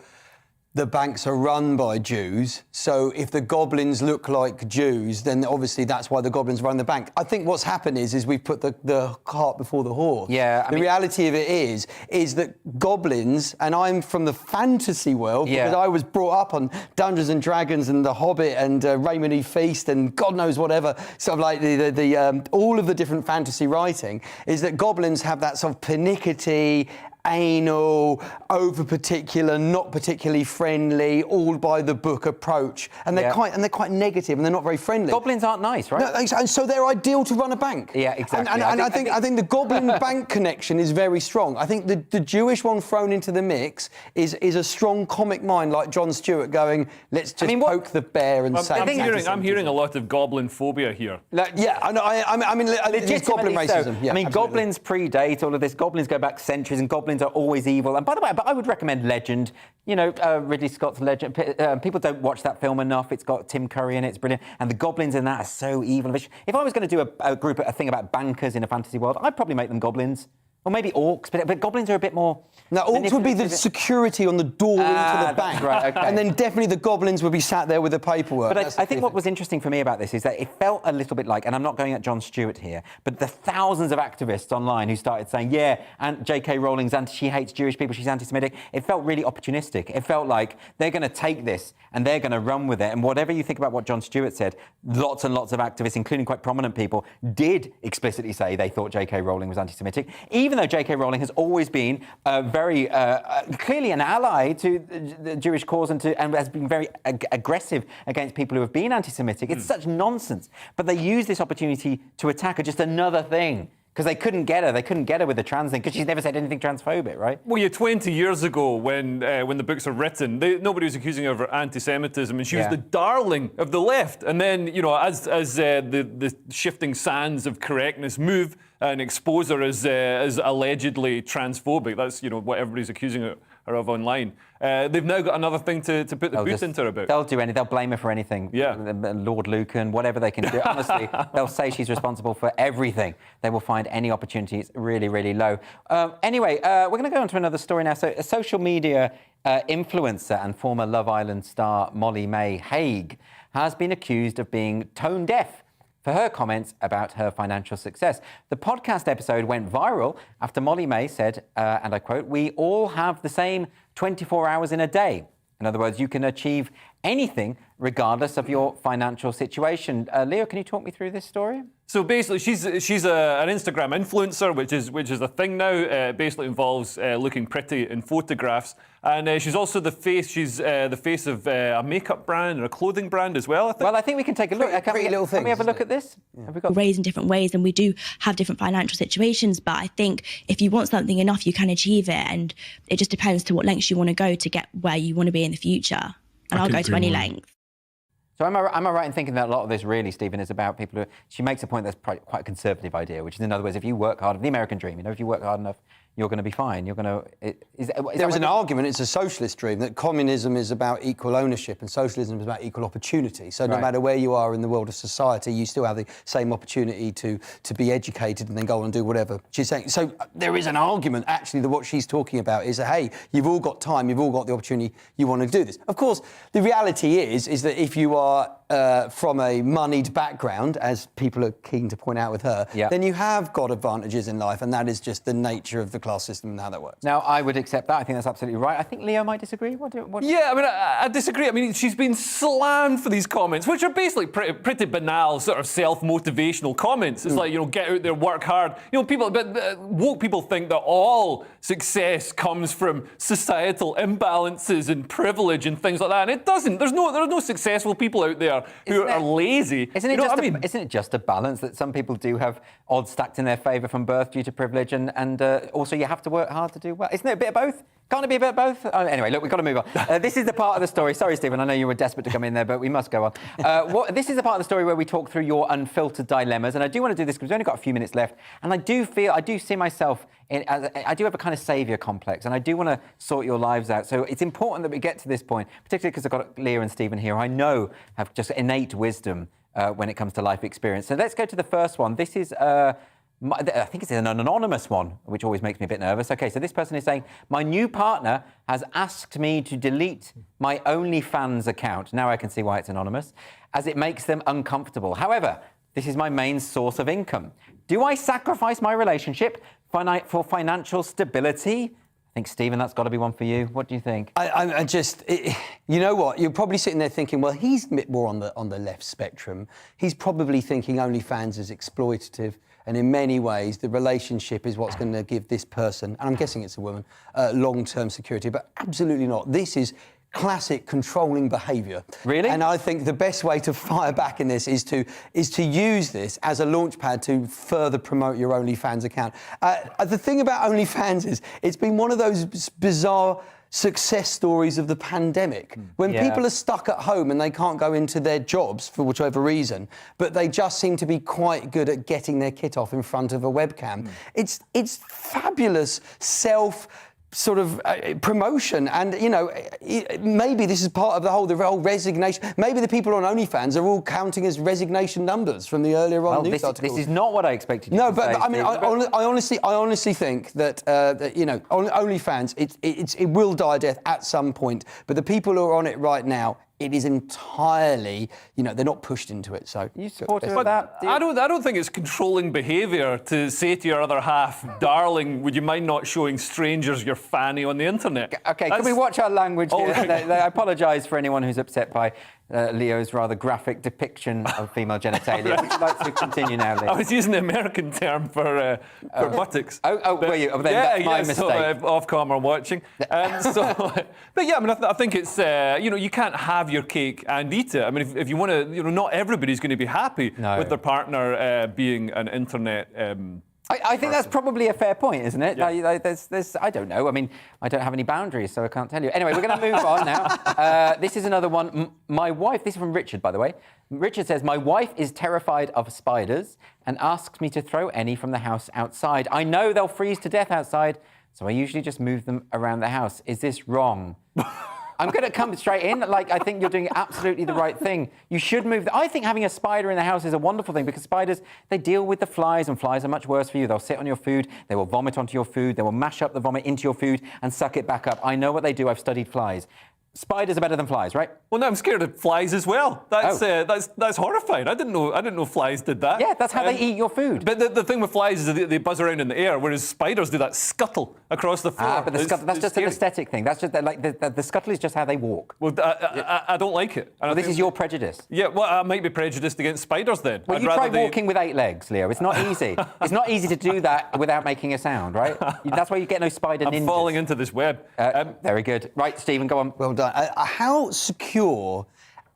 The banks are run by Jews, so if the goblins look like Jews, then obviously that's why the goblins run the bank. I think what's happened is we've put the cart before the horse.
Yeah,
the reality of it is that goblins, and I'm from the fantasy world because I was brought up on Dungeons and Dragons and The Hobbit and Raymond E. Feast and God knows whatever, sort of like the all of the different fantasy writing, is that goblins have that sort of pernickety, anal, over-particular, not particularly friendly, all-by-the-book approach, and they're quite negative, and they're not very friendly.
Goblins aren't nice, right?
No, and so they're ideal to run a bank.
Yeah, exactly.
And I think the goblin bank connection is very strong. I think the Jewish one thrown into the mix is a strong comic mind like Jon Stewart going, let's just poke the bear and say.
I'm hearing a lot of goblin phobia here.
I mean, it's goblin racism. Yeah,
I mean, goblins predate all of this. Goblins go back centuries, and goblins are always evil. And by the way, but I would recommend Legend. You know, Ridley Scott's Legend. People don't watch that film enough. It's got Tim Curry in it. It's brilliant. And the goblins in that are so evil. If I was going to do a thing about bankers in a fantasy world, I'd probably make them goblins. Or maybe orcs, but goblins are a bit more...
Now, orcs would be the security on the door into the bank.
Right, okay.
And then definitely the goblins would be sat there with the paperwork.
But I think what was interesting for me about this is that it felt a little bit like, and I'm not going at Jon Stewart here, but the thousands of activists online who started saying, yeah, and J.K. Rowling's she hates Jewish people, she's anti-Semitic, it felt really opportunistic. It felt like they're going to take this and they're going to run with it. And whatever you think about what Jon Stewart said, lots and lots of activists, including quite prominent people, did explicitly say they thought J.K. Rowling was anti-Semitic, even though J.K. Rowling has always been very clearly an ally to the Jewish cause and has been very aggressive against people who have been anti-Semitic. It's such nonsense. But they use this opportunity to attack her, just another thing. Because they couldn't get her. They couldn't get her with the trans thing because she's never said anything transphobic, right?
Well, 20 years ago, when the books were written, nobody was accusing her of anti-Semitism, and she was the darling of the left. And then, you know, as the shifting sands of correctness move and expose her as allegedly transphobic, that's what everybody's accusing her of online. They've now got another thing to put the boot into her about.
They'll do anything. They'll blame her for anything.
Yeah.
Lord Lucan, whatever they can do. Honestly, they'll say she's responsible for everything. They will find any opportunity. It's really, really low. Anyway, we're going to go on to another story now. So a social media influencer and former Love Island star Molly May Hague has been accused of being tone deaf for her comments about her financial success. The podcast episode went viral after Molly May said, and I quote, "We all have the same 24 hours in a day." In other words, you can achieve anything regardless of your financial situation. Leo, can you talk me through this story?
So basically, she's an Instagram influencer, which is a thing now. It basically involves looking pretty in photographs, and she's also the face. She's the face of a makeup brand and a clothing brand as well. I think.
Well, I think we can take a look. Can we have a look at this?
Yeah. Have we got raised in different ways, and we do have different financial situations. But I think if you want something enough, you can achieve it, and it just depends to what lengths you want to go to get where you want to be in the future. And I'll go to any length.
So am I right in thinking that a lot of this really, Stephen, is about people who... She makes a point that's quite a conservative idea, which is, in other words, if you work hard, the American dream, if you work hard enough, you're going to be fine. You're going to...
There is an argument, it's a socialist dream, that communism is about equal ownership and socialism is about equal opportunity. So no matter where you are in the world of society, you still have the same opportunity to be educated and then go on and do whatever she's saying. So there is an argument, actually, that what she's talking about is that, hey, you've all got time, you've all got the opportunity, you want to do this. Of course, the reality is that if you are from a moneyed background, as people are keen to point out with her, then you have got advantages in life, and that is just the nature of the class system and how that works.
Now, I would accept that. I think that's absolutely right. I think Leo might disagree.
Yeah, I mean, I disagree. I mean, she's been slammed for these comments, which are basically pretty banal, sort of self-motivational comments. It's like, get out there, work hard. Woke people think that all success comes from societal imbalances and privilege and things like that, and it doesn't. There are no successful people out there who are lazy.
Isn't it just a balance that some people do have odds stacked in their favour from birth due to privilege, and also you have to work hard to do well? Isn't it a bit of both? Can't it be a bit of both? Oh, anyway, look, we've got to move on. This is the part of the story. Sorry, Stephen, I know you were desperate to come in there, but we must go on. This is the part of the story where we talk through your unfiltered dilemmas, and I do want to do this because we've only got a few minutes left, and I do see myself I do have a kind of saviour complex, and I do want to sort your lives out. So it's important that we get to this point, particularly because I've got Leah and Stephen here, who I know have just innate wisdom when it comes to life experience. So let's go to the first one. This is... I think it's an anonymous one, which always makes me a bit nervous. OK, so this person is saying, my new partner has asked me to delete my OnlyFans account. Now I can see why it's anonymous, as it makes them uncomfortable. However, this is my main source of income. Do I sacrifice my relationship for financial stability? I think, Stephen, that's got to be one for you. What do you think?
You know what? You're probably sitting there thinking, well, he's a bit more on the left spectrum. He's probably thinking OnlyFans is exploitative. And in many ways, the relationship is what's going to give this person, and I'm guessing it's a woman, long-term security. But absolutely not. This is classic controlling behaviour.
Really?
And I think the best way to fire back in this is to use this as a launchpad to further promote your OnlyFans account. The thing about OnlyFans is it's been one of those bizarre success stories of the pandemic, when people are stuck at home and they can't go into their jobs for whichever reason, but they just seem to be quite good at getting their kit off in front of a webcam. It's fabulous sort of promotion, and maybe this is part of the whole resignation. Maybe the people on OnlyFans are all counting as resignation numbers from the earlier on news articles.
This is not what I expected you to say.
No, but I mean, I honestly think that OnlyFans, it will die a death at some point. But the people who are on it right now, it is entirely, they're not pushed into it. So
you supportive of that?
I don't think it's controlling behaviour to say to your other half, darling, would you mind not showing strangers your fanny on the internet?
OK, can we watch our language here? I apologise for anyone who's upset by Leo's rather graphic depiction of female genitalia. Would you like to continue now, Leo?
I was using the American term for buttocks.
Were you? That's my mistake.
So, off camera watching. But yeah, I mean, I think it's, you can't have your cake and eat it. I mean, if you want to, not everybody's going to be happy with their partner being an internet
I think that's probably a fair point, isn't it? Yeah. There's, I don't know. I mean, I don't have any boundaries, so I can't tell you. Anyway, we're going to move on now. This is another one. My wife, this is from Richard, by the way. Richard says, my wife is terrified of spiders and asks me to throw any from the house outside. I know they'll freeze to death outside, so I usually just move them around the house. Is this wrong? I'm going to come straight in. I think you're doing absolutely the right thing. You should move. I think having a spider in the house is a wonderful thing, because spiders, they deal with the flies, and flies are much worse for you. They'll sit on your food. They will vomit onto your food. They will mash up the vomit into your food and suck it back up. I know what they do. I've studied flies. Spiders are better than flies, right?
Well, no, I'm scared of flies as well. That's horrifying. I didn't know flies did that.
Yeah, that's how they eat your food.
But the thing with flies is they buzz around in the air, whereas spiders do that scuttle across the floor.
But that's just an aesthetic thing. That's just the scuttle is just how they walk.
Well, I don't like it.
Well, this is your prejudice.
Yeah, well, I might be prejudiced against spiders then.
Well, you try walking with 8 legs, Leo. It's not easy. It's not easy to do that without making a sound, right? That's why you get no spider ninjas.
I'm falling into this web.
Very good. Right, Stephen, go on.
Well done. How secure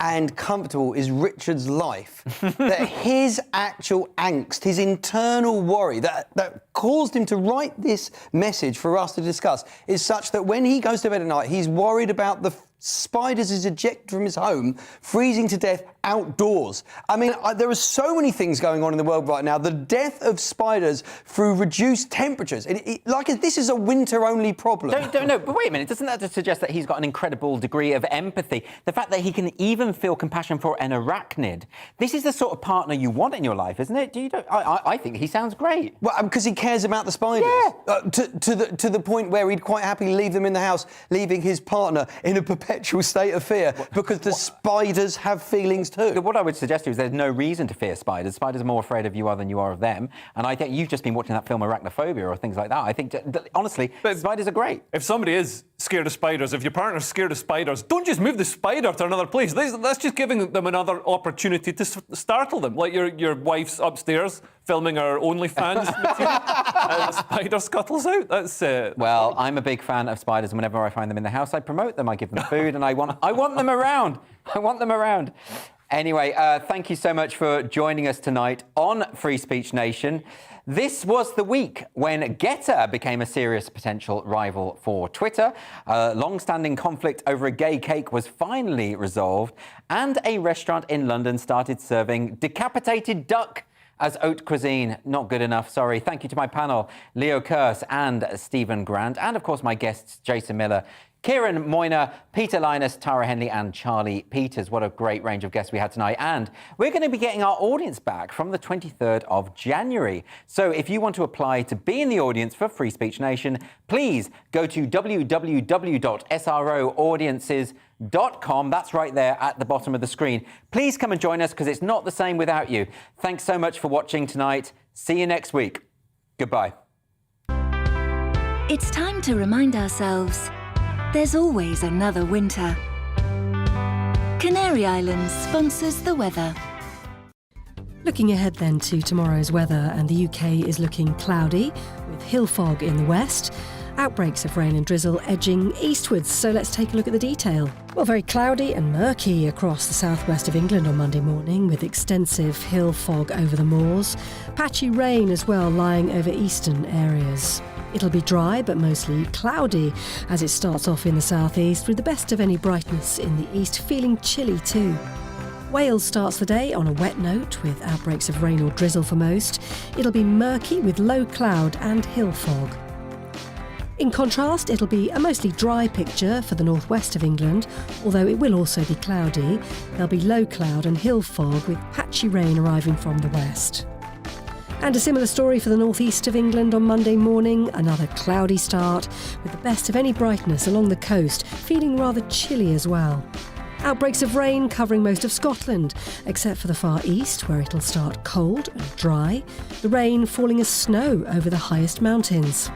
and comfortable is Richard's life that his actual angst, his internal worry that caused him to write this message for us to discuss is such that when he goes to bed at night, he's worried about the spiders is ejected from his home, freezing to death outdoors. I mean, there are so many things going on in the world right now. The death of spiders through reduced temperatures. This is a winter-only problem.
No, but wait a minute. Doesn't that just suggest that he's got an incredible degree of empathy? The fact that he can even feel compassion for an arachnid. This is the sort of partner you want in your life, isn't it? I think he sounds great.
Well, because he cares about the spiders.
Yeah.
To the point where he'd quite happily leave them in the house, leaving his partner in a perpetual state of fear because the spiders have feelings too.
What I would suggest to you is there's no reason to fear spiders. Spiders are more afraid of you than you are of them. And I think you've just been watching that film Arachnophobia or things like that. I think, honestly, spiders are great.
If somebody is scared of spiders, if your partner's scared of spiders, don't just move the spider to another place. That's just giving them another opportunity to startle them. Like your wife's upstairs filming her OnlyFans material, and the spider scuttles out.
Well, I'm a big fan of spiders, and whenever I find them in the house, I promote them. I give them food, and I want them around. I want them around. Anyway, thank you so much for joining us tonight on Free Speech Nation. This was the week when Gettr became a serious potential rival for Twitter. A long-standing conflict over a gay cake was finally resolved, and a restaurant in London started serving decapitated duck as haute cuisine. Not good enough, sorry. Thank you to my panel, Leo Kearse and Stephen Grant, and of course my guests, Jason Miller, Kieran Moyner, Peter Linus, Tara Henley and Charlie Peters. What a great range of guests we had tonight. And we're going to be getting our audience back from the 23rd of January. So if you want to apply to be in the audience for Free Speech Nation, please go to www.sroaudiences.com. That's right there at the bottom of the screen. Please come and join us because it's not the same without you. Thanks so much for watching tonight. See you next week. Goodbye.
It's time to remind ourselves there's always another winter. Canary Islands sponsors the weather.
Looking ahead then to tomorrow's weather, and the UK is looking cloudy with hill fog in the west. Outbreaks of rain and drizzle edging eastwards, so let's take a look at the detail. Well, very cloudy and murky across the southwest of England on Monday morning, with extensive hill fog over the moors. Patchy rain as well lying over eastern areas. It'll be dry but mostly cloudy as it starts off in the southeast, with the best of any brightness in the east, feeling chilly too. Wales starts the day on a wet note with outbreaks of rain or drizzle for most. It'll be murky with low cloud and hill fog. In contrast, it'll be a mostly dry picture for the northwest of England, although it will also be cloudy. There'll be low cloud and hill fog with patchy rain arriving from the west. And a similar story for the northeast of England on Monday morning, another cloudy start with the best of any brightness along the coast, feeling rather chilly as well. Outbreaks of rain covering most of Scotland, except for the far east where it'll start cold and dry, the rain falling as snow over the highest mountains.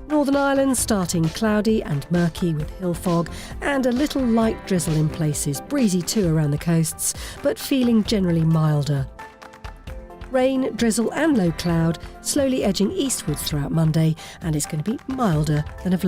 Northern Ireland starting cloudy and murky with hill fog and a little light drizzle in places, breezy too around the coasts, but feeling generally milder. Rain, drizzle and low cloud slowly edging eastwards throughout Monday, and it's going to be milder than of late.